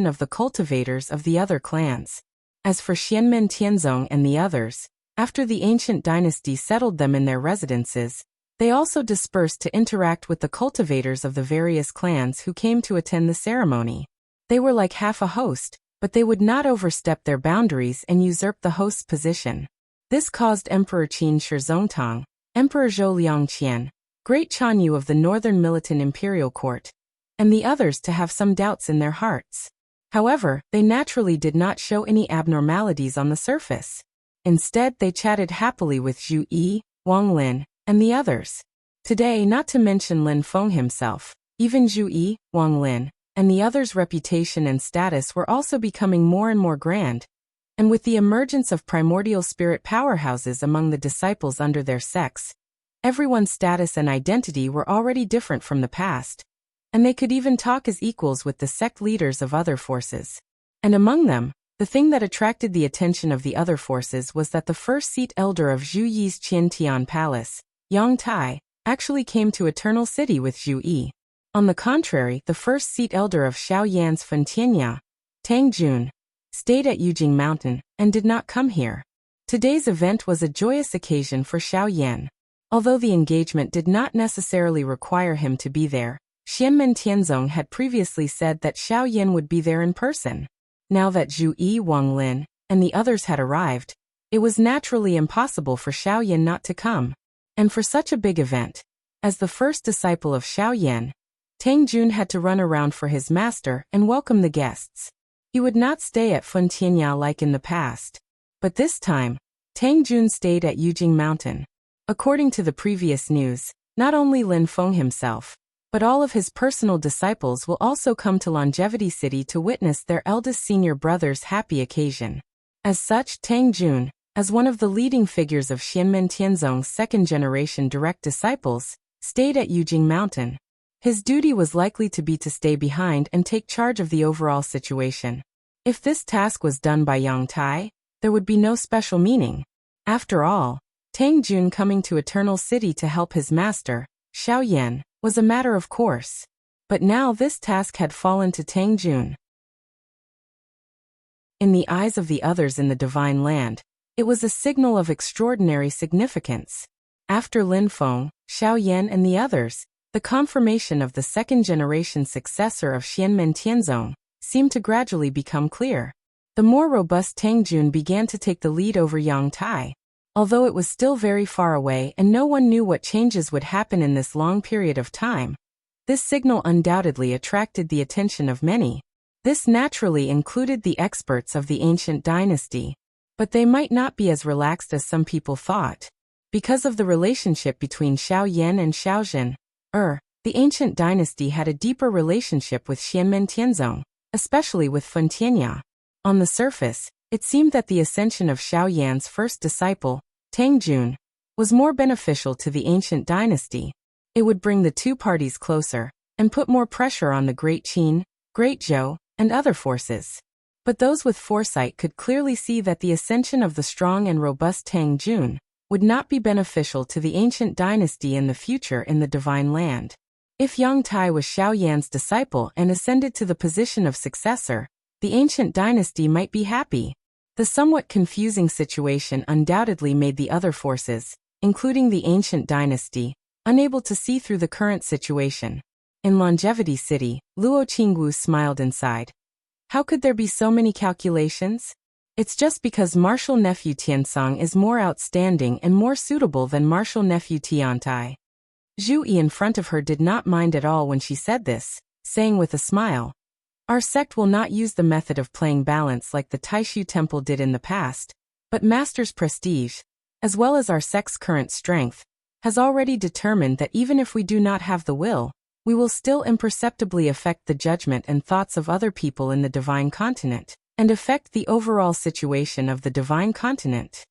[SPEAKER 1] of the cultivators of the other clans. As for Xianmen Tianzong and the others, after the ancient dynasty settled them in their residences, they also dispersed to interact with the cultivators of the various clans who came to attend the ceremony. They were like half a host, but they would not overstep their boundaries and usurp the host's position. This caused Emperor Qin Shizongtang, Emperor Zhou Liangqian, Great Chanyu of the Northern Militant Imperial Court, and the others to have some doubts in their hearts. However, they naturally did not show any abnormalities on the surface. Instead, they chatted happily with Zhu Yi, Wang Lin, and the others. Today, not to mention Lin Feng himself, even Zhu Yi, Wang Lin, and the others' reputation and status were also becoming more and more grand, and with the emergence of primordial spirit powerhouses among the disciples under their sects, everyone's status and identity were already different from the past, and they could even talk as equals with the sect leaders of other forces. And among them, the thing that attracted the attention of the other forces was that the first seat elder of Zhu Yi's Qiantian Palace, Yang Tai, actually came to Eternal City with Zhu Yi. On the contrary, the first seat elder of Xiao Yan's Fentianya, Tang Jun, stayed at Yujing Mountain and did not come here. Today's event was a joyous occasion for Xiao Yan. Although the engagement did not necessarily require him to be there, Xianmen Tianzong had previously said that Xiao Yan would be there in person. Now that Zhu Yi, Wang Lin, and the others had arrived, it was naturally impossible for Xiao Yan not to come. And for such a big event, as the first disciple of Xiao Yan, Tang Jun had to run around for his master and welcome the guests. He would not stay at Fentianya like in the past. But this time, Tang Jun stayed at Yujing Mountain. According to the previous news, not only Lin Feng himself, but all of his personal disciples will also come to Longevity City to witness their eldest senior brother's happy occasion. As such, Tang Jun, as one of the leading figures of Xianmen Tianzong's second-generation direct disciples, stayed at Yujing Mountain. His duty was likely to be to stay behind and take charge of the overall situation. If this task was done by Yang Tai, there would be no special meaning. After all, Tang Jun coming to Eternal City to help his master, Xiao Yan, was a matter of course. But now this task had fallen to Tang Jun. In the eyes of the others in the Divine Land, it was a signal of extraordinary significance. After Lin Feng, Xiao Yan and the others, the confirmation of the second-generation successor of Xianmen Tianzong seemed to gradually become clear. The more robust Tang Jun began to take the lead over Yang Tai. Although it was still very far away and no one knew what changes would happen in this long period of time, this signal undoubtedly attracted the attention of many. This naturally included the experts of the ancient dynasty. But they might not be as relaxed as some people thought. Because of the relationship between Xiao Yan and Xiao Zhen, the ancient dynasty had a deeper relationship with Xianmen Tianzong, especially with Fentianya. On the surface, it seemed that the ascension of Xiao Yan's first disciple, Tang Jun, was more beneficial to the ancient dynasty. It would bring the two parties closer and put more pressure on the Great Qin, Great Zhou, and other forces. But those with foresight could clearly see that the ascension of the strong and robust Tang Jun would not be beneficial to the ancient dynasty in the future in the Divine Land. If Yang Tai was Xiao Yan's disciple and ascended to the position of successor, the ancient dynasty might be happy. The somewhat confusing situation undoubtedly made the other forces, including the ancient dynasty, unable to see through the current situation. In Longevity City, Luo Qingwu smiled inside. How could there be so many calculations? It's just because martial nephew Tiansong is more outstanding and more suitable than martial nephew Tiantai. Zhu Yi in front of her did not mind at all when she said this, saying with a smile, "Our sect will not use the method of playing balance like the Taishu Temple did in the past, but Master's prestige, as well as our sect's current strength, has already determined that even if we do not have the will, we will still imperceptibly affect the judgment and thoughts of other people in the Divine Continent, and affect the overall situation of the Divine Continent.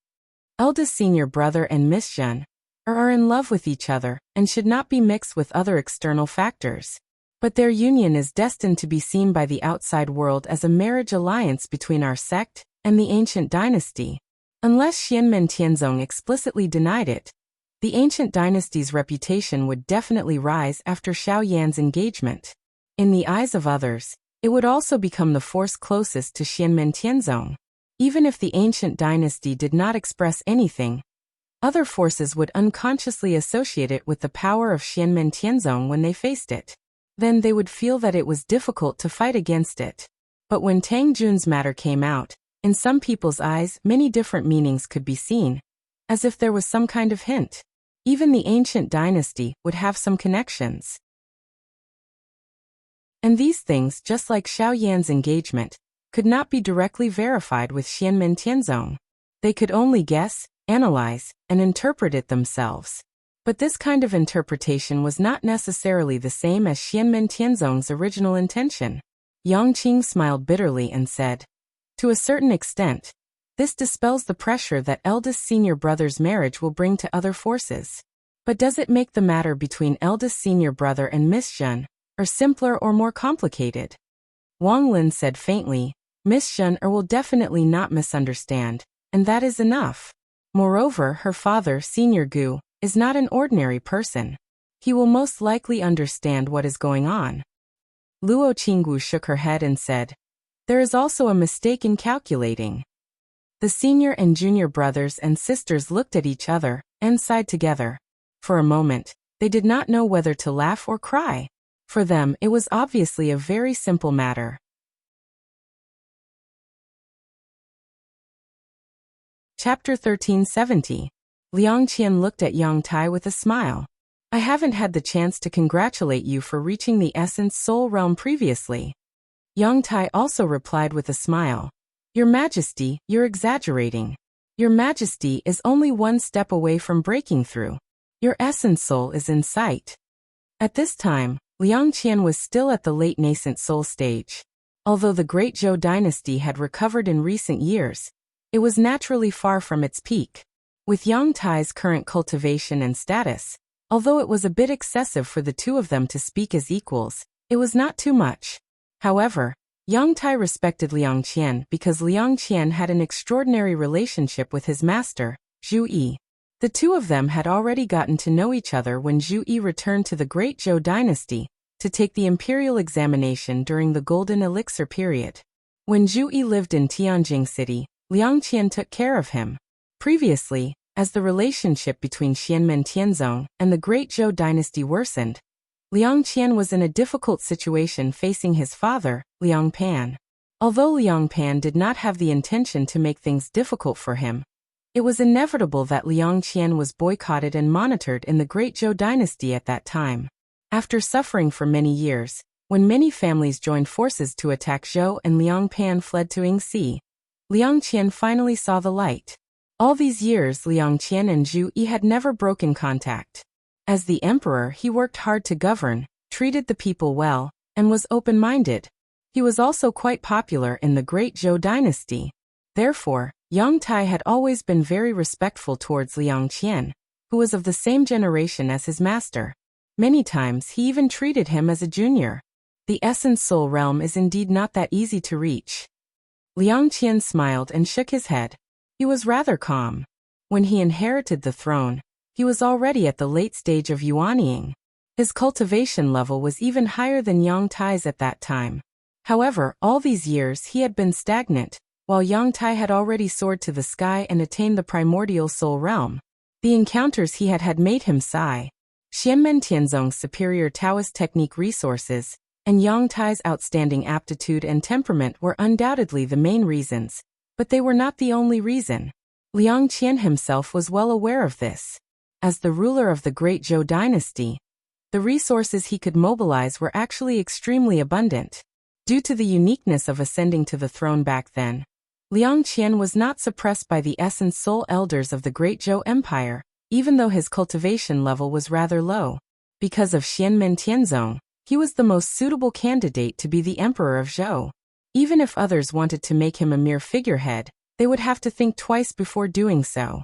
[SPEAKER 1] Eldest senior brother and Miss Zhen are in love with each other and should not be mixed with other external factors. But their union is destined to be seen by the outside world as a marriage alliance between our sect and the ancient dynasty. Unless Xianmen Tianzong explicitly denied it, the ancient dynasty's reputation would definitely rise after Xiao Yan's engagement. In the eyes of others, it would also become the force closest to Xianmen Tianzong. Even if the ancient dynasty did not express anything, other forces would unconsciously associate it with the power of Xianmen Tianzong when they faced it. Then they would feel that it was difficult to fight against it. But when Tang Jun's matter came out, in some people's eyes many different meanings could be seen, as if there was some kind of hint. Even the ancient dynasty would have some connections. And these things, just like Xiao Yan's engagement, could not be directly verified with Xianmen Tianzong. They could only guess, analyze, and interpret it themselves. But this kind of interpretation was not necessarily the same as Xianmen Tianzong's original intention. Yang Qing smiled bitterly and said, "To a certain extent, this dispels the pressure that eldest senior brother's marriage will bring to other forces. But does it make the matter between eldest senior brother and Miss Zhen, or simpler or more complicated?" Wang Lin said faintly, "Miss Zhen will definitely not misunderstand, and that is enough. Moreover, her father, Senior Gu, is not an ordinary person. He will most likely understand what is going on. Luo Qinggu shook her head and said, "There is also a mistake in calculating." The senior and junior brothers and sisters looked at each other and sighed together. For a moment, they did not know whether to laugh or cry. For them, it was obviously a very simple matter. Chapter 1370. Liang Qian looked at Yang Tai with a smile. "I haven't had the chance to congratulate you for reaching the Essence Soul Realm previously." Yang Tai also replied with a smile. "Your Majesty, you're exaggerating. Your Majesty is only one step away from breaking through. Your Essence Soul is in sight." At this time, Liang Qian was still at the late nascent soul stage. Although the Great Zhou dynasty had recovered in recent years, it was naturally far from its peak. With Yang Tai's current cultivation and status, although it was a bit excessive for the two of them to speak as equals, it was not too much. However, Yang Tai respected Liang Qian because Liang Qian had an extraordinary relationship with his master, Zhu Yi. The two of them had already gotten to know each other when Zhu Yi returned to the Great Zhou dynasty to take the imperial examination during the Golden Elixir period. When Zhu Yi lived in Tianjing City, Liang Qian took care of him. Previously, as the relationship between Xianmen Tianzong and the Great Zhou dynasty worsened, Liang Qian was in a difficult situation facing his father, Liang Pan. Although Liang Pan did not have the intention to make things difficult for him, it was inevitable that Liang Qian was boycotted and monitored in the Great Zhou dynasty at that time. After suffering for many years, when many families joined forces to attack Zhou and Liang Pan fled to Yingxi, Liang Qian finally saw the light. All these years Liang Qian and Zhu Yi had never broken contact. As the emperor, he worked hard to govern, treated the people well, and was open-minded. He was also quite popular in the Great Zhou dynasty. Therefore, Yang Tai had always been very respectful towards Liang Qian, who was of the same generation as his master. Many times he even treated him as a junior. The Essence Soul Realm is indeed not that easy to reach. Liang Qian smiled and shook his head. He was rather calm. When he inherited the throne, he was already at the late stage of yuanying. His cultivation level was even higher than Yang Tai's at that time. However, all these years he had been stagnant, while Yang Tai had already soared to the sky and attained the primordial soul realm. The encounters he had made him sigh. Xianmen Tianzong's superior Taoist technique resources, and Yang Tai's outstanding aptitude and temperament were undoubtedly the main reasons, but they were not the only reason. Liang Qian himself was well aware of this. As the ruler of the Great Zhou dynasty, the resources he could mobilize were actually extremely abundant. Due to the uniqueness of ascending to the throne back then, Liang Qian was not suppressed by the Essence Soul Elders of the Great Zhou Empire, even though his cultivation level was rather low. Because of Xianmen Tianzong, he was the most suitable candidate to be the Emperor of Zhou. Even if others wanted to make him a mere figurehead, they would have to think twice before doing so.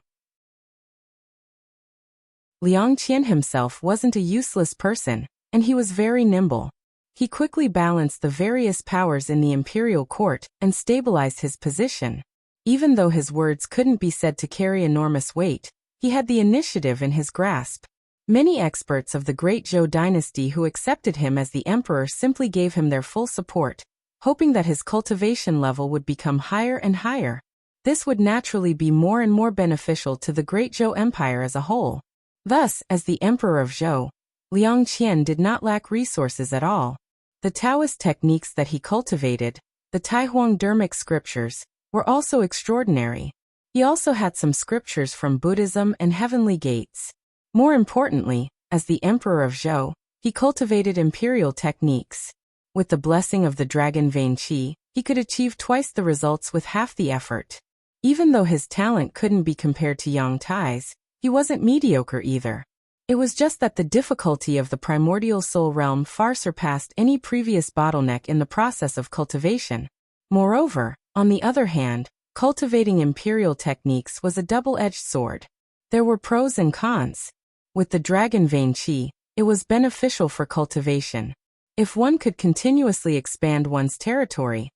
[SPEAKER 1] Liang Qian himself wasn't a useless person, and he was very nimble. He quickly balanced the various powers in the imperial court and stabilized his position. Even though his words couldn't be said to carry enormous weight, he had the initiative in his grasp. Many experts of the Great Zhou dynasty who accepted him as the emperor simply gave him their full support, hoping that his cultivation level would become higher and higher. This would naturally be more and more beneficial to the Great Zhou Empire as a whole. Thus, as the Emperor of Zhou, Liang Qian did not lack resources at all. The Taoist techniques that he cultivated, the Taihuang Dermic scriptures, were also extraordinary. He also had some scriptures from Buddhism and heavenly gates. More importantly, as the Emperor of Zhou, he cultivated imperial techniques. With the blessing of the Dragon Vein Qi, he could achieve twice the results with half the effort. Even though his talent couldn't be compared to Yang Tai's, he wasn't mediocre either. It was just that the difficulty of the primordial soul realm far surpassed any previous bottleneck in the process of cultivation. Moreover, on the other hand, cultivating imperial techniques was a double-edged sword. There were pros and cons. With the Dragon Vein Qi, it was beneficial for cultivation. If one could continuously expand one's territory,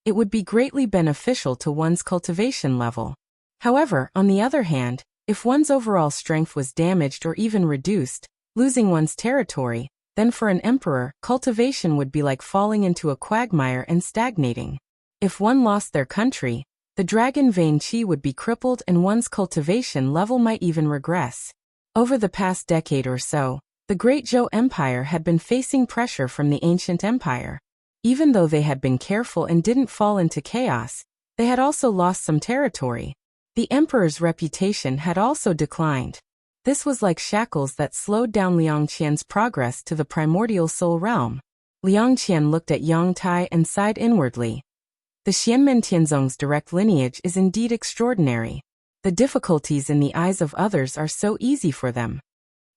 [SPEAKER 1] it would be greatly beneficial to one's cultivation level. However, on the other hand, if one's overall strength was damaged or even reduced, losing one's territory, then for an emperor, cultivation would be like falling into a quagmire and stagnating. If one lost their country, the dragon vein qi would be crippled and one's cultivation level might even regress. Over the past decade or so, the Great Zhou Empire had been facing pressure from the ancient empire. Even though they had been careful and didn't fall into chaos, they had also lost some territory. The emperor's reputation had also declined. This was like shackles that slowed down Liang Qian's progress to the primordial soul realm. Liang Qian looked at Yang Tai and sighed inwardly. The Xianmen Tianzong's direct lineage is indeed extraordinary. The difficulties in the eyes of others are so easy for them.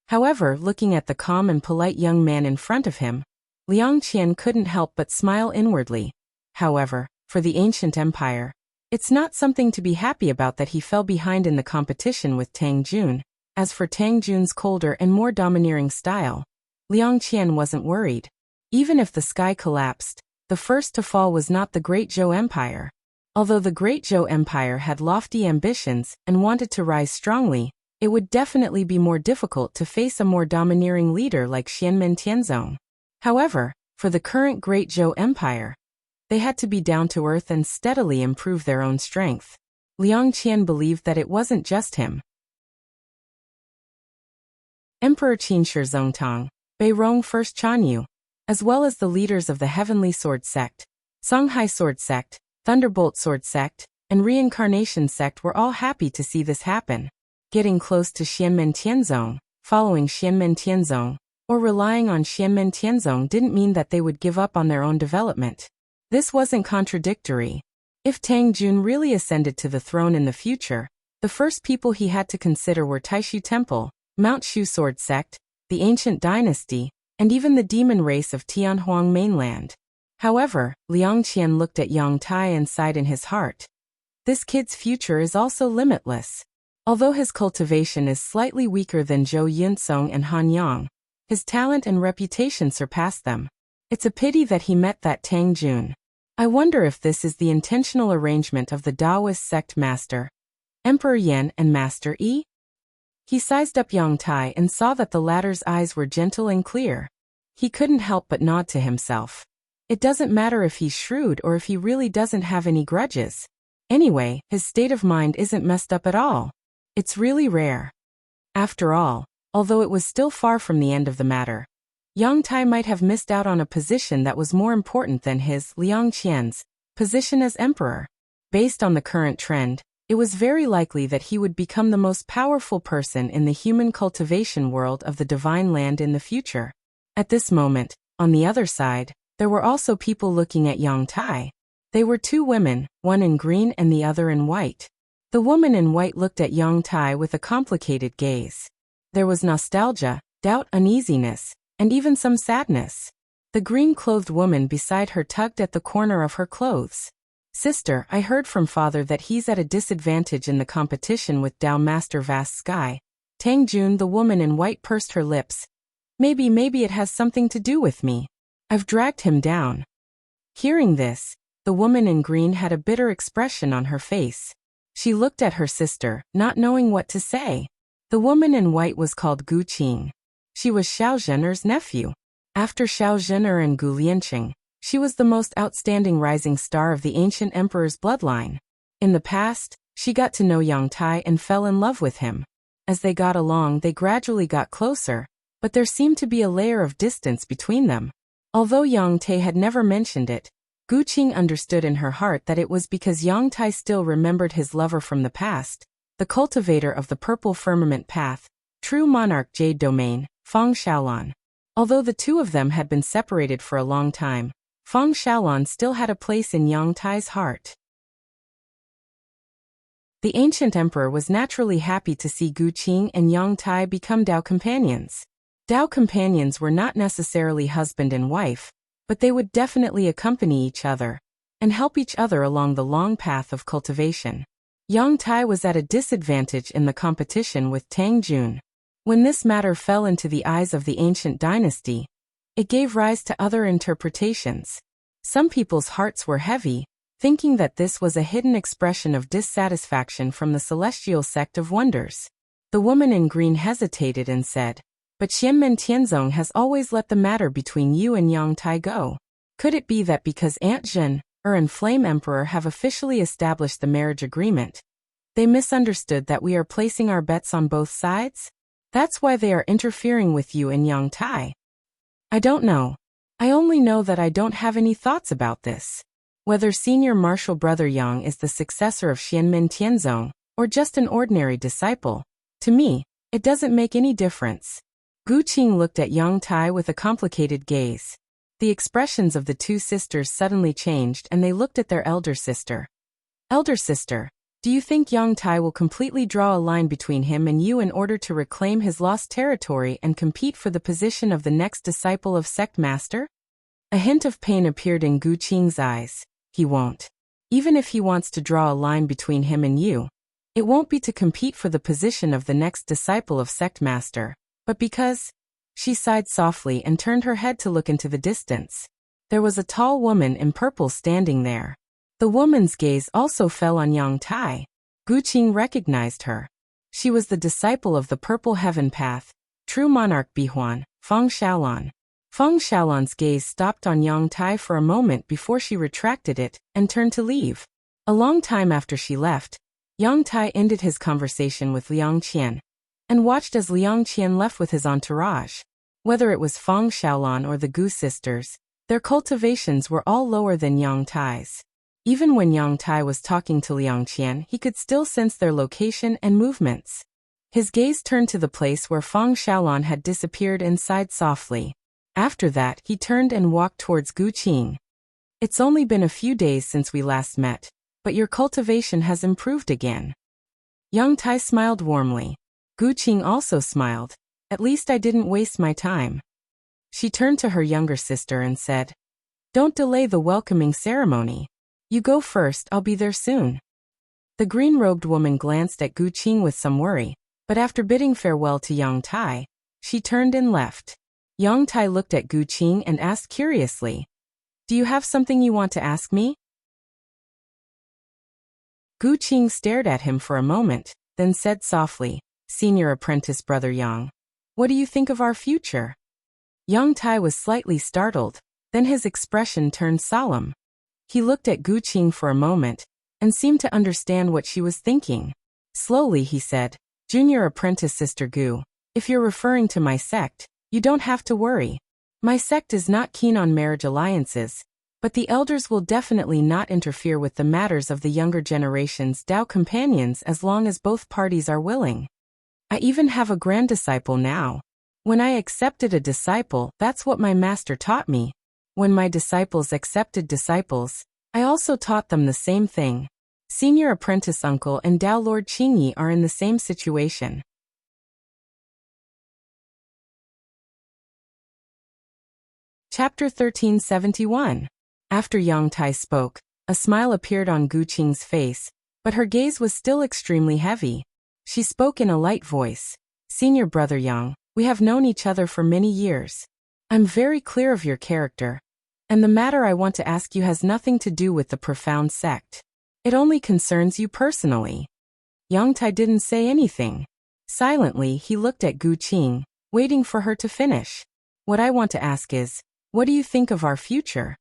[SPEAKER 1] However, looking at the calm and polite young man in front of him, Liang Qian couldn't help but smile inwardly. However, for the ancient empire, it's not something to be happy about that he fell behind in the competition with Tang Jun. As for Tang Jun's colder and more domineering style, Liang Qian wasn't worried. Even if the sky collapsed, the first to fall was not the Great Zhou Empire. Although the Great Zhou Empire had lofty ambitions and wanted to rise strongly, it would definitely be more difficult to face a more domineering leader like Xianmen Tianzong. However, for the current Great Zhou Empire, they had to be down to earth and steadily improve their own strength. Liang Qian believed that it wasn't just him. Emperor Qinshi Zongtang, Beirong First Chanyu, as well as the leaders of the Heavenly Sword Sect, Songhai Sword Sect, Thunderbolt Sword Sect, and Reincarnation Sect were all happy to see this happen. Getting close to Xianmen Tianzong, following Xianmen Tianzong, or relying on Xianmen Tianzong didn't mean that they would give up on their own development. This wasn't contradictory. If Tang Jun really ascended to the throne in the future, the first people he had to consider were Taishu Temple, Mount Shu Sword Sect, the Ancient Dynasty, and even the demon race of Tianhuang mainland. However, Liang Qian looked at Yang Tai and sighed in his heart. This kid's future is also limitless. Although his cultivation is slightly weaker than Zhou Yunsong and Han Yang, his talent and reputation surpass them. It's a pity that he met that Tang Jun. I wonder if this is the intentional arrangement of the Taoist sect master, Emperor Yan and Master Yi? He sized up Yang Tai and saw that the latter's eyes were gentle and clear. He couldn't help but nod to himself. It doesn't matter if he's shrewd or if he really doesn't have any grudges. Anyway, his state of mind isn't messed up at all. It's really rare. After all, although it was still far from the end of the matter, Yang Tai might have missed out on a position that was more important than his, Liang Qian's, position as emperor. Based on the current trend, it was very likely that he would become the most powerful person in the human cultivation world of the divine land in the future. At this moment, on the other side, there were also people looking at Yang Tai. They were two women, one in green and the other in white. The woman in white looked at Yang Tai with a complicated gaze. There was nostalgia, doubt, uneasiness, and even some sadness. The green-clothed woman beside her tugged at the corner of her clothes. "Sister, I heard from father that he's at a disadvantage in the competition with Tao Master Vast Sky." Tang Jun, the woman in white, pursed her lips. Maybe it has something to do with me. I've dragged him down." Hearing this, the woman in green had a bitter expression on her face. She looked at her sister, not knowing what to say. The woman in white was called Gu Qing. She was Xiao Zhener's nephew. After Xiao Zhener and Gu Lianqing, she was the most outstanding rising star of the ancient emperor's bloodline. In the past, she got to know Yang Tai and fell in love with him. As they got along, they gradually got closer, but there seemed to be a layer of distance between them. Although Yang Tai had never mentioned it, Gu Qing understood in her heart that it was because Yang Tai still remembered his lover from the past, the cultivator of the Purple Firmament Path, true monarch Jade Domain, Feng Xiaolan. Although the two of them had been separated for a long time, Feng Xiaolan still had a place in Yang Tai's heart. The ancient emperor was naturally happy to see Gu Qing and Yang Tai become Dao companions. Dao companions were not necessarily husband and wife, but they would definitely accompany each other and help each other along the long path of cultivation. Yang Tai was at a disadvantage in the competition with Tang Jun. When this matter fell into the eyes of the ancient dynasty, it gave rise to other interpretations. Some people's hearts were heavy, thinking that this was a hidden expression of dissatisfaction from the celestial sect of wonders. The woman in green hesitated and said, But Xianmen Tianzong has always let the matter between you and Yang Tai go. Could it be that because Aunt Zhen, and Flame Emperor have officially established the marriage agreement, they misunderstood that we are placing our bets on both sides? That's why they are interfering with you and Yang Tai. I don't know. I only know that I don't have any thoughts about this. Whether Senior Marshal Brother Yang is the successor of Xianmen Tianzong, or just an ordinary disciple, to me, it doesn't make any difference. Gu Qing looked at Yang Tai with a complicated gaze. The expressions of the two sisters suddenly changed and they looked at their elder sister. Elder sister, do you think Yang Tai will completely draw a line between him and you in order to reclaim his lost territory and compete for the position of the next disciple of Sect Master? A hint of pain appeared in Gu Qing's eyes. He won't. Even if he wants to draw a line between him and you, it won't be to compete for the position of the next disciple of Sect Master, but because... She sighed softly and turned her head to look into the distance. There was a tall woman in purple standing there. The woman's gaze also fell on Yang Tai. Gu Qing recognized her. She was the disciple of the Purple Heaven Path, true monarch Bihuan, Feng Xiaolan. Feng Xiaolan's gaze stopped on Yang Tai for a moment before she retracted it and turned to leave. A long time after she left, Yang Tai ended his conversation with Liang Qian and watched as Liang Qian left with his entourage. Whether it was Feng Xiaolan or the Gu sisters, their cultivations were all lower than Yang Tai's. Even when Yang Tai was talking to Liang Qian, he could still sense their location and movements. His gaze turned to the place where Feng Xiaolan had disappeared and sighed softly. After that, he turned and walked towards Gu Qing. It's only been a few days since we last met, but your cultivation has improved again. Yang Tai smiled warmly. Gu Qing also smiled. At least I didn't waste my time. She turned to her younger sister and said, "Don't delay the welcoming ceremony. You go first, I'll be there soon." The green-robed woman glanced at Gu Qing with some worry, but after bidding farewell to Yang Tai, she turned and left. Yang Tai looked at Gu Qing and asked curiously, "Do you have something you want to ask me?" Gu Qing stared at him for a moment, then said softly, "Senior apprentice Brother Yang, what do you think of our future?" Yang Tai was slightly startled, then his expression turned solemn. He looked at Gu Qing for a moment, and seemed to understand what she was thinking. Slowly he said, "Junior apprentice Sister Gu, if you're referring to my sect, you don't have to worry. My sect is not keen on marriage alliances, but the elders will definitely not interfere with the matters of the younger generation's Dao companions as long as both parties are willing. I even have a grand disciple now. When I accepted a disciple, that's what my master taught me. When my disciples accepted disciples, I also taught them the same thing. Senior apprentice uncle and Dao Lord Qingyi are in the same situation." Chapter 1371. After Yang Tai spoke, a smile appeared on Gu Qing's face, but her gaze was still extremely heavy. She spoke in a light voice. "Senior Brother Yang, we have known each other for many years. I'm very clear of your character, and the matter I want to ask you has nothing to do with the profound sect. It only concerns you personally." Yang Tai didn't say anything. Silently, he looked at Gu Qing, waiting for her to finish. "What I want to ask is, what do you think of our future?"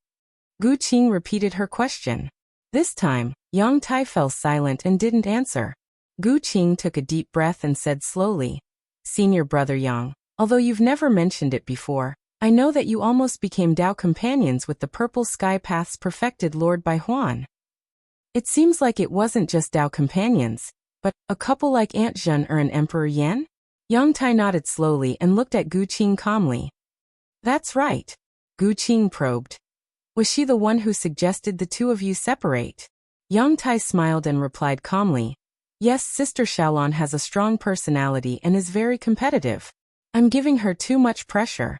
[SPEAKER 1] Gu Qing repeated her question. This time, Yang Tai fell silent and didn't answer. Gu Qing took a deep breath and said slowly, "Senior Brother Yang, although you've never mentioned it before, I know that you almost became Dao companions with the Purple Sky Path's perfected Lord Baihuan. It seems like it wasn't just Dao companions, but a couple like Aunt Zhen or an Emperor Yan?" Yang Tai nodded slowly and looked at Gu Qing calmly. "That's right." Gu Qing probed. "Was she the one who suggested the two of you separate?" Yang Tai smiled and replied calmly, "Yes, Sister Xiaolan has a strong personality and is very competitive. I'm giving her too much pressure."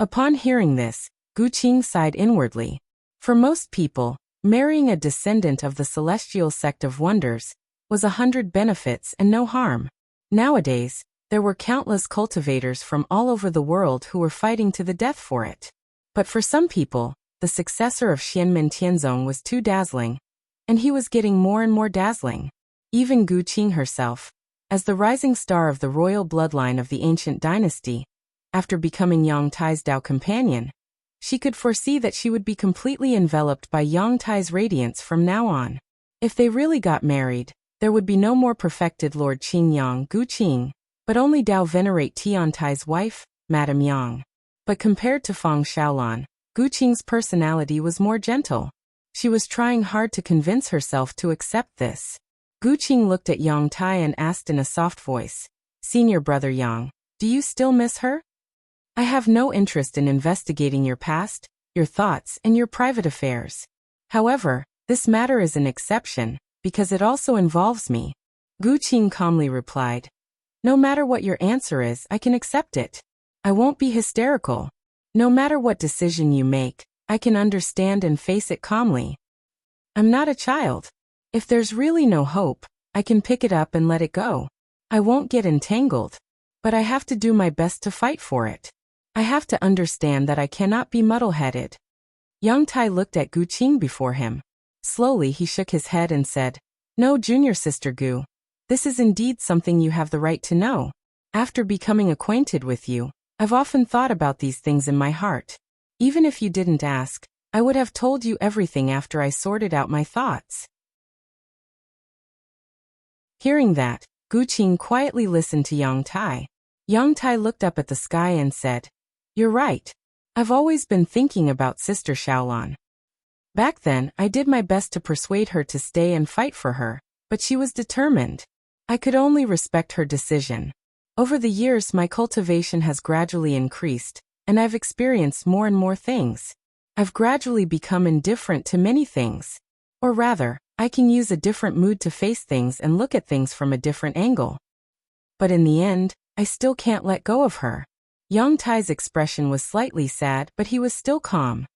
[SPEAKER 1] Upon hearing this, Gu Qing sighed inwardly. For most people, marrying a descendant of the celestial sect of wonders was 100 benefits and no harm. Nowadays, there were countless cultivators from all over the world who were fighting to the death for it. But for some people, the successor of Xianmen Tianzong was too dazzling, and he was getting more and more dazzling. Even Gu Qing herself, As the rising star of the royal bloodline of the ancient dynasty, after becoming Yang Tai's Dao companion, she could foresee that she would be completely enveloped by Yang Tai's radiance from now on. If they really got married, there would be no more perfected Lord Qing Yang Gu Qing, but only Dao venerate Tian Tai's wife, Madame Yang. But compared to Feng Xiaolan, Gu Qing's personality was more gentle. She was trying hard to convince herself to accept this. Gu Qing looked at Yang Tai and asked in a soft voice, "Senior brother Yang, do you still miss her? I have no interest in investigating your past, your thoughts, and your private affairs. However, this matter is an exception, because it also involves me." Gu Qing calmly replied, "No matter what your answer is, I can accept it. I won't be hysterical. No matter what decision you make, I can understand and face it calmly. I'm not a child. If there's really no hope, I can pick it up and let it go. I won't get entangled. But I have to do my best to fight for it. I have to understand that I cannot be muddle-headed." Yang Tai looked at Gu Qing before him. Slowly he shook his head and said, "No, junior sister Gu. This is indeed something you have the right to know. After becoming acquainted with you, I've often thought about these things in my heart. Even if you didn't ask, I would have told you everything after I sorted out my thoughts." Hearing that, Gu Qing quietly listened to Yang Tai. Yang Tai looked up at the sky and said, "You're right. I've always been thinking about Sister Xiaolan. Back then, I did my best to persuade her to stay and fight for her, but she was determined. I could only respect her decision. Over the years, my cultivation has gradually increased, and I've experienced more and more things. I've gradually become indifferent to many things. Or rather, I can use a different mood to face things and look at things from a different angle. But in the end, I still can't let go of her." Yang Tai's expression was slightly sad, but he was still calm.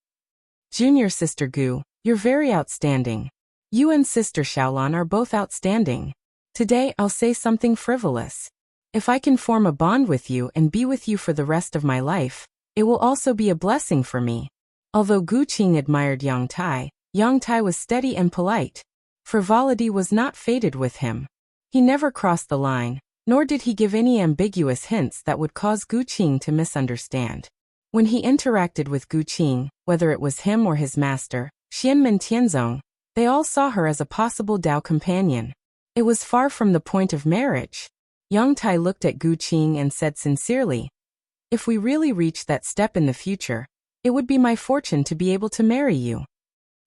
[SPEAKER 1] "Junior sister Gu, you're very outstanding. You and Sister Xiaolan are both outstanding. Today I'll say something frivolous. If I can form a bond with you and be with you for the rest of my life, it will also be a blessing for me." Although Gu Qing admired Yang Tai was steady and polite. Frivolity was not fated with him. He never crossed the line, nor did he give any ambiguous hints that would cause Gu Qing to misunderstand. When he interacted with Gu Qing, whether it was him or his master, Xianmen Tianzong, they all saw her as a possible Dao companion. It was far from the point of marriage. Yang Tai looked at Gu Qing and said sincerely, "If we really reach that step in the future, it would be my fortune to be able to marry you.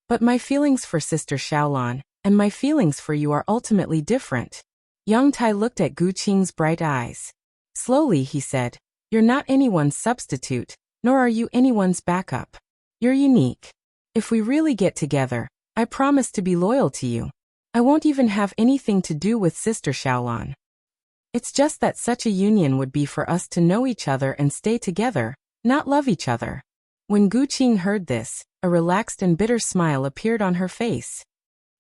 [SPEAKER 1] But my feelings for Sister Xiaolan and my feelings for you are ultimately different." Yang Tai looked at Gu Qing's bright eyes. Slowly he said, "You're not anyone's substitute, nor are you anyone's backup. You're unique. If we really get together, I promise to be loyal to you. I won't even have anything to do with Sister Xiaolan. It's just that such a union would be for us to know each other and stay together, not love each other." When Gu Qing heard this, a relaxed and bitter smile appeared on her face.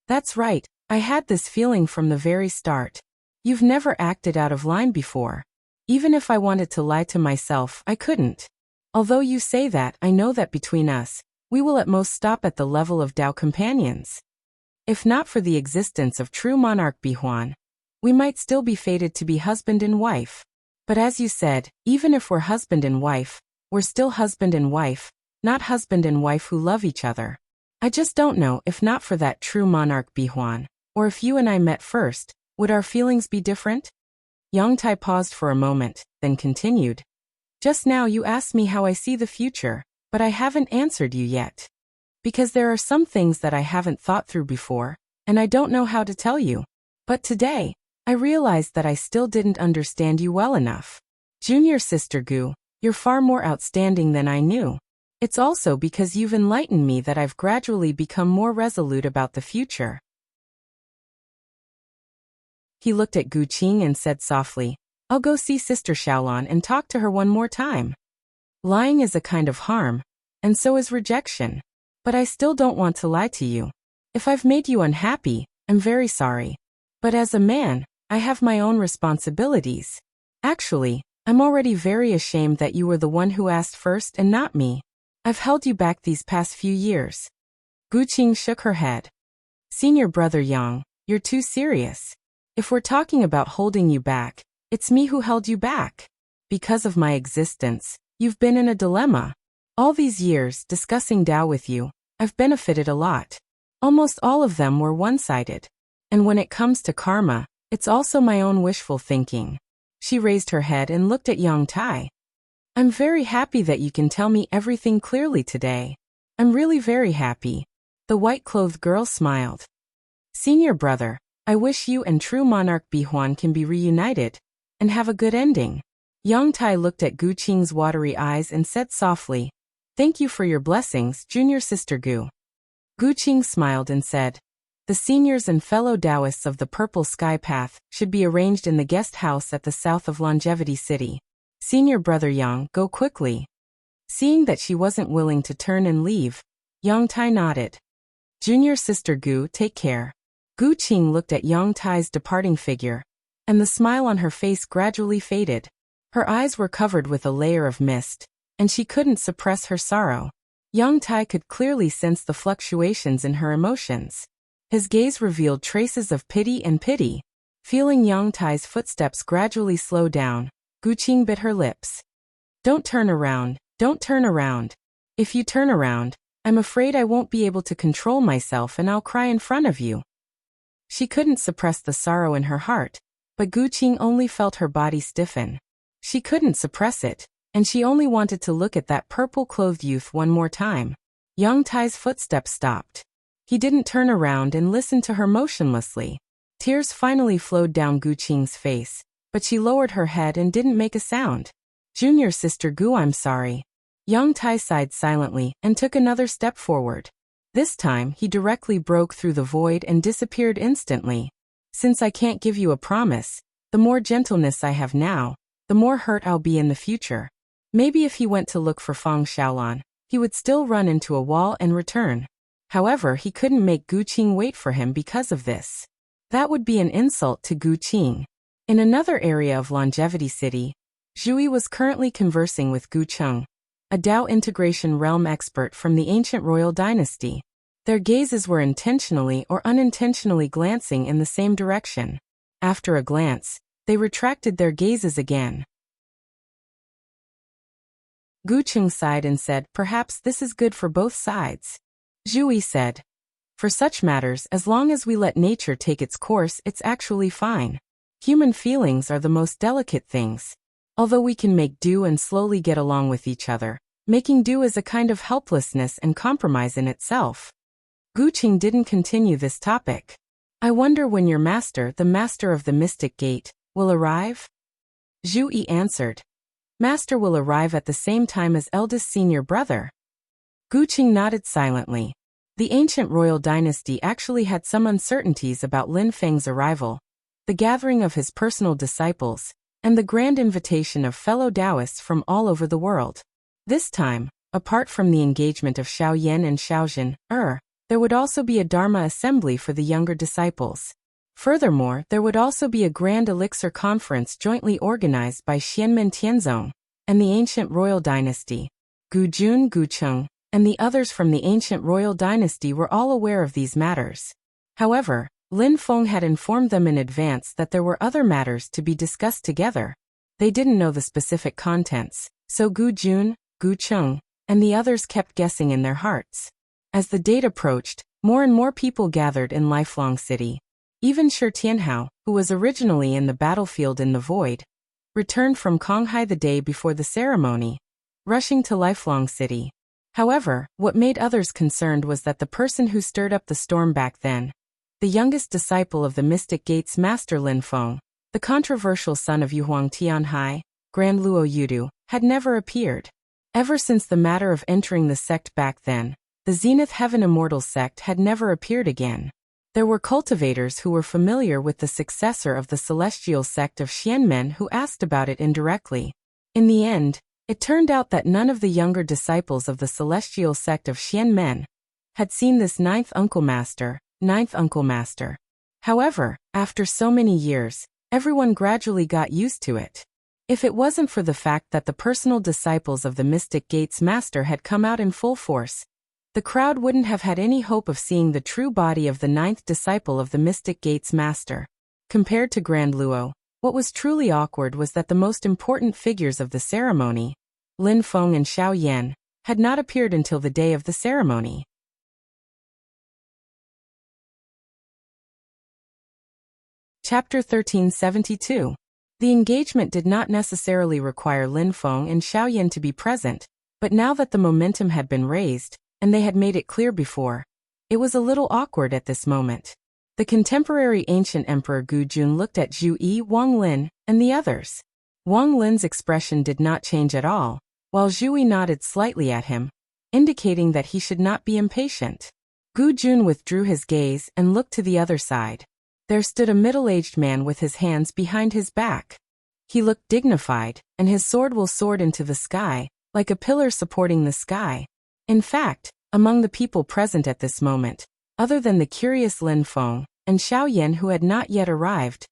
[SPEAKER 1] "That's right, I had this feeling from the very start. You've never acted out of line before. Even if I wanted to lie to myself, I couldn't. Although you say that, I know that between us, we will at most stop at the level of Dao companions. If not for the existence of true monarch Bihuan, we might still be fated to be husband and wife. But as you said, even if we're husband and wife, we're still husband and wife, not husband and wife who love each other. I just don't know if not for that true monarch Bihuan, or if you and I met first, would our feelings be different?" Yang Tai paused for a moment, then continued, "Just now you asked me how I see the future, but I haven't answered you yet. Because there are some things that I haven't thought through before, and I don't know how to tell you. But today, I realized that I still didn't understand you well enough. Junior sister Gu, you're far more outstanding than I knew. It's also because you've enlightened me that I've gradually become more resolute about the future." He looked at Gu Qing and said softly, "I'll go see Sister Xiaolan and talk to her one more time. Lying is a kind of harm, and so is rejection. But I still don't want to lie to you. If I've made you unhappy, I'm very sorry. But as a man, I have my own responsibilities. Actually, I'm already very ashamed that you were the one who asked first and not me. I've held you back these past few years." Gu Qing shook her head. "Senior brother Yang, you're too serious. If we're talking about holding you back, it's me who held you back. Because of my existence, you've been in a dilemma. All these years discussing Tao with you, I've benefited a lot. Almost all of them were one-sided. And when it comes to karma, it's also my own wishful thinking. She raised her head and looked at Yang Tai. I'm very happy that you can tell me everything clearly today. I'm really very happy. The white-clothed girl smiled. Senior brother, I wish you and true monarch Bihuan can be reunited and have a good ending. Yang Tai looked at Gu Qing's watery eyes and said softly, Thank you for your blessings, junior sister Gu. Gu Qing smiled and said, The seniors and fellow Taoists of the Purple Sky Path should be arranged in the guest house at the south of Longevity City. Senior brother Yang, go quickly. Seeing that she wasn't willing to turn and leave, Yang Tai nodded. Junior sister Gu, take care. Gu Qing looked at Yang Tai's departing figure, and the smile on her face gradually faded. Her eyes were covered with a layer of mist, and she couldn't suppress her sorrow. Yang Tai could clearly sense the fluctuations in her emotions. His gaze revealed traces of pity and pity. Feeling Yang Tai's footsteps gradually slow down, Gu Qing bit her lips. Don't turn around, don't turn around. If you turn around, I'm afraid I won't be able to control myself and I'll cry in front of you. She couldn't suppress the sorrow in her heart, but Gu Qing only felt her body stiffen. She couldn't suppress it, and she only wanted to look at that purple-clothed youth one more time. Yang Tai's footsteps stopped. He didn't turn around and listened to her motionlessly. Tears finally flowed down Gu Qing's face, but she lowered her head and didn't make a sound. Junior sister Gu, I'm sorry. Yang Tai sighed silently and took another step forward. This time, he directly broke through the void and disappeared instantly. Since I can't give you a promise, the more gentleness I have now, the more hurt I'll be in the future. Maybe if he went to look for Fang Xiaolan, he would still run into a wall and return. However, he couldn't make Gu Qing wait for him because of this. That would be an insult to Gu Qing. In another area of Longevity City, Zhui was currently conversing with Gu Cheng, a Dao integration realm expert from the ancient royal dynasty. Their gazes were intentionally or unintentionally glancing in the same direction. After a glance, they retracted their gazes again. Gu Cheng sighed and said, Perhaps this is good for both sides. Zhui said, For such matters, as long as we let nature take its course, it's actually fine. Human feelings are the most delicate things. Although we can make do and slowly get along with each other, making do is a kind of helplessness and compromise in itself. Gu Qing didn't continue this topic. I wonder when your master, the master of the Mystic Gate, will arrive? Zhui answered. Master will arrive at the same time as eldest senior brother. Gu Qing nodded silently. The ancient royal dynasty actually had some uncertainties about Lin Feng's arrival, the gathering of his personal disciples, and the grand invitation of fellow Taoists from all over the world. This time, apart from the engagement of Xiao Yan and Xiao Jin, there would also be a Dharma assembly for the younger disciples. Furthermore, there would also be a grand elixir conference jointly organized by Xianmen Tianzong and the ancient royal dynasty. Gu Jun, Gu Cheng, and the others from the ancient royal dynasty were all aware of these matters. However, Lin Feng had informed them in advance that there were other matters to be discussed together. They didn't know the specific contents, so Gu Jun, Gu Cheng, and the others kept guessing in their hearts. As the date approached, more and more people gathered in Lifelong City. Even Shi Tianhao, who was originally in the battlefield in the void, returned from Konghai the day before the ceremony, rushing to Lifelong City. However, what made others concerned was that the person who stirred up the storm back then, the youngest disciple of the Mystic Gate's master Lin Feng, the controversial son of Yuhuang Tianhai, Grand Luo Yudu, had never appeared. Ever since the matter of entering the sect back then, the Zenith Heaven Immortal sect had never appeared again. There were cultivators who were familiar with the successor of the celestial sect of Xianmen who asked about it indirectly. In the end, it turned out that none of the younger disciples of the celestial sect of Xianmen had seen this ninth uncle master. However, after so many years, everyone gradually got used to it. If it wasn't for the fact that the personal disciples of the Mystic Gate's master had come out in full force, the crowd wouldn't have had any hope of seeing the true body of the ninth disciple of the Mystic Gate's master. Compared to Grand Luo, what was truly awkward was that the most important figures of the ceremony, Lin Feng and Xiao Yan, had not appeared until the day of the ceremony. Chapter 1372. The engagement did not necessarily require Lin Feng and Xiao Yan to be present, but now that the momentum had been raised, and they had made it clear before, it was a little awkward at this moment. The contemporary ancient emperor Gu Jun looked at Zhu Yi, Wang Lin, and the others. Wang Lin's expression did not change at all, while Zhu Yi nodded slightly at him, indicating that he should not be impatient. Gu Jun withdrew his gaze and looked to the other side. There stood a middle-aged man with his hands behind his back. He looked dignified, and his sword will soared into the sky, like a pillar supporting the sky. In fact, among the people present at this moment, other than the curious Lin Feng and Xiao Yan who had not yet arrived,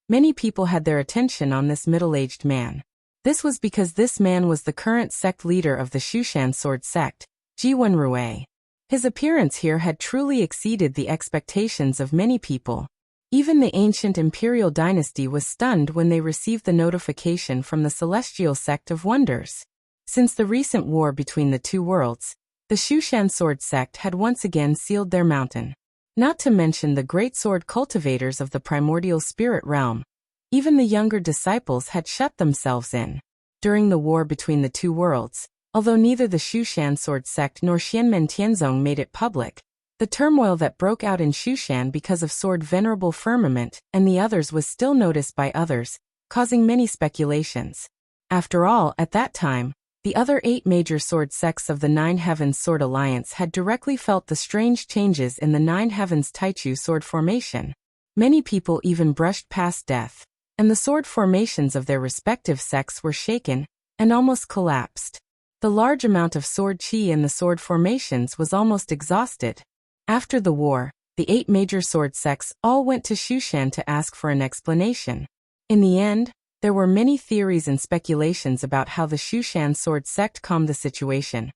[SPEAKER 1] many people had their attention on this middle-aged man. This was because this man was the current sect leader of the Shushan sword sect, Ji Wenrui. His appearance here had truly exceeded the expectations of many people. Even the ancient imperial dynasty was stunned when they received the notification from the celestial sect of wonders. Since the recent war between the two worlds, the Shushan sword sect had once again sealed their mountain. Not to mention the great sword cultivators of the primordial spirit realm. Even the younger disciples had shut themselves in. During the war between the two worlds, although neither the Shushan sword sect nor Xianmen Tianzong made it public, the turmoil that broke out in Shushan because of Sword Venerable Firmament and the others was still noticed by others, causing many speculations. After all, at that time, the other 8 major sword sects of the Nine Heavens Sword Alliance had directly felt the strange changes in the Nine Heavens Taichu sword formation. Many people even brushed past death, and the sword formations of their respective sects were shaken and almost collapsed. The large amount of sword chi in the sword formations was almost exhausted. After the war, the 8 major sword sects all went to Shushan to ask for an explanation. In the end, there were many theories and speculations about how the Shushan sword sect calmed the situation.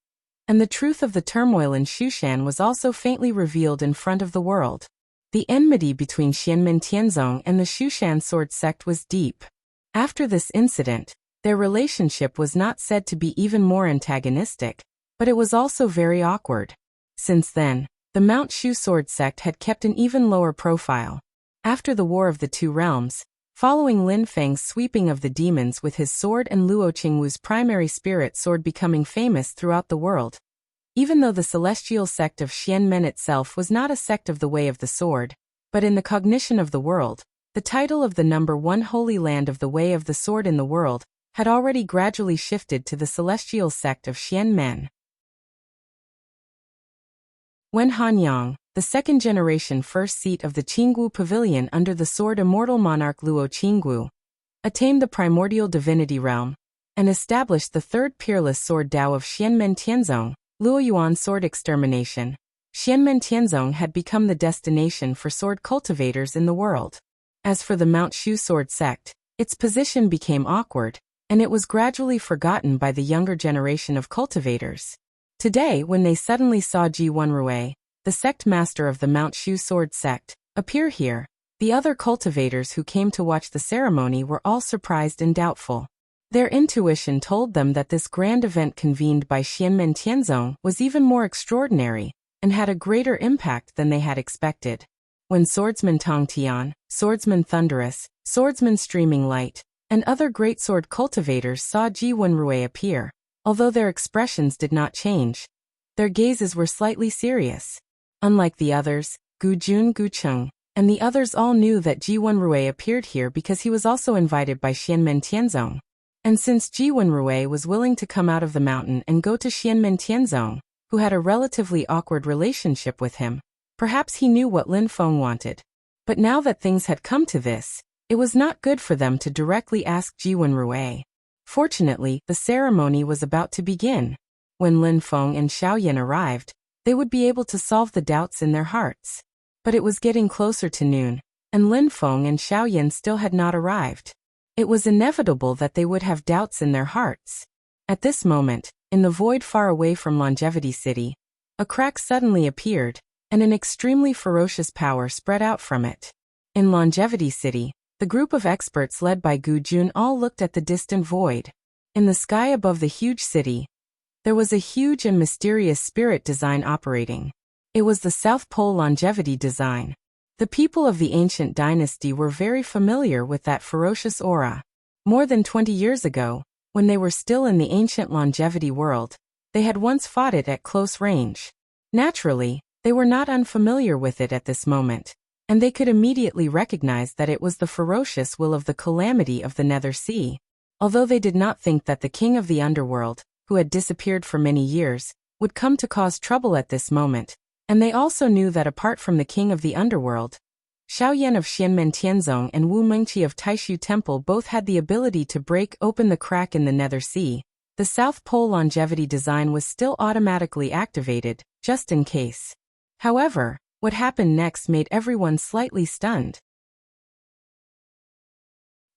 [SPEAKER 1] And the truth of the turmoil in Shushan was also faintly revealed in front of the world. The enmity between Xianmen Tianzong and the Shushan sword sect was deep. After this incident, their relationship was not said to be even more antagonistic, but it was also very awkward. Since then, the Mount Shu sword sect had kept an even lower profile. After the War of the Two Realms, following Lin Feng's sweeping of the demons with his sword and Luo Qingwu's primary spirit sword becoming famous throughout the world, even though the celestial sect of Xianmen itself was not a sect of the Way of the Sword, but in the cognition of the world, the title of the number 1 Holy Land of the Way of the Sword in the world had already gradually shifted to the celestial sect of Xianmen. When Hanyang, the second-generation first seat of the Qinggu Pavilion under the sword immortal monarch Luo Qingwu, attained the primordial divinity realm, and established the third peerless sword Dao of Xianmen Tianzong, Luo Yuan sword extermination, Xianmen Tianzong had become the destination for sword cultivators in the world. As for the Mount Shu sword sect, its position became awkward, and it was gradually forgotten by the younger generation of cultivators. Today, when they suddenly saw Ji Wenrui, the sect master of the Mount Shu sword sect, appear here, the other cultivators who came to watch the ceremony were all surprised and doubtful. Their intuition told them that this grand event convened by Xianmen Tianzong was even more extraordinary, and had a greater impact than they had expected. When Swordsman Tong Tian, Swordsman Thunderous, Swordsman Streaming Light, and other great sword cultivators saw Ji Wenrui appear, although their expressions did not change, their gazes were slightly serious. Unlike the others, Gu Jun, Gu Cheng, and the others all knew that Ji Wenrui appeared here because he was also invited by Xianmen Tianzong. And since Ji Wenrui was willing to come out of the mountain and go to Xianmen Tianzong, who had a relatively awkward relationship with him, perhaps he knew what Lin Feng wanted. But now that things had come to this, it was not good for them to directly ask Ji Wenrui. Fortunately, the ceremony was about to begin. When Lin Feng and Xiao Yan arrived, they would be able to solve the doubts in their hearts. But it was getting closer to noon, and Lin Feng and Xiao Yan still had not arrived. It was inevitable that they would have doubts in their hearts. At this moment, in the void far away from Longevity City, a crack suddenly appeared, and an extremely ferocious power spread out from it. In Longevity City, The group of experts led by Gu Jun all looked at the distant void. In the sky above the huge city, there was a huge and mysterious spirit design operating. It was the South Pole longevity design. The people of the ancient dynasty were very familiar with that ferocious aura. More than 20 years ago, when they were still in the ancient longevity world, they had once fought it at close range. Naturally, they were not unfamiliar with it at this moment, and they could immediately recognize that it was the ferocious will of the calamity of the Nether Sea. Although they did not think that the king of the underworld, who had disappeared for many years, would come to cause trouble at this moment, and they also knew that apart from the king of the underworld, Xiaoyan of Xianmen Tianzong and Wu Mengqi of Taishu Temple both had the ability to break open the crack in the Nether Sea. The South Pole longevity design was still automatically activated, just in case. However, what happened next made everyone slightly stunned.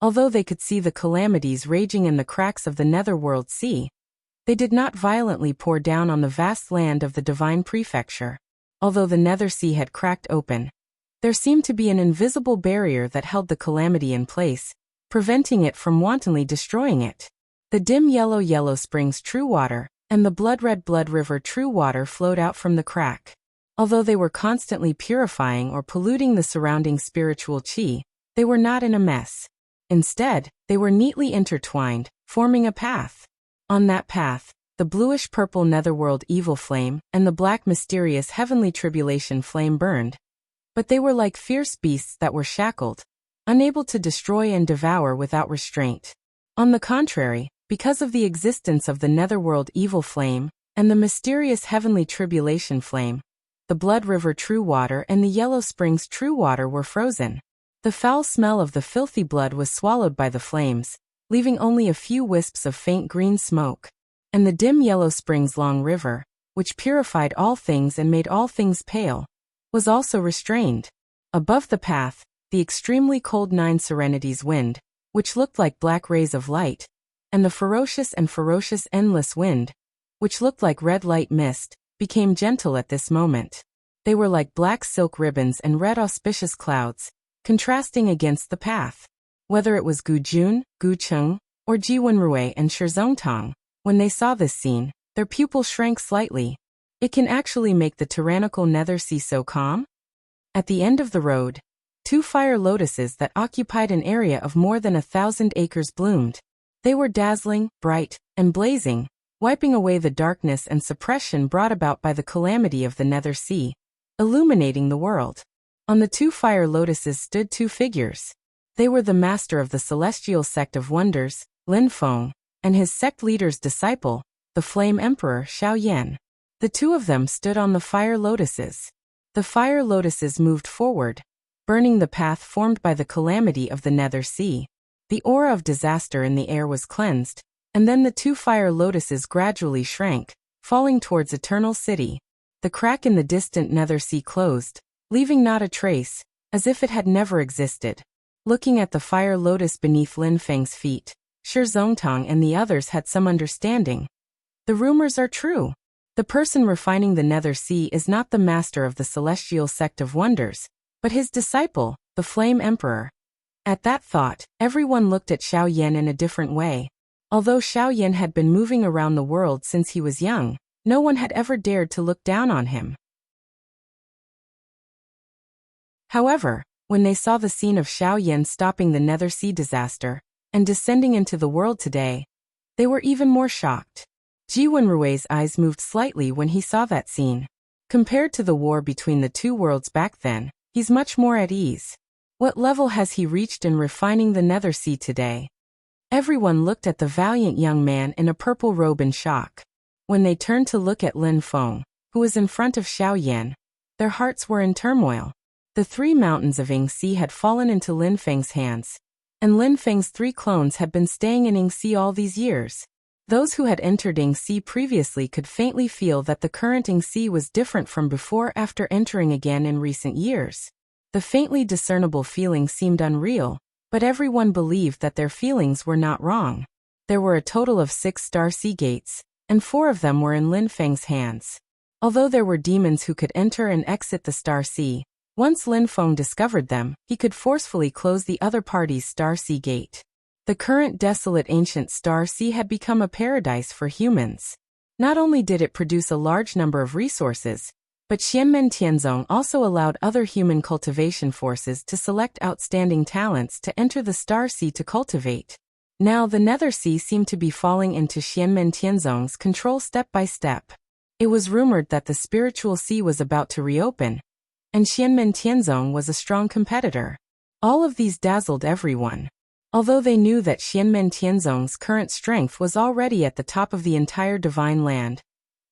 [SPEAKER 1] Although they could see the calamities raging in the cracks of the Netherworld Sea, they did not violently pour down on the vast land of the Divine Prefecture. Although the Nether Sea had cracked open, there seemed to be an invisible barrier that held the calamity in place, preventing it from wantonly destroying it. The dim yellow springs true water, and the blood-red blood river true water flowed out from the crack. Although they were constantly purifying or polluting the surrounding spiritual qi, they were not in a mess. Instead, they were neatly intertwined, forming a path. On that path, the bluish-purple netherworld evil flame and the black mysterious heavenly tribulation flame burned. But they were like fierce beasts that were shackled, unable to destroy and devour without restraint. On the contrary, because of the existence of the netherworld evil flame and the mysterious heavenly tribulation flame, the blood river true water and the yellow springs true water were frozen. The foul smell of the filthy blood was swallowed by the flames, leaving only a few wisps of faint green smoke. And the dim yellow springs long river, which purified all things and made all things pale, was also restrained. Above the path, the extremely cold Nine Serenities wind, which looked like black rays of light, and the ferocious endless wind, which looked like red light mist, became gentle at this moment. They were like black silk ribbons and red auspicious clouds, contrasting against the path. Whether it was Gu Jun, Gu Cheng, or Ji Wenrui and Shizongtang, when they saw this scene, their pupils shrank slightly. It can actually make the tyrannical Nether Sea so calm? At the end of the road, 2 fire lotuses that occupied an area of more than 1,000 acres bloomed. They were dazzling, bright, and blazing, wiping away the darkness and suppression brought about by the calamity of the Nether Sea, illuminating the world. On the 2 fire lotuses stood 2 figures. They were the master of the celestial sect of wonders, Lin Feng, and his sect leader's disciple, the Flame Emperor Xiaoyan. The 2 of them stood on the fire lotuses. The fire lotuses moved forward, burning the path formed by the calamity of the Nether Sea. The aura of disaster in the air was cleansed, and then the 2 fire lotuses gradually shrank, falling towards Eternal City. The crack in the distant Nether Sea closed, leaving not a trace, as if it had never existed. Looking at the fire lotus beneath Lin Feng's feet, Shi Zongtang and the others had some understanding. The rumors are true. The person refining the Nether Sea is not the master of the celestial sect of wonders, but his disciple, the Flame Emperor. At that thought, everyone looked at Xiaoyan in a different way. Although Xiaoyan had been moving around the world since he was young, no one had ever dared to look down on him. However, when they saw the scene of Xiaoyan stopping the Nether Sea disaster and descending into the world today, they were even more shocked. Ji Wenrui's eyes moved slightly when he saw that scene. Compared to the war between the 2 worlds back then, he's much more at ease. What level has he reached in refining the Nether Sea today? Everyone looked at the valiant young man in a purple robe in shock. When they turned to look at Lin Feng, who was in front of Xiaoyan, their hearts were in turmoil. The 3 mountains of Yingxi had fallen into Lin Feng's hands, and Lin Feng's 3 clones had been staying in Yingxi all these years. Those who had entered Yingxi previously could faintly feel that the current Yingxi was different from before after entering again in recent years. The faintly discernible feeling seemed unreal, but everyone believed that their feelings were not wrong. There were a total of 6 star sea gates, and 4 of them were in Lin Feng's hands. Although there were demons who could enter and exit the Star Sea, Once Lin Feng discovered them, he could forcefully close the other party's Star Sea gate. The current desolate ancient Star Sea had become a paradise for humans. Not only did it produce a large number of resources, but Xianmen Tianzong also allowed other human cultivation forces to select outstanding talents to enter the Star Sea to cultivate. Now the Nether Sea seemed to be falling into Xianmen Tianzong's control step by step. It was rumored that the spiritual sea was about to reopen, and Xianmen Tianzong was a strong competitor. All of these dazzled everyone. Although they knew that Xianmen Tianzong's current strength was already at the top of the entire divine land,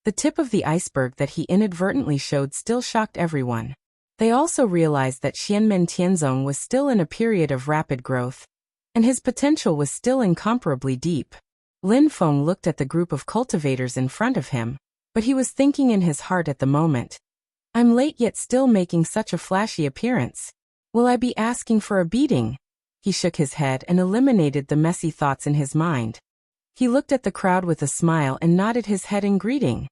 [SPEAKER 1] the tip of the iceberg that he inadvertently showed still shocked everyone. They also realized that Xianmen Tianzong was still in a period of rapid growth, and his potential was still incomparably deep. Lin Feng looked at the group of cultivators in front of him, but he was thinking in his heart at the moment, "I'm late yet still making such a flashy appearance. Will I be asking for a beating?" He shook his head and eliminated the messy thoughts in his mind. He looked at the crowd with a smile and nodded his head in greeting.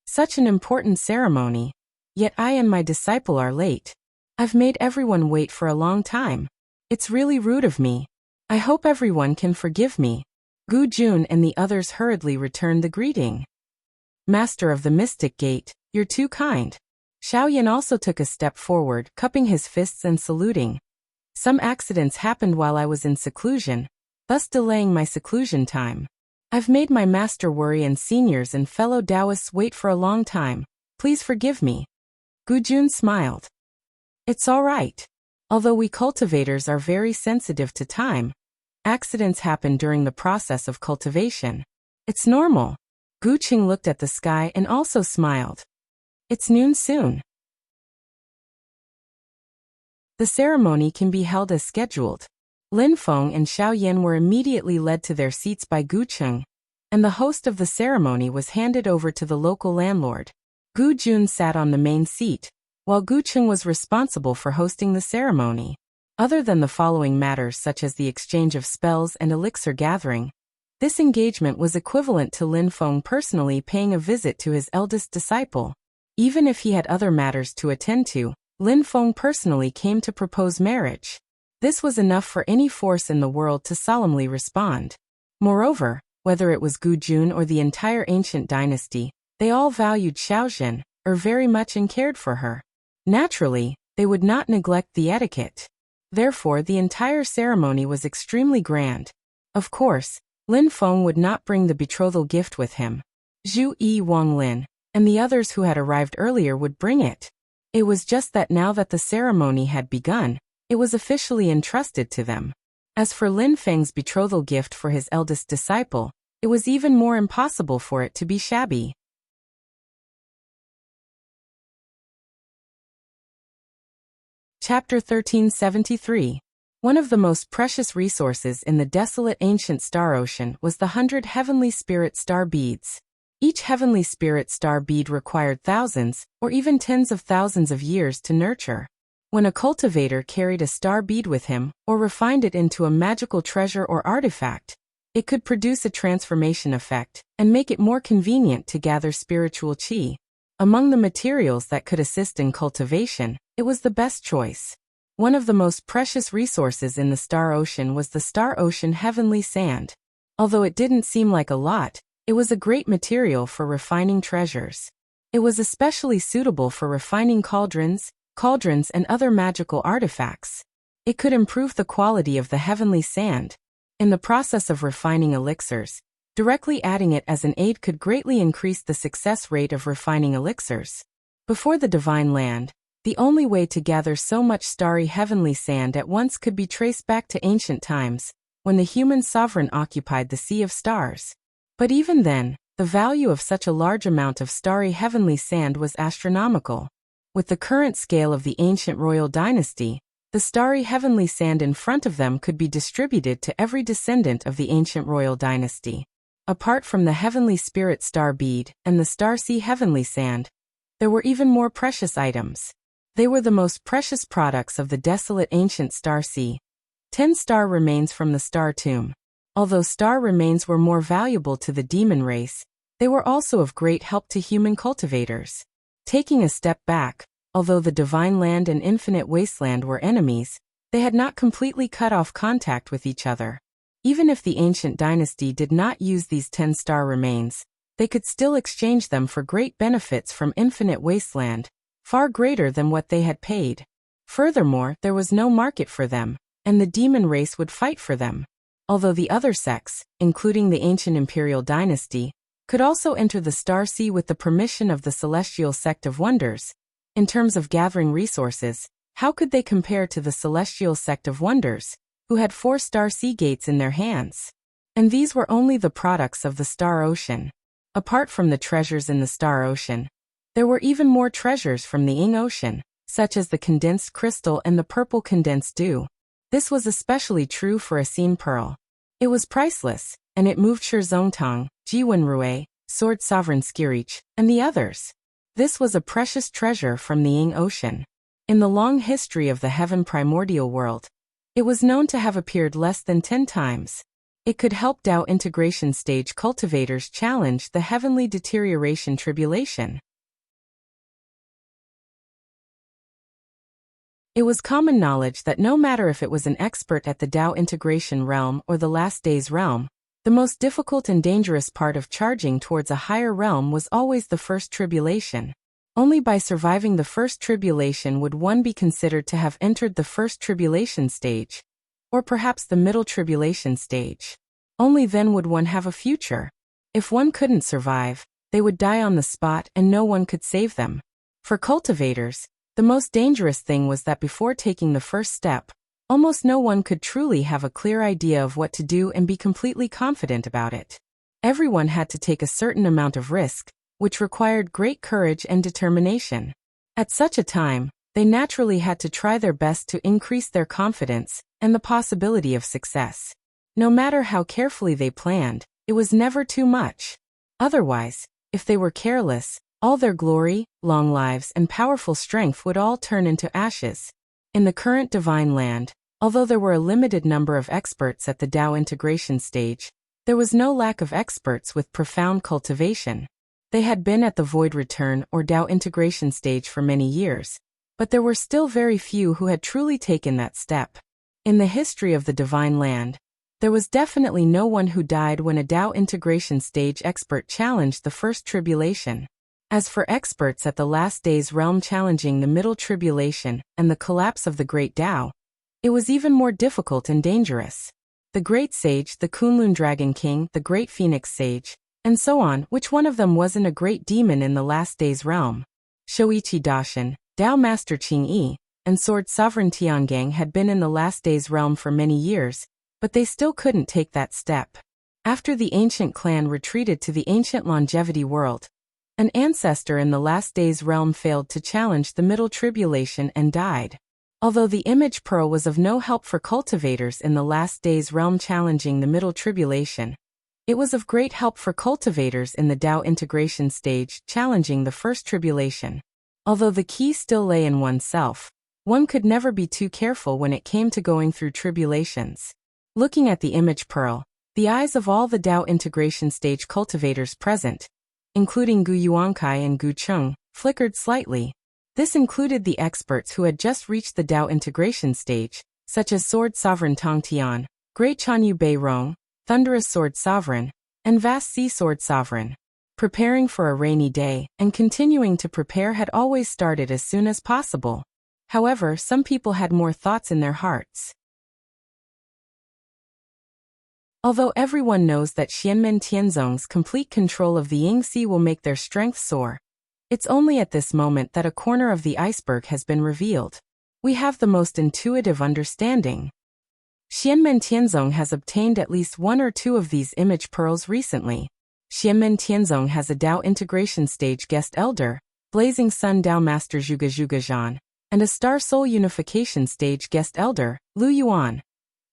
[SPEAKER 1] "Such an important ceremony. Yet I and my disciple are late. I've made everyone wait for a long time. It's really rude of me. I hope everyone can forgive me." Gu Jun and the others hurriedly returned the greeting. "Master of the Mystic Gate, you're too kind." Xiaoyan also took a step forward, cupping his fists and saluting. "Some accidents happened while I was in seclusion, thus delaying my seclusion time. I've made my master worry and seniors and fellow Taoists wait for a long time. Please forgive me." Gu Jun smiled. "It's all right. Although we cultivators are very sensitive to time, accidents happen during the process of cultivation. It's normal." Gu Qing looked at the sky and also smiled. "It's noon soon. The ceremony can be held as scheduled." Lin Feng and Xiaoyan were immediately led to their seats by Gu Qing, and the host of the ceremony was handed over to the local landlord. Gu Jun sat on the main seat, while Gu Qing was responsible for hosting the ceremony. Other than the following matters such as the exchange of spells and elixir gathering, this engagement was equivalent to Lin Feng personally paying a visit to his eldest disciple. Even if he had other matters to attend to, Lin Feng personally came to propose marriage. This was enough for any force in the world to solemnly respond. Moreover, whether it was Gu Jun or the entire ancient dynasty, they all valued Xiaozhen, very much and cared for her. Naturally, they would not neglect the etiquette. Therefore, the entire ceremony was extremely grand. Of course, Lin Feng would not bring the betrothal gift with him. Zhu Yi Wanglin and the others who had arrived earlier would bring it. It was just that now that the ceremony had begun, it was officially entrusted to them. As for Lin Feng's betrothal gift for his eldest disciple, it was even more impossible for it to be shabby. Chapter 1373. One of the most precious resources in the desolate ancient star ocean was the 100 heavenly spirit star beads. Each heavenly spirit star bead required thousands, or even tens of thousands of years to nurture. When a cultivator carried a star bead with him, or refined it into a magical treasure or artifact, it could produce a transformation effect, and make it more convenient to gather spiritual qi. Among the materials that could assist in cultivation, it was the best choice. One of the most precious resources in the star ocean was the star ocean heavenly sand. Although it didn't seem like a lot, it was a great material for refining treasures. It was especially suitable for refining cauldrons and other magical artifacts. It could improve the quality of the heavenly sand. In the process of refining elixirs, directly adding it as an aid could greatly increase the success rate of refining elixirs. Before the divine land, the only way to gather so much starry heavenly sand at once could be traced back to ancient times, when the human sovereign occupied the sea of stars. But even then, the value of such a large amount of starry heavenly sand was astronomical. With the current scale of the ancient royal dynasty, the starry heavenly sand in front of them could be distributed to every descendant of the ancient royal dynasty. Apart from the heavenly spirit star bead and the starseed heavenly sand, there were even more precious items. They were the most precious products of the desolate ancient star sea. 10 star remains from the star tomb. Although star remains were more valuable to the demon race, they were also of great help to human cultivators. Taking a step back, Although the Divine Land and Infinite Wasteland were enemies, they had not completely cut off contact with each other. Even if the ancient dynasty did not use these 10-star remains, they could still exchange them for great benefits from Infinite Wasteland, far greater than what they had paid. Furthermore, there was no market for them, and the demon race would fight for them. Although the other sects, including the ancient imperial dynasty, could also enter the Star Sea with the permission of the celestial sect of wonders, in terms of gathering resources, how could they compare to the celestial sect of wonders, who had 4 Star Sea gates in their hands? And these were only the products of the Star Ocean. Apart from the treasures in the Star Ocean, there were even more treasures from the Ying Ocean, such as the condensed crystal and the purple condensed dew. This was especially true for a Scene Pearl. It was priceless, and it moved Zongtang, Jiwenrui, Sword Sovereign Skirich, and the others. This was a precious treasure from the Ying Ocean. In the long history of the Heaven Primordial World, it was known to have appeared less than 10 times. It could help Tao integration stage cultivators challenge the heavenly deterioration tribulation. It was common knowledge that no matter if it was an expert at the Tao integration realm or the last days realm, the most difficult and dangerous part of charging towards a higher realm was always the first tribulation. Only by surviving the first tribulation would one be considered to have entered the first tribulation stage, or perhaps the middle tribulation stage. Only then would one have a future. If one couldn't survive, they would die on the spot and no one could save them. For cultivators, the most dangerous thing was that before taking the first step, almost no one could truly have a clear idea of what to do and be completely confident about it. Everyone had to take a certain amount of risk, which required great courage and determination. At such a time, they naturally had to try their best to increase their confidence and the possibility of success. No matter how carefully they planned, it was never too much. Otherwise, if they were careless, all their glory, long lives, and powerful strength would all turn into ashes. In the current Divine Land, although there were a limited number of experts at the Tao integration stage, there was no lack of experts with profound cultivation. They had been at the Void Return or Tao integration stage for many years, but there were still very few who had truly taken that step. In the history of the Divine Land, there was definitely no one who died when a Tao integration stage expert challenged the first tribulation. As for experts at the last days realm challenging the middle tribulation and the collapse of the Great Tao, it was even more difficult and dangerous. The Great Sage, the Kunlun Dragon King, the Great Phoenix Sage, and so on, which one of them wasn't a great demon in the last days realm? Shoichi Dashin, Tao Master Qingyi, and Sword Sovereign Tiangang had been in the last days realm for many years, but they still couldn't take that step. After the ancient clan retreated to the ancient longevity world, an ancestor in the last days realm failed to challenge the middle tribulation and died. Although the image pearl was of no help for cultivators in the last days realm challenging the middle tribulation, it was of great help for cultivators in the Tao integration stage challenging the first tribulation. Although the key still lay in oneself, one could never be too careful when it came to going through tribulations. Looking at the image pearl, the eyes of all the Tao integration stage cultivators present, including Gu Yuankai and Gu Cheng, flickered slightly. This included the experts who had just reached the Tao integration stage, such as Sword Sovereign Tong Tian, Great Chanyu Bei Rong, Thunderous Sword Sovereign, and Vast Sea Sword Sovereign. Preparing for a rainy day and continuing to prepare had always started as soon as possible. However, some people had more thoughts in their hearts. Although everyone knows that Xianmen Tianzong's complete control of the Yingxi will make their strength soar, it's only at this moment that a corner of the iceberg has been revealed. We have the most intuitive understanding. Xianmen Tianzong has obtained at least one or two of these image pearls recently. Xianmen Tianzong has a Tao integration stage guest elder, Blazing Sun Tao Master Zhuge Zhuge, and a Star Soul unification stage guest elder, Lu Yuan.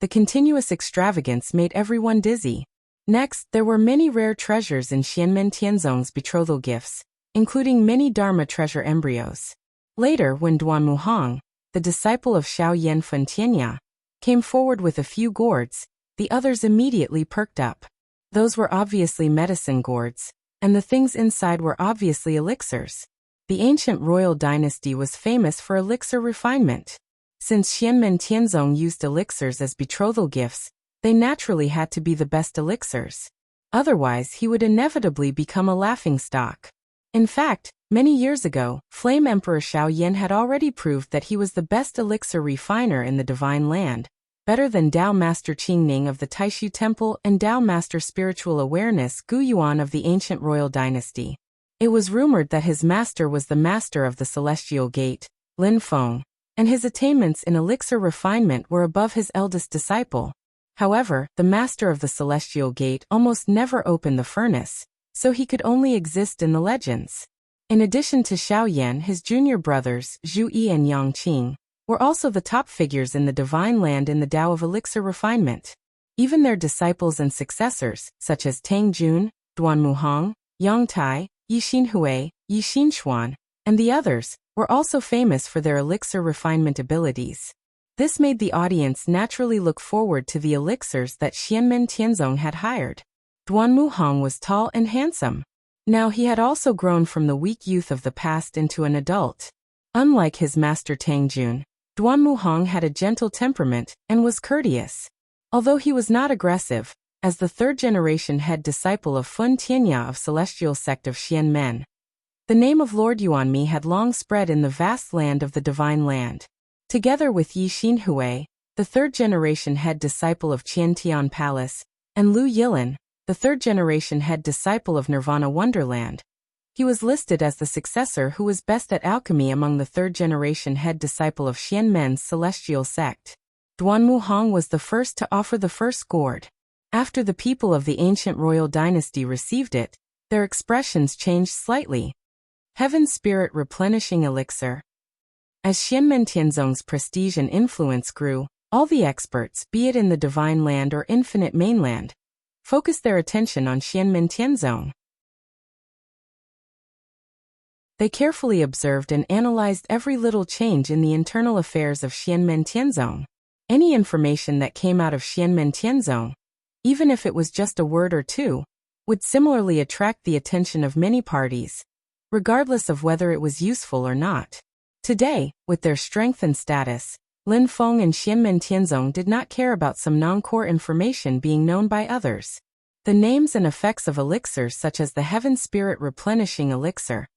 [SPEAKER 1] The continuous extravagance made everyone dizzy. Next, there were many rare treasures in Xianmen Tianzong's betrothal gifts, including many Dharma treasure embryos. Later, when Duan Muhang, the disciple of Xiao Yan Fen Tianya, came forward with a few gourds, the others immediately perked up. Those were obviously medicine gourds, and the things inside were obviously elixirs. The ancient royal dynasty was famous for elixir refinement. Since Xianmen Tianzong used elixirs as betrothal gifts, they naturally had to be the best elixirs. Otherwise, he would inevitably become a laughingstock. In fact, many years ago, Flame Emperor Shaoyan had already proved that he was the best elixir refiner in the Divine Land, better than Tao Master Qingning of the Taishu Temple and Tao Master Spiritual Awareness Gu Yuan of the ancient royal dynasty. It was rumored that his master was the master of the Celestial Gate, Lin Feng, and his attainments in elixir refinement were above his eldest disciple. However, the master of the Celestial Gate almost never opened the furnace, so he could only exist in the legends. In addition to Shaoyan, his junior brothers, Zhu Yi and Yang Qing, were also the top figures in the Divine Land in the Tao of elixir refinement. Even their disciples and successors, such as Tang Jun, Duan Muhang, Yang Tai, Yi Xinhui, Yi Xinshuan, and the others, were also famous for their elixir refinement abilities. This made the audience naturally look forward to the elixirs that Xianmen Tianzong had hired. Duan Muhang was tall and handsome. Now he had also grown from the weak youth of the past into an adult. Unlike his master Tang Jun, Duan Muhang had a gentle temperament and was courteous. Although he was not aggressive, as the third-generation head disciple of Fun Tianya of Celestial Sect of Xianmen, the name of Lord Yuanmi had long spread in the vast land of the Divine Land. Together with Yi Xinhui, the third-generation head disciple of Qiantian Palace, and Lu Yilin, the third-generation head disciple of Nirvana Wonderland, he was listed as the successor who was best at alchemy among the third-generation head disciple of Xianmen's Celestial Sect. Duan Muhang was the first to offer the first gourd. After the people of the ancient royal dynasty received it, their expressions changed slightly. Heaven Spirit Replenishing Elixir. As Xianmen Tianzong's prestige and influence grew, all the experts, be it in the Divine Land or Infinite Mainland, focused their attention on Xianmen Tianzong. They carefully observed and analyzed every little change in the internal affairs of Xianmen Tianzong. Any information that came out of Xianmen Tianzong, even if it was just a word or two, would similarly attract the attention of many parties, regardless of whether it was useful or not. Today, with their strength and status, Lin Feng and Xianmen Tianzong did not care about some non-core information being known by others. The names and effects of elixirs such as the Heaven Spirit Replenishing Elixir,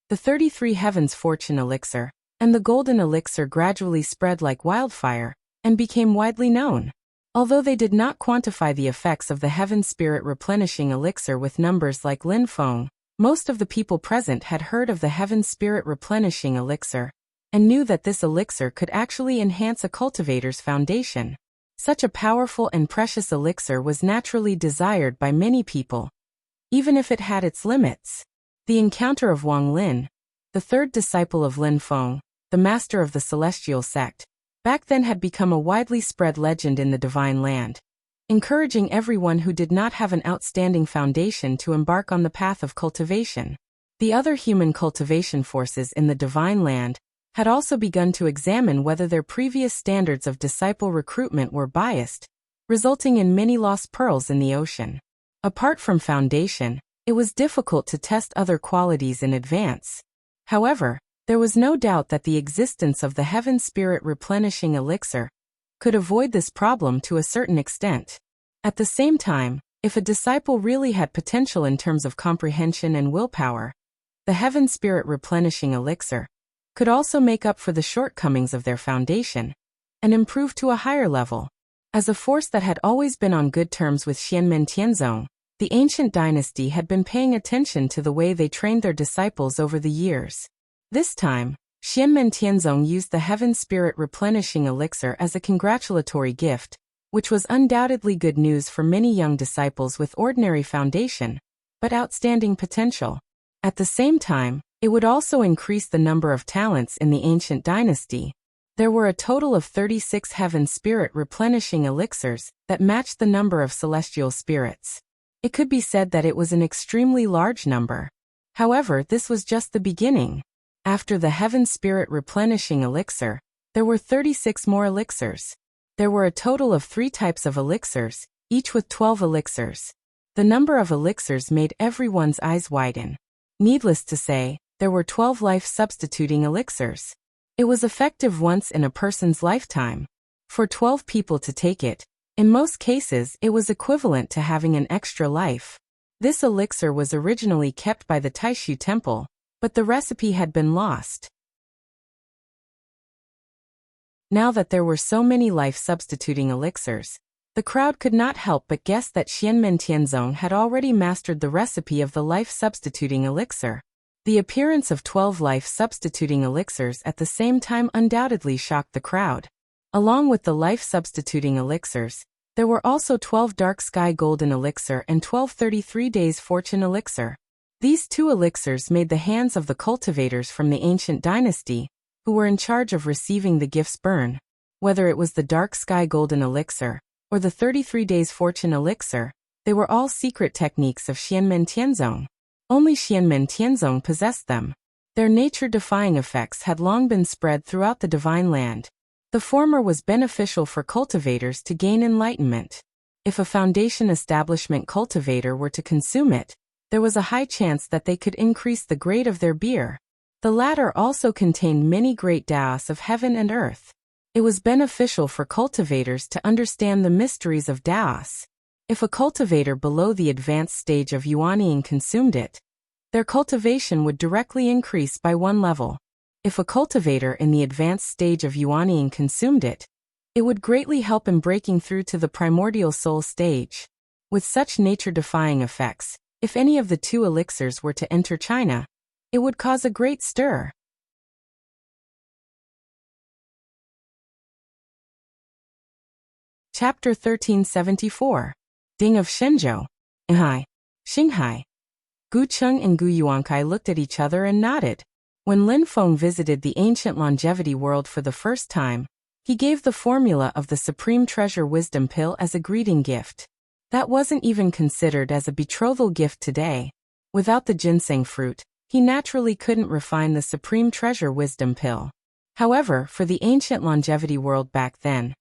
[SPEAKER 1] the 33 Heavens Fortune Elixir, and the Golden Elixir gradually spread like wildfire and became widely known. Although they did not quantify the effects of the Heaven Spirit Replenishing Elixir with numbers like Lin Feng, most of the people present had heard of the Heaven Spirit Replenishing Elixir and knew that this elixir could actually enhance a cultivator's foundation. Such a powerful and precious elixir was naturally desired by many people, even if it had its limits. The encounter of Wang Lin, the third disciple of Lin Feng, the master of the Celestial Sect, back then had become a widely spread legend in the Divine Land, encouraging everyone who did not have an outstanding foundation to embark on the path of cultivation. The other human cultivation forces in the Divine Land had also begun to examine whether their previous standards of disciple recruitment were biased, resulting in many lost pearls in the ocean. Apart from foundation, it was difficult to test other qualities in advance. However, there was no doubt that the existence of the Heaven Spirit Replenishing Elixir could avoid this problem to a certain extent. At the same time, if a disciple really had potential in terms of comprehension and willpower, the Heaven Spirit Replenishing Elixir could also make up for the shortcomings of their foundation and improve to a higher level. As a force that had always been on good terms with Xianmen Tianzong, the ancient dynasty had been paying attention to the way they trained their disciples over the years. This time, Xianmen Tianzong used the Heaven Spirit Replenishing Elixir as a congratulatory gift, which was undoubtedly good news for many young disciples with ordinary foundation, but outstanding potential. At the same time, it would also increase the number of talents in the ancient dynasty. There were a total of 36 Heaven Spirit Replenishing Elixirs that matched the number of celestial spirits. It could be said that it was an extremely large number. However, this was just the beginning. After the Heaven Spirit Replenishing Elixir, there were 36 more elixirs. There were a total of 3 types of elixirs, each with 12 elixirs. The number of elixirs made everyone's eyes widen. Needless to say, there were 12 life-substituting elixirs. It was effective once in a person's lifetime. For 12 people to take it, in most cases it was equivalent to having an extra life. This elixir was originally kept by the Taishu temple, but the recipe had been lost. Now that there were so many life-substituting elixirs, the crowd could not help but guess that Xianmen Tianzong had already mastered the recipe of the life-substituting elixir. The appearance of 12 life-substituting elixirs at the same time undoubtedly shocked the crowd. Along with the life-substituting elixirs, there were also 12 Dark Sky Golden Elixir and 12 33 Days Fortune Elixir. These two elixirs made the hands of the cultivators from the ancient dynasty, who were in charge of receiving the gifts, burn. Whether it was the Dark Sky Golden Elixir or the 33 Days Fortune Elixir, they were all secret techniques of Xianmen Tianzong. Only Xianmen Tianzong possessed them. Their nature-defying effects had long been spread throughout the Divine Land. The former was beneficial for cultivators to gain enlightenment. If a foundation establishment cultivator were to consume it, there was a high chance that they could increase the grade of their beer. The latter also contained many great Taoists of heaven and earth. It was beneficial for cultivators to understand the mysteries of Taoists. If a cultivator below the advanced stage of Yuanying consumed it, their cultivation would directly increase by 1 level. If a cultivator in the advanced stage of Yuanying consumed it, it would greatly help in breaking through to the primordial soul stage. With such nature-defying effects, if any of the two elixirs were to enter China, it would cause a great stir. Chapter 1374. Ding of Shenzhou. Hai. Xinghai. Gu Cheng and Gu Yuankai looked at each other and nodded. When Lin Feng visited the ancient longevity world for the first time, he gave the formula of the Supreme Treasure Wisdom Pill as a greeting gift. That wasn't even considered as a betrothal gift today. Without the ginseng fruit, he naturally couldn't refine the Supreme Treasure Wisdom Pill. However, for the ancient longevity world back then,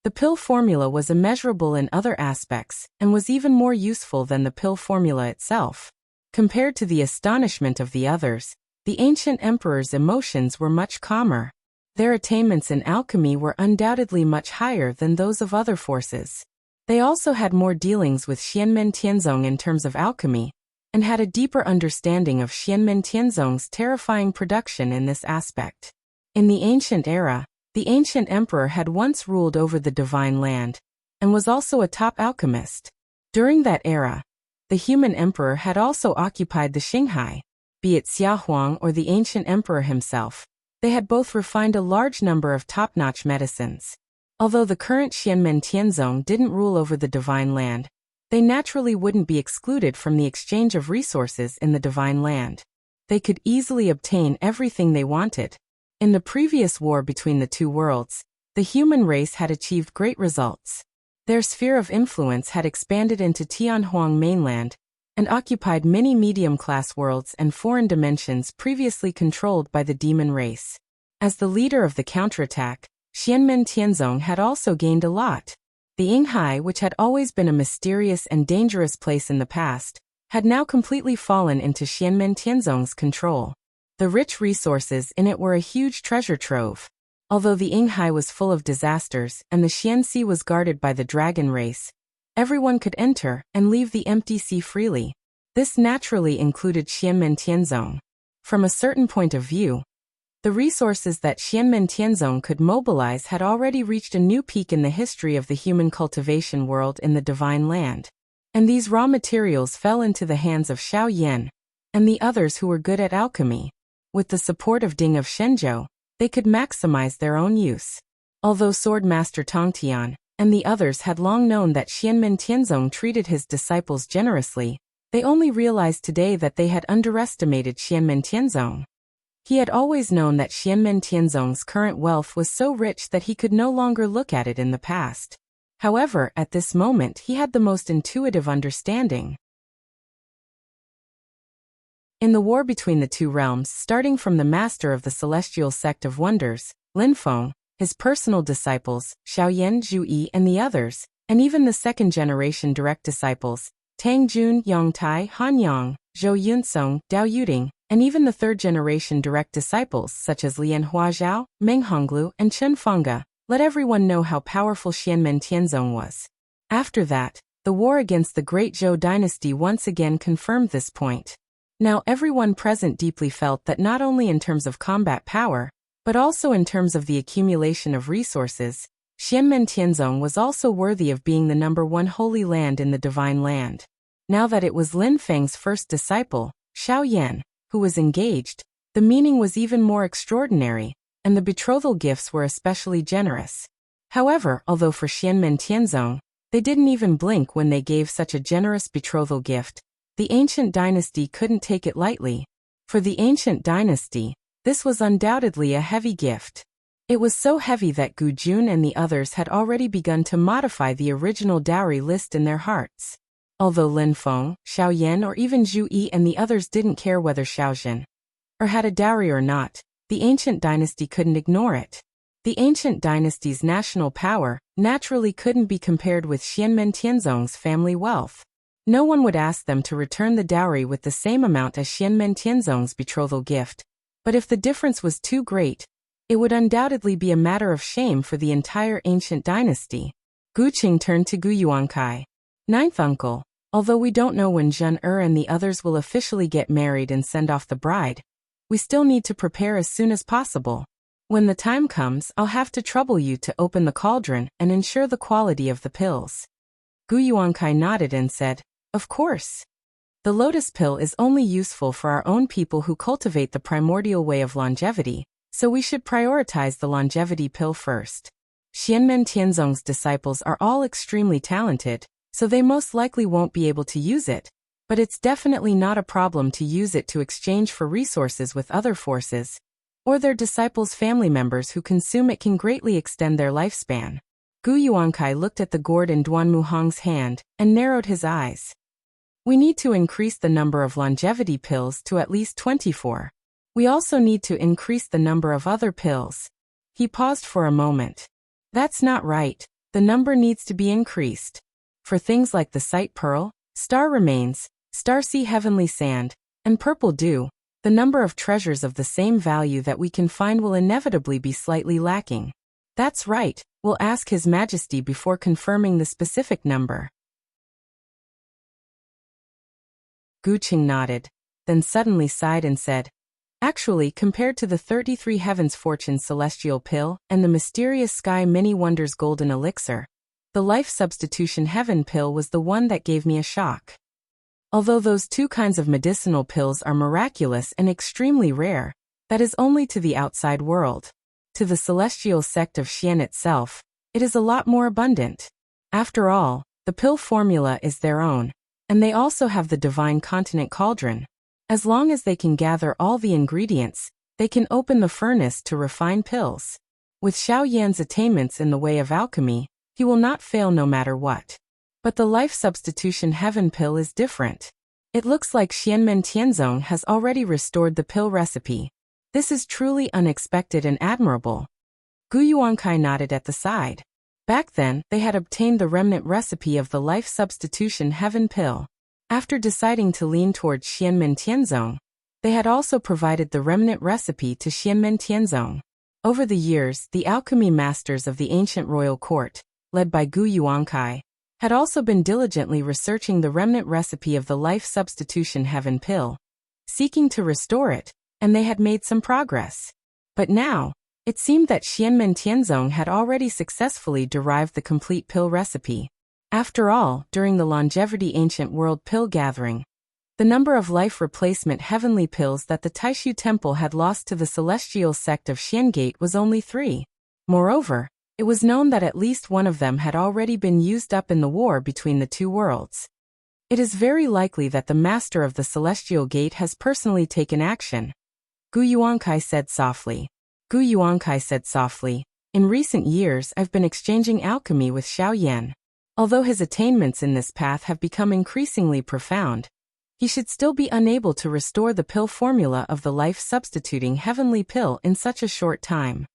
[SPEAKER 1] the pill formula was immeasurable in other aspects and was even more useful than the pill formula itself. Compared to the astonishment of the others, the ancient emperor's emotions were much calmer. Their attainments in alchemy were undoubtedly much higher than those of other forces. They also had more dealings with Xianmen Tianzong in terms of alchemy, and had a deeper understanding of Xianmen Tianzong's terrifying production in this aspect. In the ancient era, the ancient emperor had once ruled over the Divine Land, and was also a top alchemist. During that era, the human emperor had also occupied the Xinghai. Be it Xia Huang or the ancient emperor himself, they had both refined a large number of top-notch medicines. Although the current Xianmen Tianzong didn't rule over the Divine Land, they naturally wouldn't be excluded from the exchange of resources in the Divine Land. They could easily obtain everything they wanted. In the previous war between the two worlds, the human race had achieved great results. Their sphere of influence had expanded into Tianhuang mainland, and occupied many medium-class worlds and foreign dimensions previously controlled by the demon race. As the leader of the counterattack, Xianmen Tianzong had also gained a lot. The Yinghai, which had always been a mysterious and dangerous place in the past, had now completely fallen into Xianmen Tianzong's control. The rich resources in it were a huge treasure trove. Although the Yinghai was full of disasters and the Xianxi was guarded by the dragon race, everyone could enter and leave the empty sea freely. This naturally included Xianmen Tianzong. From a certain point of view, the resources that Xianmen Tianzong could mobilize had already reached a new peak in the history of the human cultivation world in the Divine Land. And these raw materials fell into the hands of Xiao Yan and the others who were good at alchemy. With the support of Ding of Shenzhou, they could maximize their own use. Although Swordmaster Tongtian and the others had long known that Xianmen Tianzong treated his disciples generously, they only realized today that they had underestimated Xianmen Tianzong. He had always known that Xianmen Tianzong's current wealth was so rich that he could no longer look at it in the past. However, at this moment he had the most intuitive understanding. In the war between the two realms, starting from the master of the celestial sect of wonders, Lin Feng, his personal disciples, Xiaoyan, Zhu Yi and the others, and even the second-generation direct disciples, Tang Jun, Yang Tai, Han Yang, Zhou Yunsong, Dao Yuding, and even the third-generation direct disciples such as Lian Huazhao, Meng Honglu, and Chen Fengge, let everyone know how powerful Xianmen Tianzong was. After that, the war against the Great Zhou dynasty once again confirmed this point. Now everyone present deeply felt that not only in terms of combat power, but also in terms of the accumulation of resources, Xianmen Tianzong was also worthy of being the #1 holy land in the divine land. Now that it was Lin Feng's first disciple, Xiao Yan, who was engaged, the meaning was even more extraordinary, and the betrothal gifts were especially generous. However, although for Xianmen Tianzong, they didn't even blink when they gave such a generous betrothal gift, the ancient dynasty couldn't take it lightly. For the ancient dynasty, this was undoubtedly a heavy gift. It was so heavy that Gu Jun and the others had already begun to modify the original dowry list in their hearts. Although Lin Feng, Xiao Yan or even Zhu Yi and the others didn't care whether Xiao Zhen or had a dowry or not, the ancient dynasty couldn't ignore it. The ancient dynasty's national power naturally couldn't be compared with Xianmen Tianzong's family wealth. No one would ask them to return the dowry with the same amount as Xianmen Tianzong's betrothal gift, but if the difference was too great, it would undoubtedly be a matter of shame for the entire ancient dynasty. Gu Qing turned to Gu Yuankai. Ninth uncle, although we don't know when Zhen and the others will officially get married and send off the bride, we still need to prepare as soon as possible. When the time comes, I'll have to trouble you to open the cauldron and ensure the quality of the pills. Gu Yuankai nodded and said, "Of course. The lotus pill is only useful for our own people who cultivate the primordial way of longevity, so we should prioritize the longevity pill first. Xianmen Tianzong's disciples are all extremely talented, so they most likely won't be able to use it, but it's definitely not a problem to use it to exchange for resources with other forces, or their disciples' family members who consume it can greatly extend their lifespan." Gu Yuankai looked at the gourd in Duan Muhang's hand and narrowed his eyes. "We need to increase the number of longevity pills to at least 24. We also need to increase the number of other pills." He paused for a moment. "That's not right. The number needs to be increased. For things like the sight pearl, star remains, starseed heavenly sand, and purple dew, the number of treasures of the same value that we can find will inevitably be slightly lacking." "That's right. We'll ask His Majesty before confirming the specific number." Gu Qing nodded, then suddenly sighed and said, "Actually, compared to the 33 Heavens Fortune Celestial Pill and the Mysterious Sky Many Wonders Golden Elixir, the Life Substitution Heaven Pill was the one that gave me a shock. Although those two kinds of medicinal pills are miraculous and extremely rare, that is only to the outside world. To the celestial sect of Xian itself, it is a lot more abundant. After all, the pill formula is their own, and they also have the divine continent cauldron. As long as they can gather all the ingredients, they can open the furnace to refine pills. With Xiao Yan's attainments in the way of alchemy, he will not fail no matter what. But the life substitution heaven pill is different. It looks like Xianmen Tianzong has already restored the pill recipe. This is truly unexpected and admirable." Gu Yuankai nodded at the side. Back then, they had obtained the remnant recipe of the life substitution heaven pill. After deciding to lean towards Xianmen Tianzong, they had also provided the remnant recipe to Xianmen Tianzong. Over the years, the alchemy masters of the ancient royal court, led by Gu Yuankai, had also been diligently researching the remnant recipe of the life substitution heaven pill, seeking to restore it, and they had made some progress. But now, it seemed that Xianmen Tianzong had already successfully derived the complete pill recipe. After all, during the Longevity Ancient World Pill Gathering, the number of life replacement heavenly pills that the Taishu Temple had lost to the celestial sect of Xiangate was only 3. Moreover, it was known that at least one of them had already been used up in the war between the two worlds. It is very likely that the master of the Celestial Gate has personally taken action. Gu Yuankai said softly. Gu Yuankai said softly, "In recent years I've been exchanging alchemy with Xiao Yan. Although his attainments in this path have become increasingly profound, he should still be unable to restore the pill formula of the life-substituting heavenly pill in such a short time."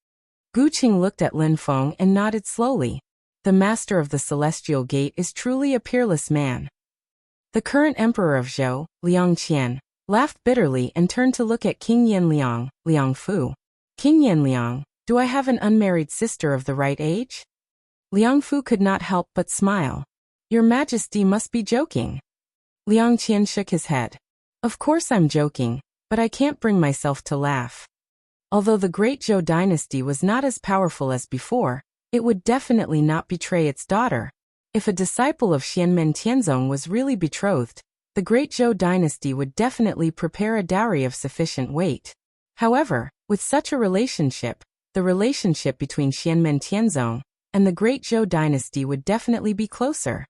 [SPEAKER 1] Gu Qing looked at Lin Feng and nodded slowly. The master of the Celestial Gate is truly a peerless man. The current emperor of Zhou, Liang Qian, laughed bitterly and turned to look at King Yanliang, Liang Fu. King Yanliang, do I have an unmarried sister of the right age? Liang Fu could not help but smile. Your Majesty must be joking. Liang Qian shook his head. Of course I'm joking, but I can't bring myself to laugh. Although the Great Zhou dynasty was not as powerful as before, it would definitely not betray its daughter. If a disciple of Xianmen Tianzong was really betrothed, the Great Zhou dynasty would definitely prepare a dowry of sufficient weight. However, with such a relationship, the relationship between Xianmen Tianzong and the Great Zhou dynasty would definitely be closer.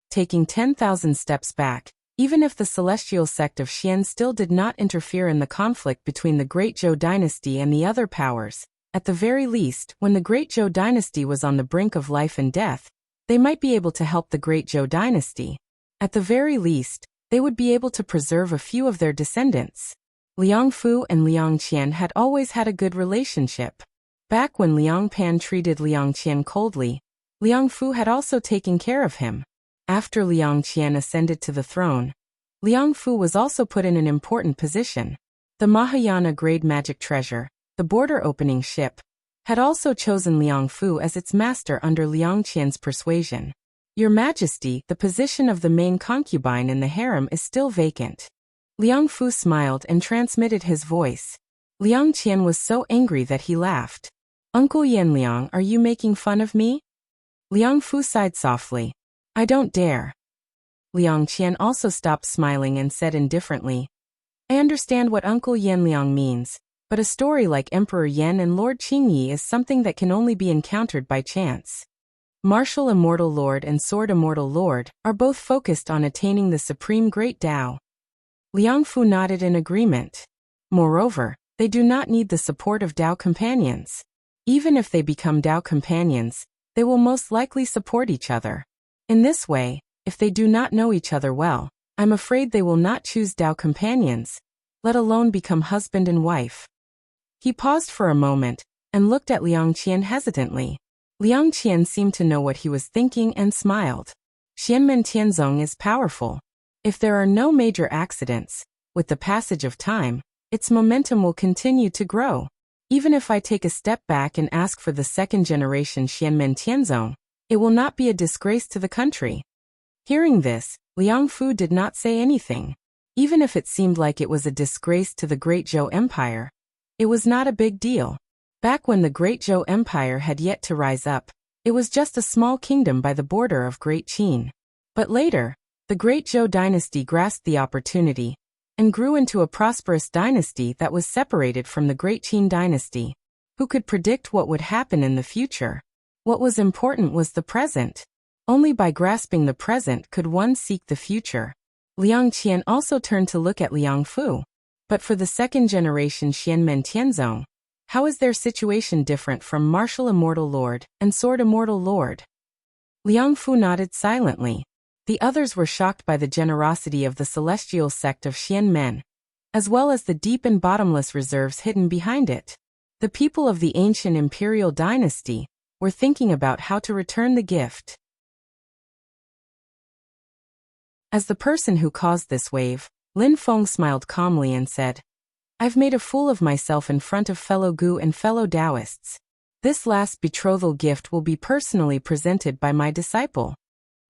[SPEAKER 1] Taking 10,000 steps back, even if the celestial sect of Xian still did not interfere in the conflict between the Great Zhou dynasty and the other powers, at the very least, when the Great Zhou dynasty was on the brink of life and death, they might be able to help the Great Zhou dynasty. At the very least, they would be able to preserve a few of their descendants. Liang Fu and Liang Qian had always had a good relationship. Back when Liang Pan treated Liang Qian coldly, Liang Fu had also taken care of him. After Liang Qian ascended to the throne, Liang Fu was also put in an important position. The Mahayana Grade Magic Treasure, the border opening ship, had also chosen Liang Fu as its master under Liang Qian's persuasion. Your Majesty, the position of the main concubine in the harem is still vacant. Liang Fu smiled and transmitted his voice. Liang Qian was so angry that he laughed. Uncle Yanliang, are you making fun of me? Liang Fu sighed softly. I don't dare. Liang Qian also stopped smiling and said indifferently, I understand what Uncle Yanliang means, but a story like Emperor Yan and Lord Qingyi is something that can only be encountered by chance. Martial Immortal Lord and Sword Immortal Lord are both focused on attaining the Supreme Great Tao. Liang Fu nodded in agreement. Moreover, they do not need the support of Tao companions. Even if they become Tao companions, they will most likely support each other. In this way, if they do not know each other well, I'm afraid they will not choose Tao companions, let alone become husband and wife. He paused for a moment and looked at Liang Qian hesitantly. Liang Qian seemed to know what he was thinking and smiled. Xianmen Tianzong is powerful. If there are no major accidents, with the passage of time, its momentum will continue to grow. Even if I take a step back and ask for the second generation Xianmen Tianzong, it will not be a disgrace to the country. Hearing this, Liang Fu did not say anything. Even if it seemed like it was a disgrace to the Great Zhou Empire, it was not a big deal. Back when the Great Zhou Empire had yet to rise up, it was just a small kingdom by the border of Great Qin. But later, the Great Zhou dynasty grasped the opportunity and grew into a prosperous dynasty that was separated from the Great Qin dynasty. Who could predict what would happen in the future? What was important was the present. Only by grasping the present could one seek the future. Liang Qian also turned to look at Liang Fu. But for the second generation Xianmen Tianzong, how is their situation different from Martial Immortal Lord and Sword Immortal Lord? Liang Fu nodded silently. The others were shocked by the generosity of the celestial sect of Xianmen, as well as the deep and bottomless reserves hidden behind it. The people of the ancient imperial dynasty were thinking about how to return the gift. As the person who caused this wave, Lin Feng smiled calmly and said, I've made a fool of myself in front of fellow Gu and fellow Taoists. This last betrothal gift will be personally presented by my disciple.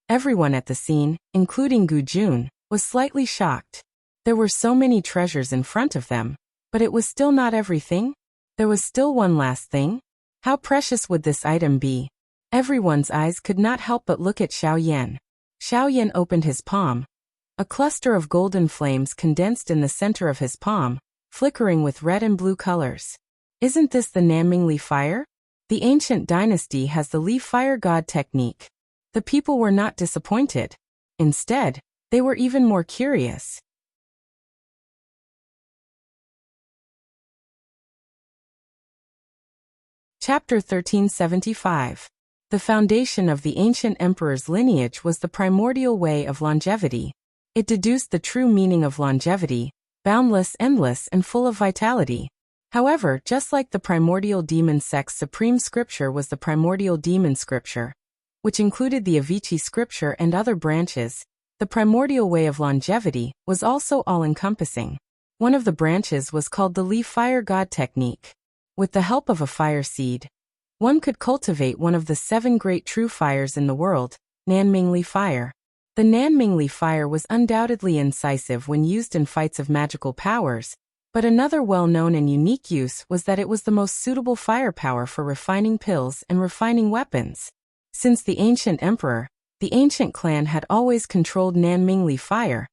[SPEAKER 1] Everyone at the scene, including Gu Jun, was slightly shocked. There were so many treasures in front of them, but it was still not everything. There was still one last thing. How precious would this item be? Everyone's eyes could not help but look at Xiao Yan. Xiao Yan opened his palm. A cluster of golden flames condensed in the center of his palm, flickering with red and blue colors. Isn't this the Nanming Li fire? The ancient dynasty has the Li fire god technique. The people were not disappointed. Instead, they were even more curious. Chapter 1375. The foundation of the ancient emperor's lineage was the primordial way of longevity. It deduced the true meaning of longevity, boundless, endless, and full of vitality. However, just like the primordial demon sect's supreme scripture was the primordial demon scripture, which included the Avicii scripture and other branches, The primordial way of longevity was also all-encompassing. One of the branches was called the Li Fire God technique. With the help of a fire seed, one could cultivate one of the 7 great true fires in the world, Nanming Li Fire. The Nanming Li Fire was undoubtedly incisive when used in fights of magical powers, but another well-known and unique use was that it was the most suitable firepower for refining pills and refining weapons. Since the ancient emperor, the ancient clan had always controlled Nanming Li Fire,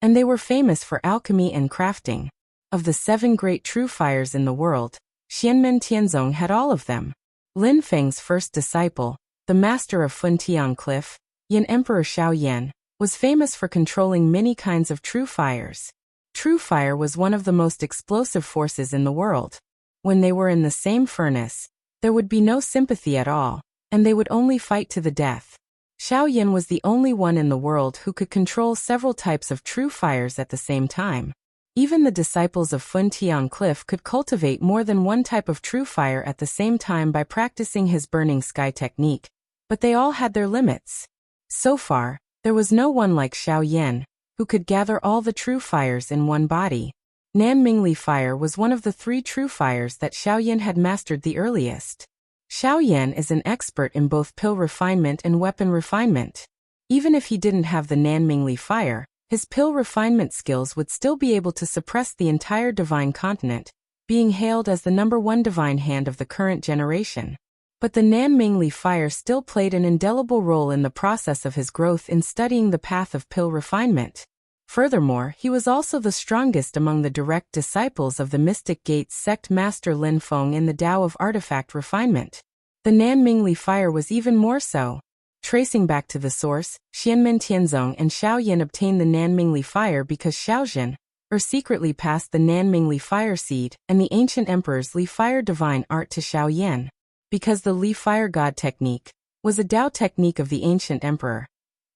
[SPEAKER 1] and they were famous for alchemy and crafting. Of the 7 great true fires in the world, Xianmen Tianzong had all of them. Lin Feng's first disciple, the master of Funtian Cliff, Yan Emperor Xiaoyan, was famous for controlling many kinds of true fires. True fire was one of the most explosive forces in the world. When they were in the same furnace, there would be no sympathy at all, and they would only fight to the death. Xiaoyan was the only one in the world who could control several types of true fires at the same time. Even the disciples of Funtian Cliff could cultivate more than one type of true fire at the same time by practicing his burning sky technique, but they all had their limits. So far, there was no one like Xiaoyan, who could gather all the true fires in one body. Nanming Li Fire was one of the 3 true fires that Xiaoyan had mastered the earliest. Xiaoyan is an expert in both pill refinement and weapon refinement. Even if he didn't have the Nanming Li Fire, his pill refinement skills would still be able to suppress the entire divine continent, being hailed as the #1 divine hand of the current generation. But the Nanming Li Fire still played an indelible role in the process of his growth in studying the path of pill refinement. Furthermore, he was also the strongest among the direct disciples of the Mystic Gates sect master Lin Feng in the Tao of artifact refinement. The Nanming Li Fire was even more so. Tracing back to the source, Xianmen Tianzong and Xiaoyan obtained the Nanming Li Fire because Xiaozhen, secretly passed the Nanming Li Fire seed and the ancient emperor's Li Fire divine art to Xiaoyan. Because the Li Fire God technique was a Tao technique of the ancient emperor,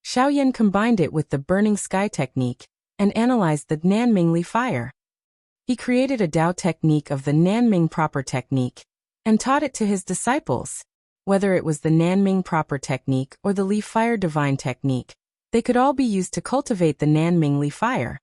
[SPEAKER 1] Xiaoyan combined it with the burning sky technique and analyzed the Nanming Li Fire. He created a Tao technique of the Nanming proper technique and taught it to his disciples. Whether it was the Nanming proper technique or the Li Fire divine technique, they could all be used to cultivate the Nanming Li Fire.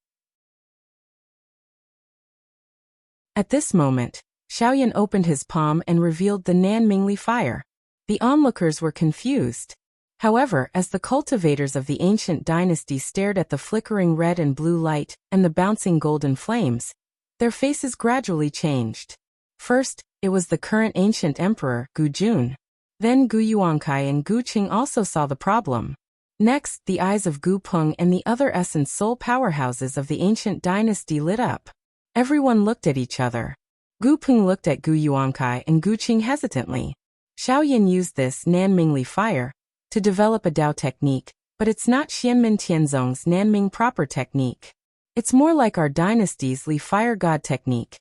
[SPEAKER 1] At this moment, Xiaoyan opened his palm and revealed the Nanming Li Fire. The onlookers were confused. However, as the cultivators of the ancient dynasty stared at the flickering red and blue light and the bouncing golden flames, their faces gradually changed. First, it was the current ancient emperor, Gu Jun. Then Gu Yuankai and Gu Qing also saw the problem. Next, the eyes of Gu Peng and the other essence soul powerhouses of the ancient dynasty lit up. Everyone looked at each other. Gu Peng looked at Gu Yuankai and Gu Qing hesitantly. Xiaoyan used this Nanming Li Fire to develop a Tao technique, but it's not Xianmen Tianzong's Nanming proper technique. It's more like our dynasty's Li Fire God technique.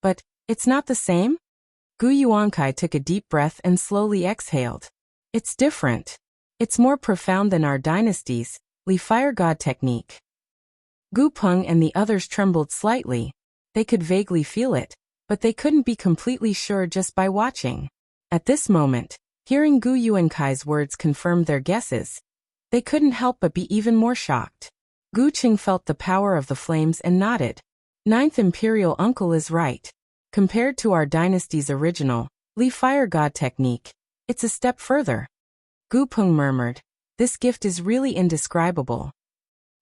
[SPEAKER 1] But it's not the same? Gu Yuankai took a deep breath and slowly exhaled. It's different. It's more profound than our dynasty's Li Fire God technique. Gu Peng and the others trembled slightly. They could vaguely feel it, but they couldn't be completely sure just by watching. At this moment, hearing Gu Yuankai's words confirmed their guesses. They couldn't help but be even more shocked. Gu Qing felt the power of the flames and nodded. Ninth Imperial Uncle is right. Compared to our dynasty's original Li Fire God technique, it's a step further. Gu Peng murmured, "This gift is really indescribable."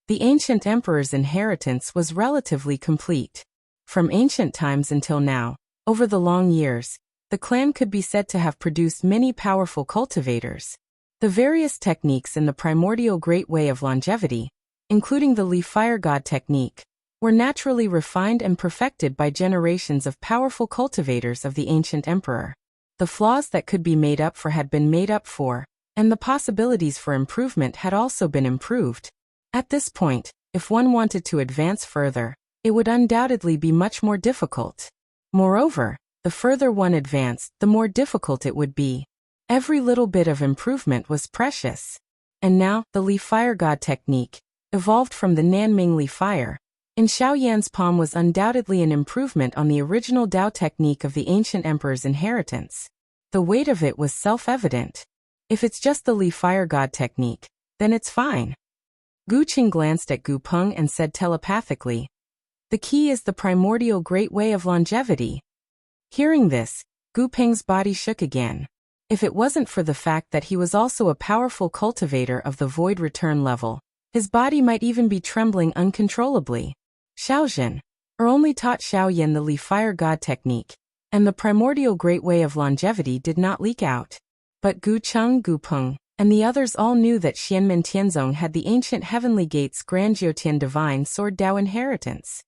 [SPEAKER 1] The ancient emperor's inheritance was relatively complete. From ancient times until now, over the long years, the clan could be said to have produced many powerful cultivators. The various techniques in the primordial great way of longevity, including the Li Fire God technique, were naturally refined and perfected by generations of powerful cultivators of the ancient emperor. The flaws that could be made up for had been made up for, and the possibilities for improvement had also been improved. At this point, if one wanted to advance further, it would undoubtedly be much more difficult. Moreover, the further one advanced, the more difficult it would be. Every little bit of improvement was precious. And now, the Li Fire God technique, evolved from the Nanming Li Fire, in Xiaoyan's palm was undoubtedly an improvement on the original Tao technique of the ancient emperor's inheritance. The weight of it was self-evident. If it's just the Li Fire God technique, then it's fine. Gu Qing glanced at Gu Peng and said telepathically, "The key is the primordial great way of longevity." Hearing this, Gu Peng's body shook again. If it wasn't for the fact that he was also a powerful cultivator of the void return level, his body might even be trembling uncontrollably. Xiaojin only taught Xiaoyan the Li Fire God technique, and the primordial great way of longevity did not leak out. But Gu Cheng, Gu Peng, and the others all knew that Xianmen Tianzong had the ancient heavenly gate's Grandjiutian divine sword Dao inheritance.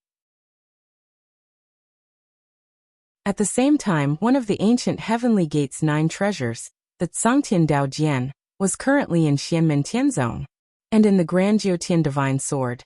[SPEAKER 1] At the same time, one of the ancient heavenly gate's 9 treasures, the Tsangtian Dao Jian, was currently in Xianmen Tianzong, and in the Grandjiutian divine sword.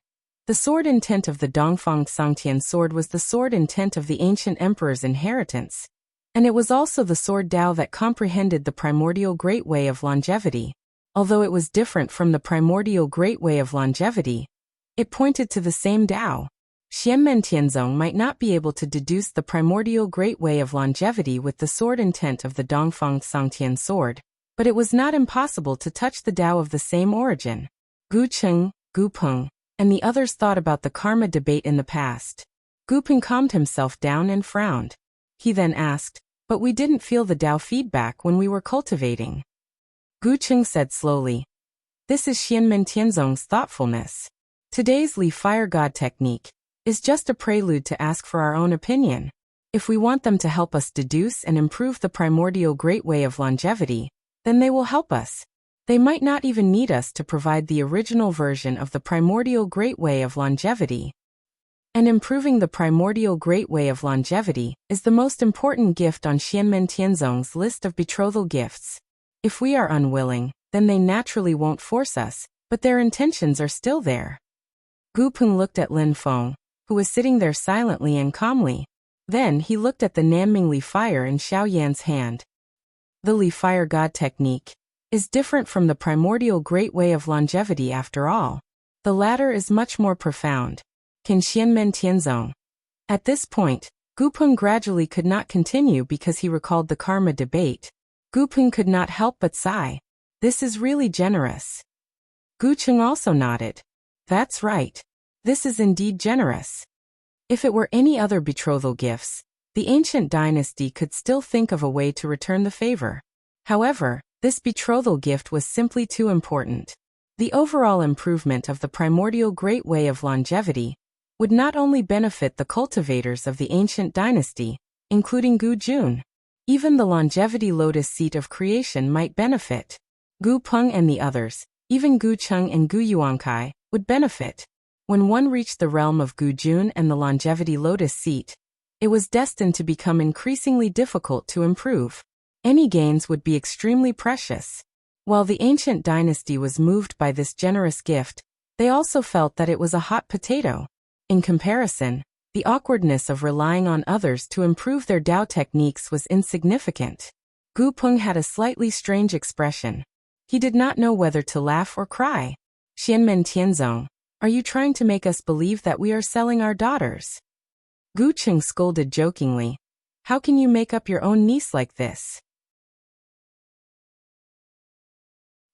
[SPEAKER 1] The sword intent of the Dongfang Tsangtian sword was the sword intent of the ancient emperor's inheritance, and it was also the sword Dao that comprehended the primordial great way of longevity. Although it was different from the primordial great way of longevity, it pointed to the same Dao. Xianmen Tianzong might not be able to deduce the primordial great way of longevity with the sword intent of the Dongfang Tsangtian sword, but it was not impossible to touch the Dao of the same origin. Gu Cheng, Gu Peng, and the others thought about the karma debate in the past. Gu Peng calmed himself down and frowned. He then asked, "But we didn't feel the Dao feedback when we were cultivating." Gu Cheng said slowly, "This is Xianmen Tianzong's thoughtfulness. Today's Li Fire God technique is just a prelude to ask for our own opinion. If we want them to help us deduce and improve the primordial great way of longevity, then they will help us. They might not even need us to provide the original version of the primordial great way of longevity. And improving the primordial great way of longevity is the most important gift on Xianmen Tianzong's list of betrothal gifts. If we are unwilling, then they naturally won't force us, but their intentions are still there." Gu Peng looked at Lin Feng, who was sitting there silently and calmly. Then he looked at the Nanming Li Fire in Xiaoyan's hand. "The Li Fire God technique is different from the primordial great way of longevity after all. The latter is much more profound. Can Xianmen Tianzong?" At this point, Gu Peng gradually could not continue because he recalled the karma debate. Gu Peng could not help but sigh. "This is really generous." Gu Cheng also nodded. "That's right. This is indeed generous." If it were any other betrothal gifts, the ancient dynasty could still think of a way to return the favor. However, this betrothal gift was simply too important. The overall improvement of the primordial great way of longevity would not only benefit the cultivators of the ancient dynasty, including Gu Jun. Even the longevity lotus seat of creation might benefit. Gu Peng and the others, even Gu Cheng and Gu Yuankai, would benefit. When one reached the realm of Gu Jun and the longevity lotus seat, it was destined to become increasingly difficult to improve. Any gains would be extremely precious. While the ancient dynasty was moved by this generous gift, they also felt that it was a hot potato. In comparison, the awkwardness of relying on others to improve their Dao techniques was insignificant. Gu Peng had a slightly strange expression. He did not know whether to laugh or cry. "Xianmen Tianzong, are you trying to make us believe that we are selling our daughters?" Gu Cheng scolded jokingly. "How can you make up your own niece like this?"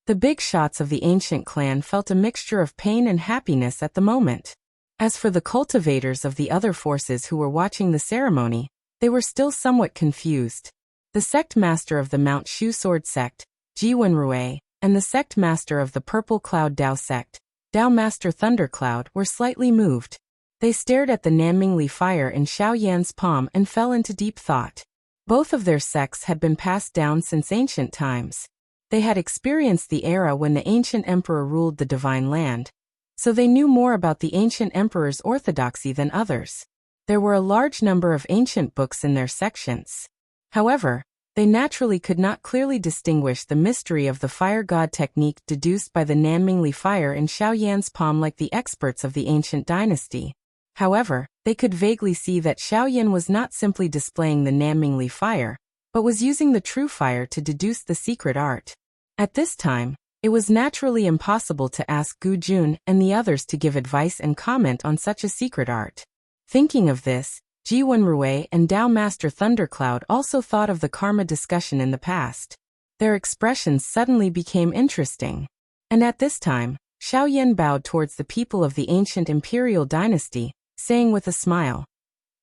[SPEAKER 1] The big shots of the ancient clan felt a mixture of pain and happiness at the moment. As for the cultivators of the other forces who were watching the ceremony, they were still somewhat confused. The sect master of the Mount Shu Sword sect, Ji Wenrui, and the sect master of the Purple Cloud Dao sect, Dao Master Thundercloud, were slightly moved. They stared at the Nanming Li Fire in Xiaoyan's palm and fell into deep thought. Both of their sects had been passed down since ancient times. They had experienced the era when the ancient emperor ruled the divine land, so they knew more about the ancient emperor's orthodoxy than others. There were a large number of ancient books in their sections. However, they naturally could not clearly distinguish the mystery of the fire god technique deduced by the Nanming Li Fire in Xiaoyan's palm like the experts of the ancient dynasty. However, they could vaguely see that Xiaoyan was not simply displaying the Nanming Li Fire, but was using the true fire to deduce the secret art. At this time, it was naturally impossible to ask Gu Jun and the others to give advice and comment on such a secret art. Thinking of this, Ji Wenrui and Dao Master Thundercloud also thought of the karma discussion in the past. Their expressions suddenly became interesting. And at this time, Xiaoyan bowed towards the people of the ancient imperial dynasty, saying with a smile,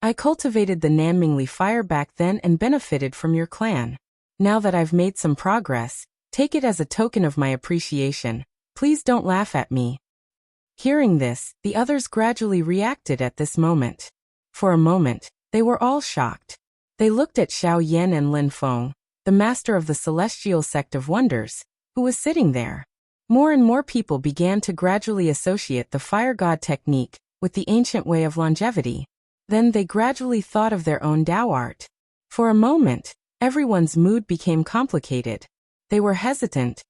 [SPEAKER 1] I cultivated the Nanmingli fire back then and benefited from your clan. Now that I've made some progress, take it as a token of my appreciation. Please don't laugh at me. Hearing this, the others gradually reacted at this moment. For a moment, they were all shocked. They looked at Xiaoyan and Lin Feng, the master of the celestial sect of wonders, who was sitting there. More and more people began to gradually associate the fire god technique with the ancient way of longevity. Then they gradually thought of their own Tao art. For a moment, everyone's mood became complicated. They were hesitant,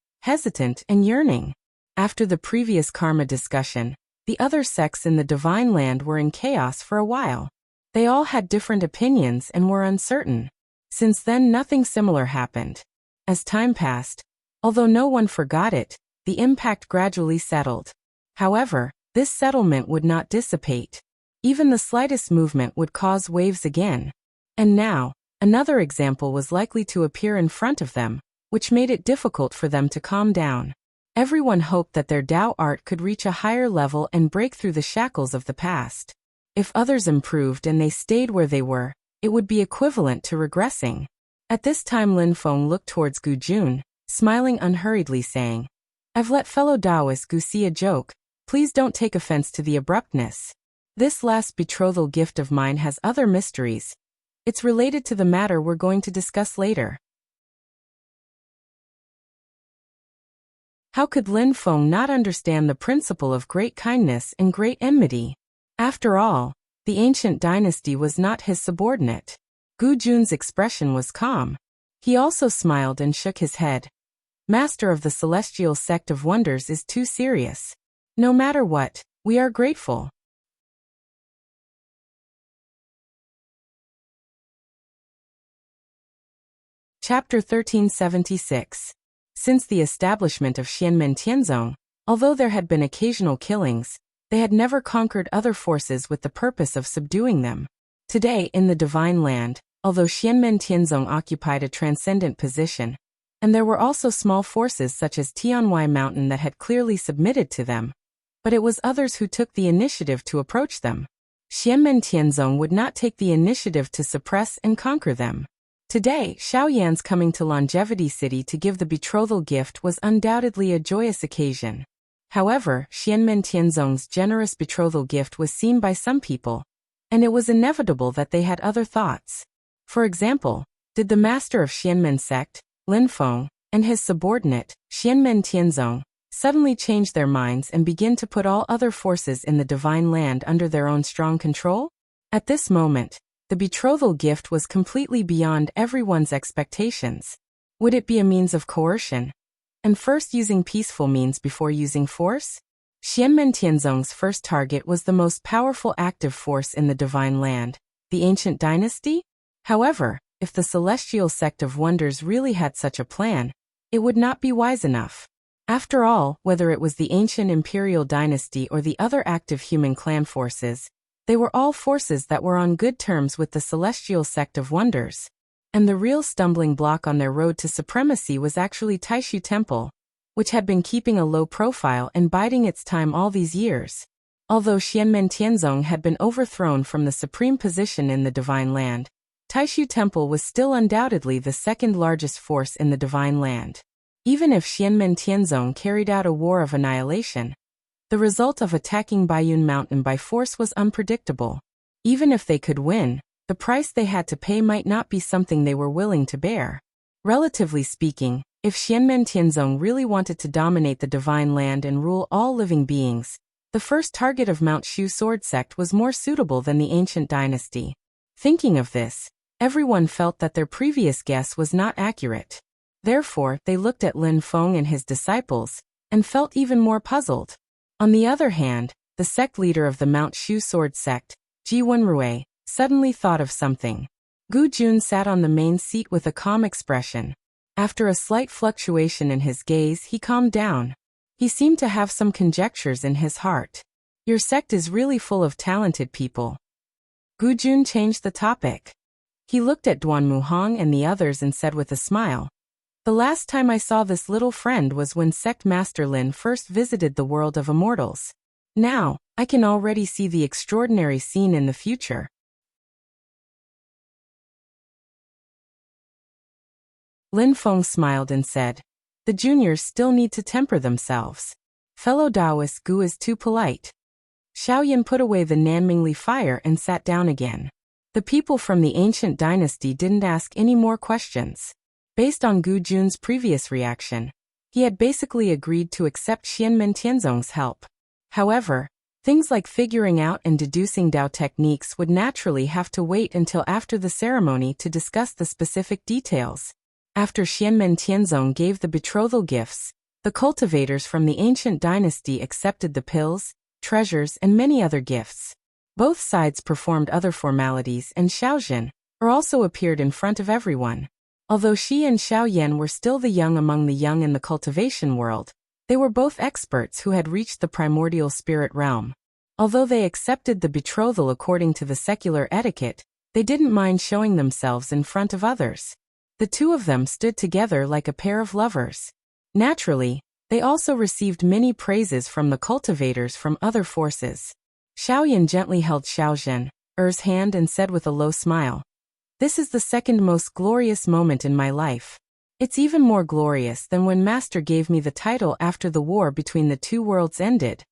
[SPEAKER 1] and yearning. After the previous karma discussion, the other sects in the Divine Land were in chaos for a while. They all had different opinions and were uncertain. Since then, nothing similar happened. As time passed, although no one forgot it, the impact gradually settled. However, this settlement would not dissipate. Even the slightest movement would cause waves again. And now, another example was likely to appear in front of them, which made it difficult for them to calm down. Everyone hoped that their Tao art could reach a higher level and break through the shackles of the past. If others improved and they stayed where they were, it would be equivalent to regressing. At this time Lin Feng looked towards Gu Jun, smiling unhurriedly saying, I've let fellow Taoist Gu see a joke, please don't take offense to the abruptness. This last betrothal gift of mine has other mysteries. It's related to the matter we're going to discuss later. How could Lin Feng not understand the principle of great kindness and great enmity? After all, the ancient dynasty was not his subordinate. Gu Jun's expression was calm. He also smiled and shook his head. Master of the celestial sect of wonders is too serious. No matter what, we are grateful. Chapter 1376. Since the establishment of Xianmen Tianzong, although there had been occasional killings, they had never conquered other forces with the purpose of subduing them. Today, in the Divine Land, although Xianmen Tianzong occupied a transcendent position, and there were also small forces such as Tianwai Mountain that had clearly submitted to them, but it was others who took the initiative to approach them. Xianmen Tianzong would not take the initiative to suppress and conquer them. Today, Xiaoyan's coming to Longevity City to give the betrothal gift was undoubtedly a joyous occasion. However, Xianmen Tianzong's generous betrothal gift was seen by some people, and it was inevitable that they had other thoughts. For example, did the master of Xianmen sect, Lin Feng, and his subordinate, Xianmen Tianzong, suddenly change their minds and begin to put all other forces in the Divine Land under their own strong control? At this moment, the betrothal gift was completely beyond everyone's expectations. Would it be a means of coercion? And first using peaceful means before using force? Xianmen Tianzong's first target was the most powerful active force in the Divine Land, the ancient dynasty? However, if the celestial sect of wonders really had such a plan, it would not be wise enough. After all, whether it was the ancient imperial dynasty or the other active human clan forces, they were all forces that were on good terms with the celestial sect of wonders. And the real stumbling block on their road to supremacy was actually Taishu Temple, which had been keeping a low profile and biding its time all these years. Although Xianmen Tianzong had been overthrown from the supreme position in the Divine Land, Taishu Temple was still undoubtedly the second largest force in the Divine Land. Even if Xianmen Tianzong carried out a war of annihilation, the result of attacking Baiyun Mountain by force was unpredictable. Even if they could win, the price they had to pay might not be something they were willing to bear. Relatively speaking, if Xianmen Tianzong really wanted to dominate the Divine Land and rule all living beings, the first target of Mount Shu Sword Sect was more suitable than the ancient dynasty. Thinking of this, everyone felt that their previous guess was not accurate. Therefore, they looked at Lin Feng and his disciples, and felt even more puzzled. On the other hand, the sect leader of the Mount Shu Sword Sect, Ji Wenrui, suddenly thought of something. Gu Jun sat on the main seat with a calm expression. After a slight fluctuation in his gaze, he calmed down. He seemed to have some conjectures in his heart. Your sect is really full of talented people. Gu Jun changed the topic. He looked at Duan Muhang and the others and said with a smile, The last time I saw this little friend was when Sect Master Lin first visited the world of immortals. Now, I can already see the extraordinary scene in the future. Lin Feng smiled and said, "The juniors still need to temper themselves. Fellow Taoist Gu is too polite." Xiaoyan put away the Nanmingli fire and sat down again. The people from the ancient dynasty didn't ask any more questions. Based on Gu Jun's previous reaction, he had basically agreed to accept Xianmen Tianzong's help. However, things like figuring out and deducing Dao techniques would naturally have to wait until after the ceremony to discuss the specific details. After Xianmen Tianzong gave the betrothal gifts, the cultivators from the ancient dynasty accepted the pills, treasures, and many other gifts. Both sides performed other formalities, and Xiaozhen also appeared in front of everyone. Although Xi and Xiaoyan were still the young among the young in the cultivation world, they were both experts who had reached the primordial spirit realm. Although they accepted the betrothal according to the secular etiquette, they didn't mind showing themselves in front of others. The two of them stood together like a pair of lovers. Naturally, they also received many praises from the cultivators from other forces. Xiaoyan gently held Xiaozhen's hand and said with a low smile, "This is the second most glorious moment in my life. It's even more glorious than when Master gave me the title after the war between the two worlds ended."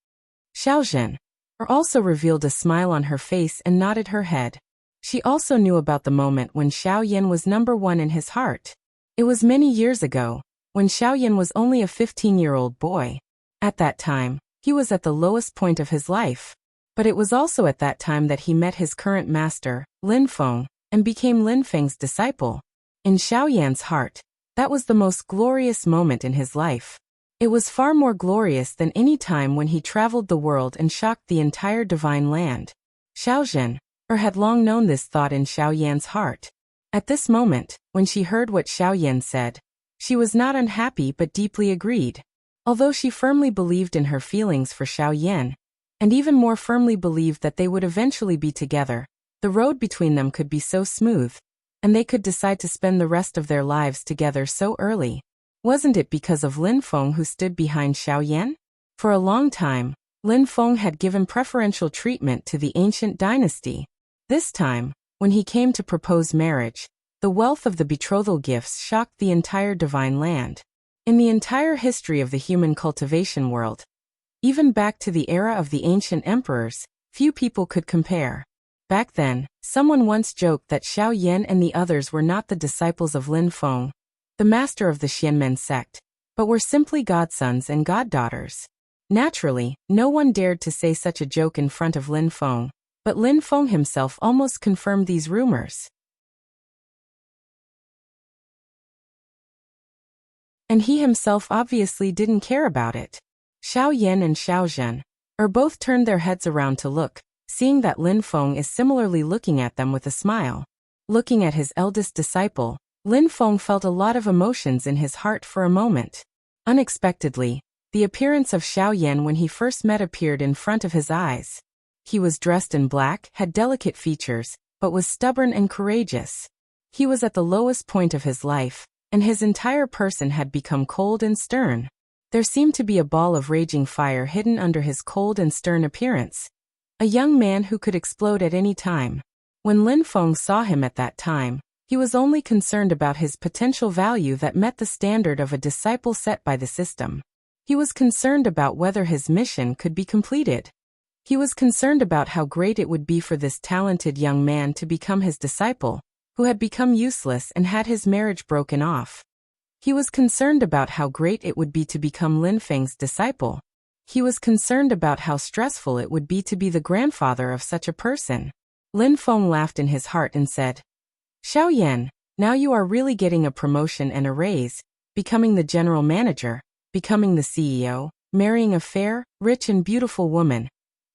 [SPEAKER 1] Xiaozhen also revealed a smile on her face and nodded her head. She also knew about the moment when Xiaoyan was number one in his heart. It was many years ago, when Xiaoyan was only a 15-year-old boy. At that time, he was at the lowest point of his life. But it was also at that time that he met his current master, Lin Feng, and became Lin Feng's disciple. In Xiaoyan's heart, that was the most glorious moment in his life. It was far more glorious than any time when he traveled the world and shocked the entire divine land. Xiaozhen had long known this thought in Xiaoyan's heart. At this moment, when she heard what Xiaoyan said, she was not unhappy but deeply agreed. Although she firmly believed in her feelings for Xiaoyan, and even more firmly believed that they would eventually be together, the road between them could be so smooth, and they could decide to spend the rest of their lives together so early. Wasn't it because of Lin Feng who stood behind Xiaoyan? For a long time, Lin Feng had given preferential treatment to the ancient dynasty. This time, when he came to propose marriage, the wealth of the betrothal gifts shocked the entire divine land. In the entire history of the human cultivation world, even back to the era of the ancient emperors, few people could compare. Back then, someone once joked that Xiaoyan and the others were not the disciples of Lin Feng, the master of the Xianmen sect, but were simply godsons and goddaughters. Naturally, no one dared to say such a joke in front of Lin Feng, but Lin Feng himself almost confirmed these rumors. And he himself obviously didn't care about it. Xiaoyan and Xiaozhen both turned their heads around to look, seeing that Lin Feng is similarly looking at them with a smile. Looking at his eldest disciple, Lin Feng felt a lot of emotions in his heart for a moment. Unexpectedly, the appearance of Xiaoyan when he first met appeared in front of his eyes. He was dressed in black, had delicate features, but was stubborn and courageous. He was at the lowest point of his life, and his entire person had become cold and stern. There seemed to be a ball of raging fire hidden under his cold and stern appearance. A young man who could explode at any time. When Lin Feng saw him at that time, he was only concerned about his potential value that met the standard of a disciple set by the system. He was concerned about whether his mission could be completed. He was concerned about how great it would be for this talented young man to become his disciple, who had become useless and had his marriage broken off. He was concerned about how great it would be to become Lin Feng's disciple. He was concerned about how stressful it would be to be the grandfather of such a person. Lin Feng laughed in his heart and said, "Xiaoyan, now you are really getting a promotion and a raise, becoming the general manager, becoming the CEO, marrying a fair, rich and beautiful woman,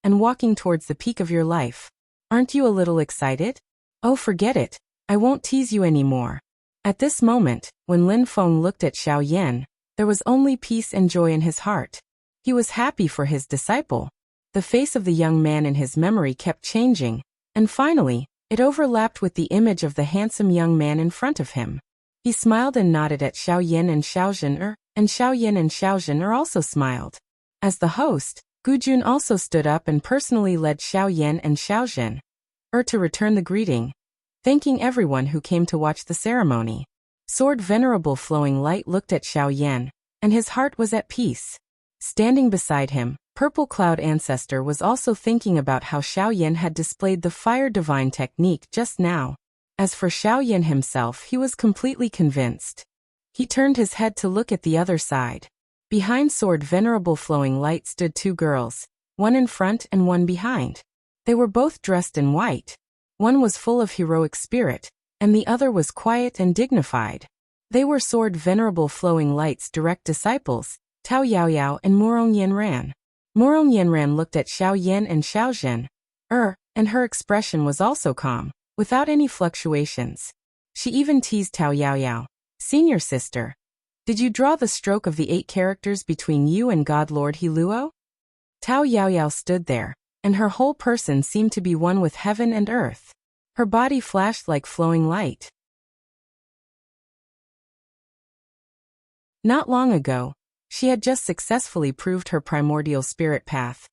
[SPEAKER 1] and walking towards the peak of your life. Aren't you a little excited? Oh, forget it. I won't tease you anymore." At this moment, when Lin Feng looked at Xiaoyan, there was only peace and joy in his heart. He was happy for his disciple. The face of the young man in his memory kept changing, and finally, it overlapped with the image of the handsome young man in front of him. He smiled and nodded at Xiao Yin and Xiao Zhen, and Xiao Yin and Xiao Zhen also smiled. As the host, Gu Jun also stood up and personally led Xiao Yin and Xiao Zhen to return the greeting, thanking everyone who came to watch the ceremony. Sword Venerable Flowing Light looked at Xiao Yan, and his heart was at peace. Standing beside him, Purple Cloud Ancestor was also thinking about how Xiao Yan had displayed the Fire Divine technique just now. As for Xiao Yan himself, he was completely convinced. He turned his head to look at the other side. Behind Sword Venerable Flowing Light stood two girls, one in front and one behind. They were both dressed in white. One was full of heroic spirit, and the other was quiet and dignified. They were Sword Venerable Flowing Light's direct disciples, Tao Yaoyao and Murong Yanran. Murong Yanran looked at Xiao Yan and Xiao Zhen, and her expression was also calm, without any fluctuations. She even teased Tao Yaoyao, "Senior sister, did you draw the stroke of the 8 characters between you and God Lord Heluo?" Tao Yaoyao stood there, and her whole person seemed to be one with heaven and earth. Her body flashed like flowing light. Not long ago, she had just successfully proved her primordial spirit path,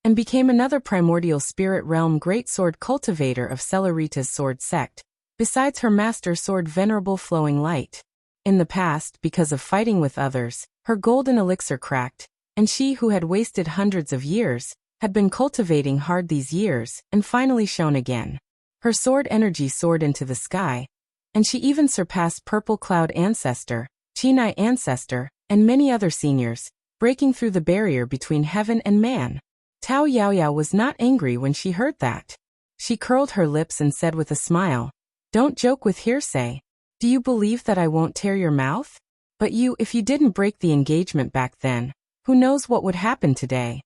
[SPEAKER 1] and became another primordial spirit realm great sword cultivator of Celerita's sword sect, besides her master sword Venerable Flowing Light. In the past, because of fighting with others, her golden elixir cracked, and she who had wasted hundreds of years, had been cultivating hard these years, and finally shone again. Her sword energy soared into the sky, and she even surpassed Purple Cloud Ancestor, Chinai Ancestor, and many other seniors, breaking through the barrier between heaven and man. Tao Yaoyao was not angry when she heard that. She curled her lips and said with a smile, "Don't joke with hearsay. Do you believe that I won't tear your mouth? But if you didn't break the engagement back then, who knows what would happen today?"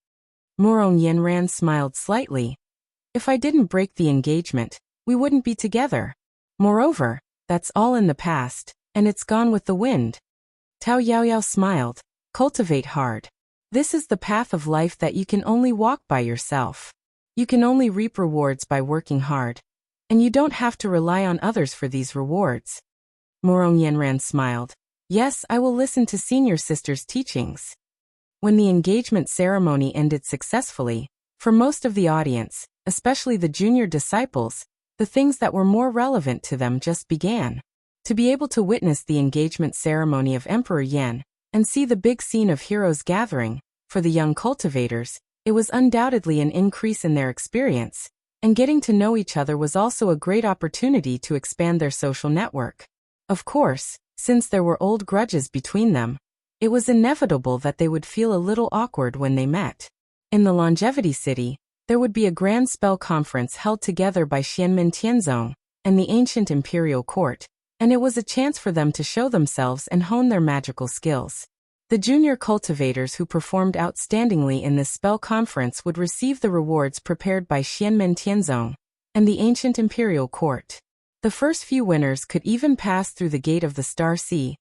[SPEAKER 1] Murong Yanran smiled slightly. "If I didn't break the engagement, we wouldn't be together. Moreover, that's all in the past, and it's gone with the wind." Tao Yaoyao smiled. "Cultivate hard. This is the path of life that you can only walk by yourself. You can only reap rewards by working hard, and you don't have to rely on others for these rewards." Murong Yanran smiled. "Yes, I will listen to senior sister's teachings." When the engagement ceremony ended successfully, for most of the audience, especially the junior disciples, the things that were more relevant to them just began. To be able to witness the engagement ceremony of Emperor Yan, and see the big scene of heroes gathering, for the young cultivators, it was undoubtedly an increase in their experience, and getting to know each other was also a great opportunity to expand their social network. Of course, since there were old grudges between them, it was inevitable that they would feel a little awkward when they met. In the Longevity City, there would be a grand spell conference held together by Xianmen Tianzong and the ancient imperial court, and it was a chance for them to show themselves and hone their magical skills. The junior cultivators who performed outstandingly in this spell conference would receive the rewards prepared by Xianmen Tianzong and the ancient imperial court. The first few winners could even pass through the gate of the Star Sea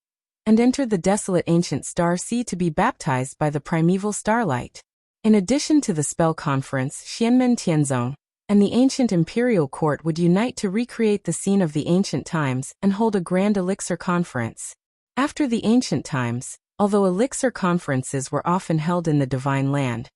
[SPEAKER 1] and enter the desolate ancient Star Sea to be baptized by the primeval starlight. In addition to the spell conference, Xianmen Tianzong and the ancient imperial court would unite to recreate the scene of the ancient times and hold a grand elixir conference. After the ancient times, although elixir conferences were often held in the divine land,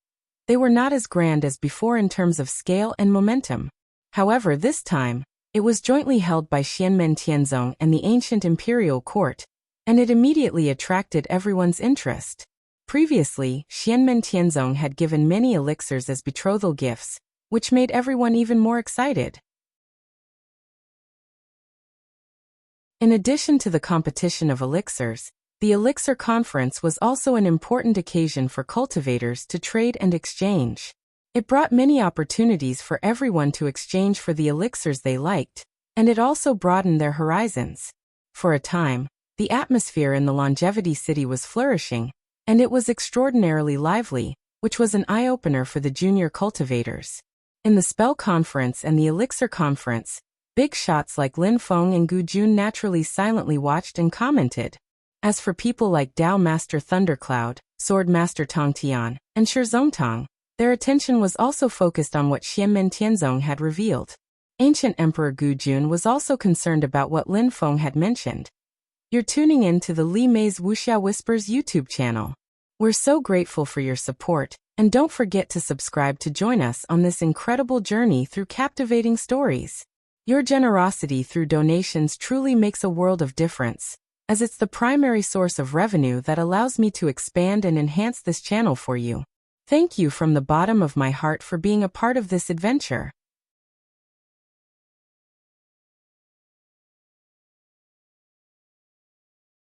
[SPEAKER 1] they were not as grand as before in terms of scale and momentum. However, this time, it was jointly held by Xianmen Tianzong and the ancient imperial court, and it immediately attracted everyone's interest. Previously, Xianmen Tianzong had given many elixirs as betrothal gifts, which made everyone even more excited. In addition to the competition of elixirs, the elixir conference was also an important occasion for cultivators to trade and exchange. It brought many opportunities for everyone to exchange for the elixirs they liked, and it also broadened their horizons. For a time, the atmosphere in the Longevity City was flourishing, and it was extraordinarily lively, which was an eye-opener for the junior cultivators. In the spell conference and the elixir conference, big shots like Lin Feng and Gu Jun naturally silently watched and commented. As for people like Dao Master Thundercloud, Sword Master Tong Tian, and Shi Zongtang, their attention was also focused on what Xianmen Tianzong had revealed. Ancient Emperor Gu Jun was also concerned about what Lin Feng had mentioned. You're tuning in to the Li Mei's Wuxia Whispers YouTube channel. We're so grateful for your support, and don't forget to subscribe to join us on this incredible journey through captivating stories. Your generosity through donations truly makes a world of difference, as it's the primary source of revenue that allows me to expand and enhance this channel for you. Thank you from the bottom of my heart for being a part of this adventure.